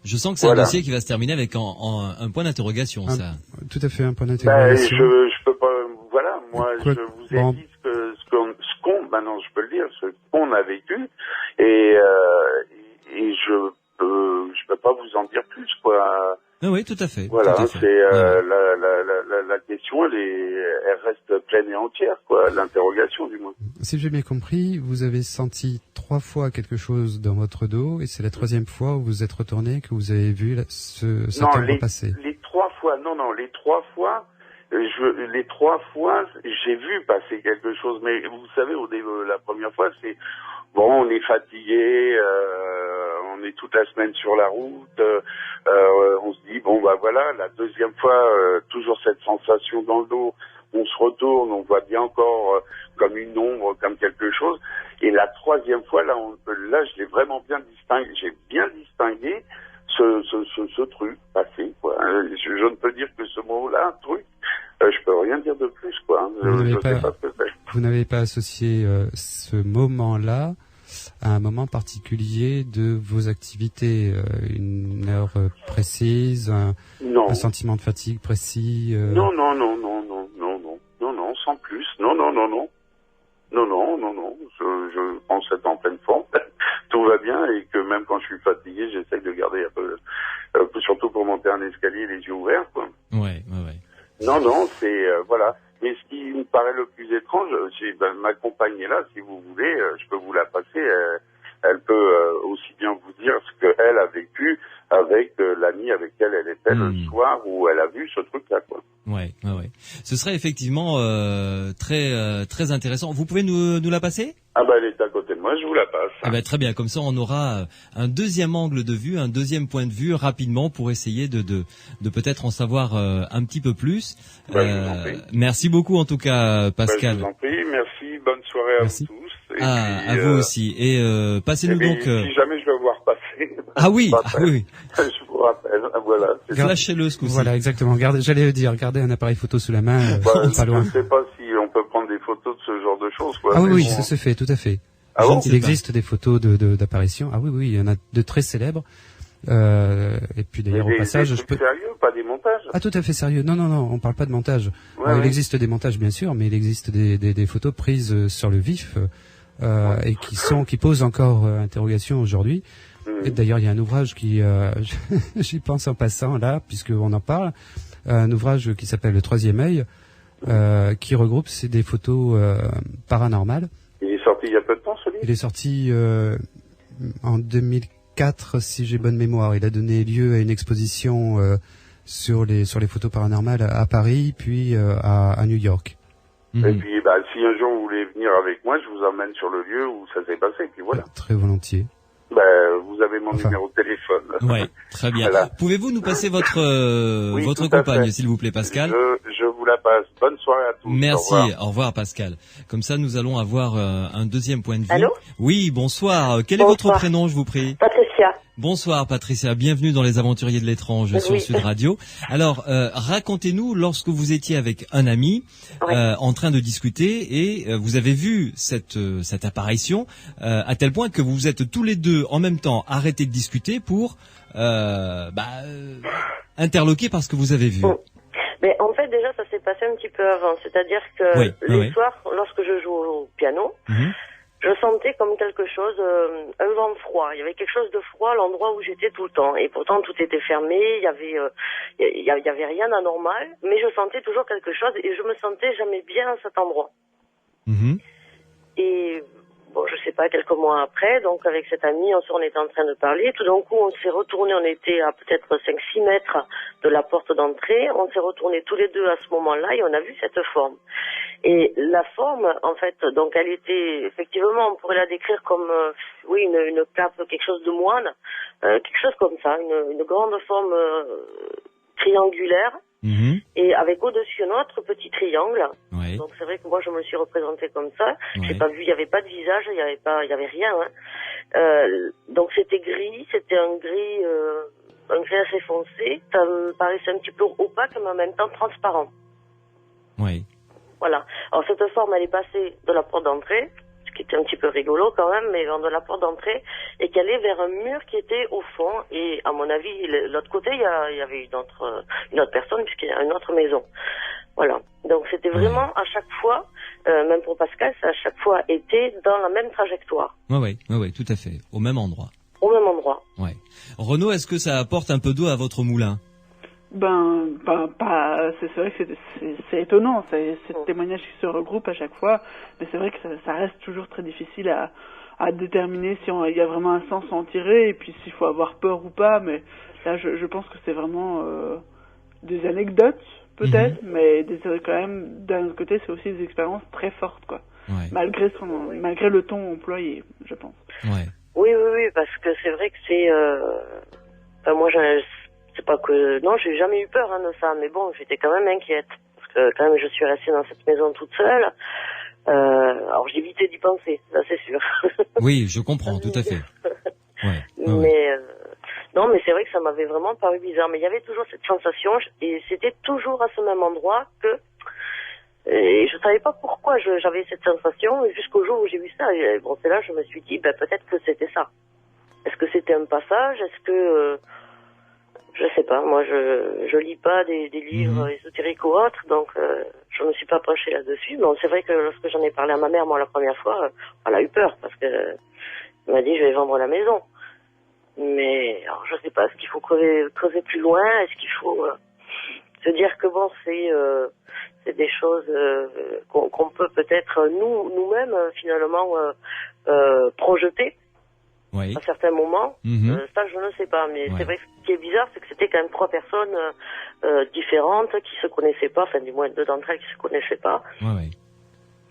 Je sens que c'est un dossier qui va se terminer avec un point d'interrogation, ça. Tout à fait, un point d'interrogation. Je peux pas, voilà, moi, je vous ai dit ce qu'on a vécu, et je peux pas vous en dire plus, quoi. Oui, tout à fait. Voilà, tout à fait. c'est la question, elle reste pleine et entière, quoi. L'interrogation, du moins. Si j'ai bien compris, vous avez senti 3 fois quelque chose dans votre dos, et c'est la 3e fois où vous êtes retourné que vous avez vu cet ombre passer. Les 3 fois, les 3 fois, j'ai vu passer quelque chose, mais vous savez, la première fois, c'est bon, on est fatigué, on est toute la semaine sur la route, on se dit bon, bah voilà. La 2e fois, toujours cette sensation dans le dos, on se retourne, on voit bien encore comme une ombre, comme quelque chose, et la 3e fois, là je l'ai vraiment bien distingué, j'ai bien distingué ce truc passé, quoi. Je ne peux dire que ce mot-là, truc, je peux rien dire de plus, quoi. Je sais pas ce que c'est. Vous n'avez pas associé ce moment-là à un moment particulier de vos activités, une heure précise, un sentiment de fatigue précis? Non, sans plus. Non. Je pense être en pleine forme. Tout va bien, et que même quand je suis fatigué, j'essaie de garder un peu, surtout pour monter un escalier, les yeux ouverts, quoi. Ouais. Non, c'est voilà. Mais ce qui me paraît le plus étrange, ma compagne est là, si vous voulez, je peux vous la passer. Elle peut aussi bien vous dire ce qu'elle a vécu avec l'ami avec qui elle était le soir où elle a vu ce truc-là, quoi. Ouais. Ce serait effectivement très intéressant. Vous pouvez nous la passer? Ah bah elle est à côté de moi, je vous la passe. Ah bah très bien, comme ça on aura un deuxième angle de vue, un deuxième point de vue rapidement pour essayer de peut-être en savoir un petit peu plus. Je vous en prie. Merci beaucoup en tout cas, Pascal. Je vous en prie, merci, bonne soirée à vous tous. Et à vous aussi. Et passez-nous donc. Si jamais je vais voir passer. Ah oui. Je vous rappelle. Voilà. Flashez-le ce coup-ci. Voilà, exactement. J'allais dire, gardez un appareil photo sous la main. Pas loin. Je ne sais pas si on peut prendre des photos de ce genre de choses, quoi. Ah oui, ça se fait, tout à fait. Ah bon? Il existe des photos d'apparition. Ah oui, il y en a de très célèbres. Et puis d'ailleurs au passage, je peux. Sérieux, pas des montages. Ah tout à fait sérieux. Non, on parle pas de montage. Il existe des montages bien sûr, mais il existe des photos prises sur le vif et qui posent encore interrogation aujourd'hui. Et d'ailleurs il y a un ouvrage qui, j'y pense en passant là, puisqu'on en parle, un ouvrage qui s'appelle Le Troisième œil, qui regroupe des photos paranormales. Il est sorti il y a peu de temps, celui-là. Il est sorti en 2004, si j'ai bonne mémoire. Il a donné lieu à une exposition sur les photos paranormales à Paris, puis à New York. Et puis, si un jour vous voulez venir avec moi, je vous emmène sur le lieu où ça s'est passé, et puis voilà. Très volontiers. Vous avez mon numéro de téléphone. Ouais, très bien. Voilà. Pouvez-vous nous passer votre compagne, s'il vous plaît, Pascal? Je vous la passe. Bonne soirée à tous. Merci. Au revoir, Pascal. Comme ça, nous allons avoir un deuxième point de vue. Allô? Oui, bonsoir. Quel est votre prénom, je vous prie? Patricia. Bonsoir Patricia, bienvenue dans les Aventuriers de l'étrange sur Sud Radio. Alors, racontez-nous lorsque vous étiez avec un ami en train de discuter et vous avez vu cette apparition à tel point que vous vous êtes tous les deux en même temps arrêtés de discuter pour interloquer par ce que vous avez vu. Mais en fait, déjà, ça s'est passé un petit peu avant. C'est-à-dire que les soirs, lorsque je joue au piano, je sentais comme quelque chose, un vent froid. Il y avait quelque chose de froid à l'endroit où j'étais tout le temps. Et pourtant, tout était fermé. Il y avait rien d'anormal. Mais je sentais toujours quelque chose et je me sentais jamais bien à cet endroit. Et bon, je sais pas, quelques mois après, donc avec cet ami, on était en train de parler. Tout d'un coup, on s'est retourné. On était à peut-être 5-6 mètres de la porte d'entrée. On s'est retournés tous les deux à ce moment-là et on a vu cette forme. Et la forme, en fait, donc elle était, effectivement, on pourrait la décrire comme, une cape, quelque chose de moine, quelque chose comme ça, une grande forme triangulaire, et avec au-dessus un autre petit triangle. Donc c'est vrai que moi je me suis représentée comme ça. J'ai pas vu, il y avait pas de visage, il y avait rien. Donc c'était gris, c'était un gris assez foncé. Ça me paraissait un petit peu opaque, mais en même temps transparent. Voilà. Alors cette forme, elle est passée de la porte d'entrée, ce qui était un petit peu rigolo quand même, mais de la porte d'entrée, et qu'elle est vers un mur qui était au fond. Et à mon avis, l'autre côté, il y avait une autre personne, puisqu'il y a une autre maison. Voilà. Donc c'était vraiment à chaque fois, même pour Pascal, ça à chaque fois été dans la même trajectoire. Oui, tout à fait. Au même endroit. Au même endroit. Renaud, est-ce que ça apporte un peu d'eau à votre moulin? C'est vrai que c'est étonnant, ces témoignages qui se regroupent à chaque fois, mais c'est vrai que ça reste toujours très difficile à déterminer si il y a vraiment un sens à en tirer, et puis s'il faut avoir peur ou pas, mais là je pense que c'est vraiment des anecdotes, peut-être, mais quand même, d'un autre côté, c'est aussi des expériences très fortes, quoi. Malgré le ton employé, je pense. Oui, parce que c'est vrai que c'est, moi, c'est pas que, non, j'ai jamais eu peur, de ça, mais bon, j'étais quand même inquiète, parce que quand même, je suis restée dans cette maison toute seule, alors j'évitais d'y penser, ça c'est sûr. Oui, je comprends, tout à fait. Non, mais c'est vrai que ça m'avait vraiment paru bizarre. Mais il y avait toujours cette sensation, et c'était toujours à ce même endroit que... Et je savais pas pourquoi j'avais cette sensation, jusqu'au jour où j'ai vu ça. Et bon, c'est là je me suis dit, peut-être que c'était ça. Est-ce que c'était un passage? Est-ce que... je sais pas, moi je lis pas des livres ésotériques ou autres, donc je me suis pas penchée là-dessus. Mais c'est vrai que lorsque j'en ai parlé à ma mère, moi, la première fois, elle a eu peur, parce que elle m'a dit, je vais vendre la maison. Mais alors, je sais pas, est-ce qu'il faut creuser plus loin? Est-ce qu'il faut se dire que bon, c'est des choses qu'on peut peut-être nous-mêmes finalement projeter à certains moments. Ça, je ne sais pas, mais c'est vrai que ce qui est bizarre, c'est que c'était quand même 3 personnes différentes qui se connaissaient pas, enfin du moins 2 d'entre elles qui se connaissaient pas.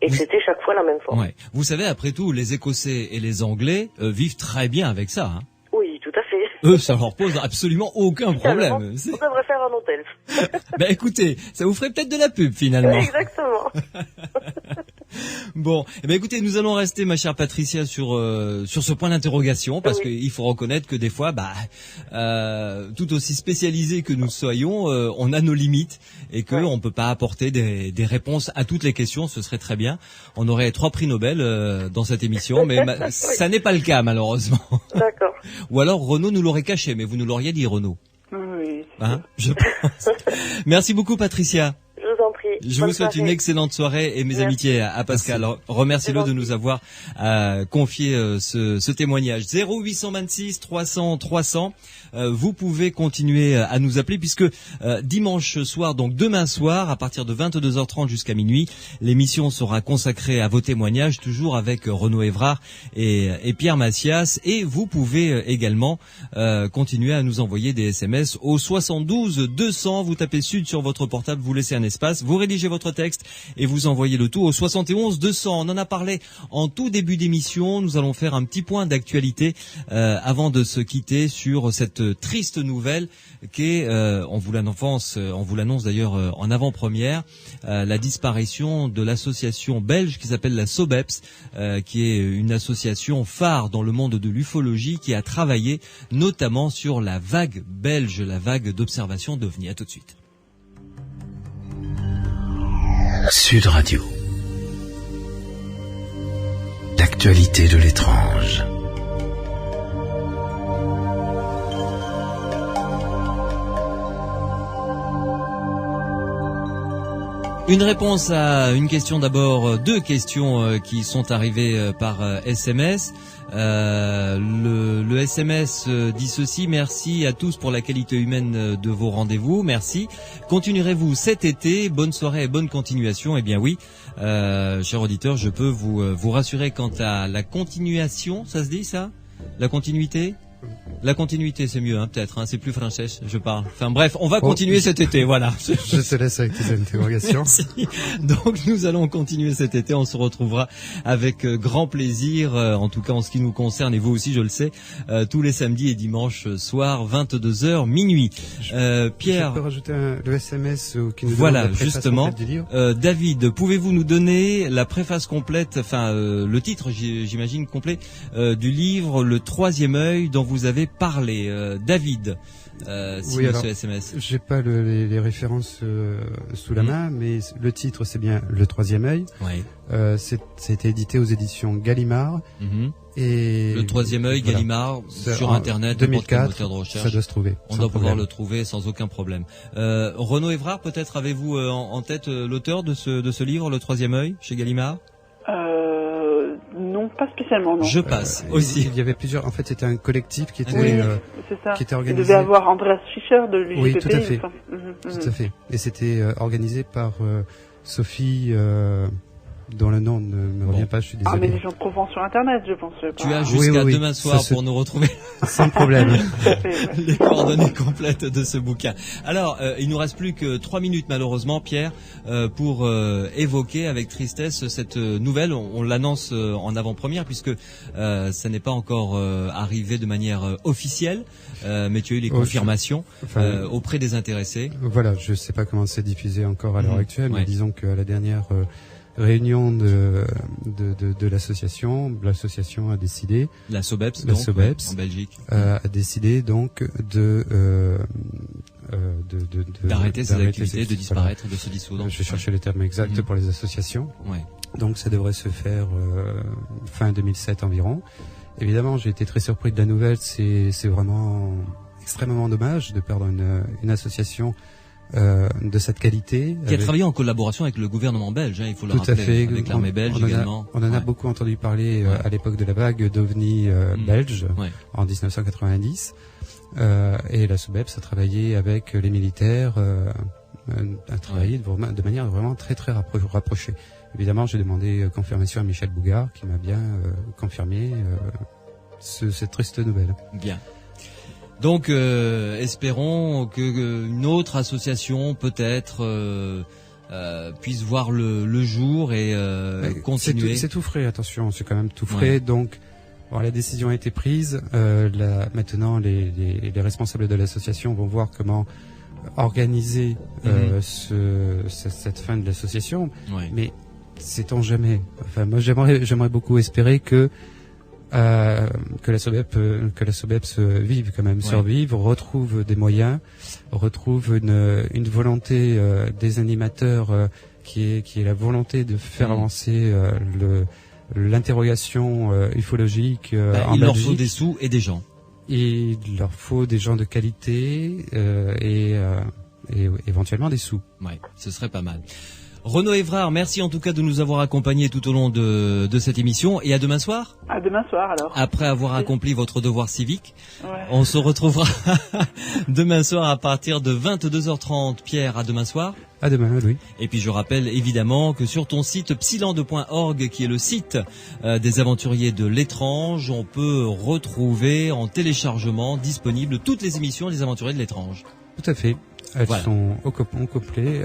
Et que c'était chaque fois la même forme. Vous savez, après tout, les Écossais et les Anglais vivent très bien avec ça. Oui, tout à fait. Eux, ça leur pose absolument aucun problème. On devrait faire un hôtel. Écoutez, ça vous ferait peut-être de la pub finalement. Exactement. Bon, écoutez, nous allons rester, ma chère Patricia, sur ce point d'interrogation, parce qu'il faut reconnaître que des fois, tout aussi spécialisés que nous soyons, on a nos limites et que on peut pas apporter des réponses à toutes les questions. Ce serait très bien. On aurait 3 prix Nobel dans cette émission, mais ça n'est pas le cas malheureusement. D'accord. Ou alors Renaud nous l'aurait caché, mais vous nous l'auriez dit, Renaud. Oui. Je pense. Merci beaucoup, Patricia. Je vous en prie. Je vous souhaite une excellente soirée et mes amitiés à Pascal. Remercie-le de nous avoir confié ce témoignage. 0826 300 300. Vous pouvez continuer à nous appeler puisque dimanche soir, donc demain soir, à partir de 22h30 jusqu'à minuit, l'émission sera consacrée à vos témoignages, toujours avec Renaud Évrard et Pierre Massias. Et vous pouvez également continuer à nous envoyer des SMS au 72 200. Vous tapez Sud sur votre portable, vous laissez un espace, vous rédigez votre texte et vous envoyez le tout au 71 200. On en a parlé en tout début d'émission. Nous allons faire un petit point d'actualité avant de se quitter sur cette triste nouvelle qui est, on vous l'annonce d'ailleurs en avant-première, la disparition de l'association belge qui s'appelle la SOBEPS, qui est une association phare dans le monde de l'ufologie qui a travaillé notamment sur la vague belge, la vague d'observation d'OVNI. À tout de suite. Sud Radio. L'actualité de l'étrange. Une réponse à une question d'abord, deux questions qui sont arrivées par SMS. Le SMS dit ceci: merci à tous pour la qualité humaine de vos rendez-vous, merci. Continuerez-vous cet été? Bonne soirée et bonne continuation. Eh bien oui, cher auditeur, je peux vous rassurer quant à la continuation. Ça se dit ça? La continuité? La continuité, c'est mieux, peut-être. C'est plus français, je parle. Enfin bref, on va continuer cet été, voilà. Je te laisse avec tes interrogations. Merci. Donc nous allons continuer cet été. On se retrouvera avec grand plaisir, en tout cas en ce qui nous concerne, et vous aussi, je le sais, tous les samedis et dimanches soirs, 22h, minuit. Pierre, je peux rajouter le SMS qui nous donne voilà, la préface justement. complète du livre. David, pouvez-vous nous donner la préface complète, le titre, j'imagine complet, du livre Le Troisième œil dont vous avez parlé, David, oui, alors, ce SMS. J'ai pas les références sous la main, mais le titre c'est bien Le Troisième œil. Oui. C'était édité aux éditions Gallimard. Et Le Troisième œil, voilà. Gallimard, sur Internet, 2004, moteur de recherche. Ça doit se trouver. On doit pouvoir le trouver sans aucun problème. Renaud Évrard, peut-être avez-vous en tête l'auteur de ce livre, Le Troisième œil, chez Gallimard? Non, pas spécialement, non. Je passe aussi. Il y avait plusieurs. En fait, c'était un collectif qui était, c'est ça. qui était organisé. Il devait avoir Andreas Fischer de l'UGPP. Oui, tout à fait. Enfin, tout à fait. Et c'était organisé par Sophie, dont le nom ne me revient pas. Je suis désolé. Ah, mais les gens te trouvent sur Internet, je pense. Tu as jusqu'à demain soir pour nous retrouver. Sans problème. Les coordonnées complètes de ce bouquin. Alors, il nous reste plus que 3 minutes malheureusement, Pierre, pour évoquer avec tristesse cette nouvelle. On l'annonce en avant-première puisque ça n'est pas encore arrivé de manière officielle, mais tu as eu les confirmations auprès des intéressés. Voilà, je sais pas comment c'est diffusé encore à l'heure actuelle, mais disons qu'à la dernière réunion de l'association a décidé, la SOBEPS, en Belgique, a décidé donc d'arrêter ses activités, de disparaître, de se dissoudre. Je cherchais le terme exact pour les associations. Ouais. Donc ça devrait se faire fin 2007 environ. Évidemment, j'ai été très surpris de la nouvelle. C'est vraiment extrêmement dommage de perdre une association de cette qualité. Qui a travaillé en collaboration avec le gouvernement belge, il faut le rappeler. Tout à fait. Avec l'armée belge également. On en a beaucoup entendu parler à l'époque de la vague d'OVNI belge en 1990. Et la SOBEPS a travaillé avec les militaires, a travaillé de manière vraiment très très rapprochée. Évidemment, j'ai demandé confirmation à Michel Bougard, qui m'a bien confirmé cette triste nouvelle. Bien. Donc, espérons qu'une autre association, peut-être, puisse voir le jour et continuer. C'est tout frais, attention, c'est quand même tout frais. Ouais. Donc, bon, la décision a été prise. Maintenant, les responsables de l'association vont voir comment organiser cette fin de l'association. Ouais. Mais sait-on jamais. Enfin, moi, j'aimerais beaucoup espérer que la SOBEPS vive quand même, survive, retrouve des moyens, retrouve une volonté des animateurs qui est la volonté de faire avancer l'interrogation ufologique en il Belgique. leur faut des sous et des gens. Il leur faut des gens de qualité et éventuellement des sous. Ouais, ce serait pas mal. Renaud Évrard, merci en tout cas de nous avoir accompagnés tout au long de cette émission. Et à demain soir. À demain soir alors. Après avoir accompli votre devoir civique, on se retrouvera demain soir à partir de 22h30. Pierre, à demain soir. À demain, oui. Et puis je rappelle évidemment que sur ton site psilande.org, qui est le site des aventuriers de l'étrange, on peut retrouver en téléchargement disponible toutes les émissions des aventuriers de l'étrange. Tout à fait. Elles sont au complet.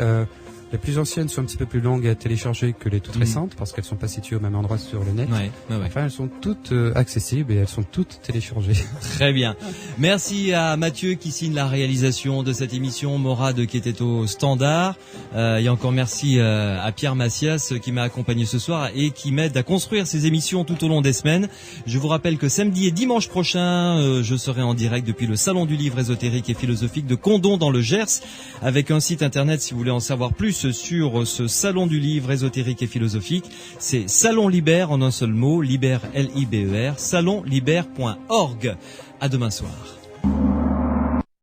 Les plus anciennes sont un petit peu plus longues à télécharger que les toutes récentes parce qu'elles sont pas situées au même endroit sur le net. Enfin, elles sont toutes accessibles et elles sont toutes téléchargées. Très bien. Merci à Mathieu qui signe la réalisation de cette émission, Morad qui était au standard. Et encore merci à Pierre Macias qui m'a accompagné ce soir et qui m'aide à construire ces émissions tout au long des semaines. Je vous rappelle que samedi et dimanche prochain, je serai en direct depuis le Salon du Livre ésotérique et philosophique de Condom dans le Gers, avec un site internet si vous voulez en savoir plus sur ce Salon du Livre ésotérique et philosophique. C'est Salon Liber en un seul mot, Liber Liber, salonliber.org. À demain soir.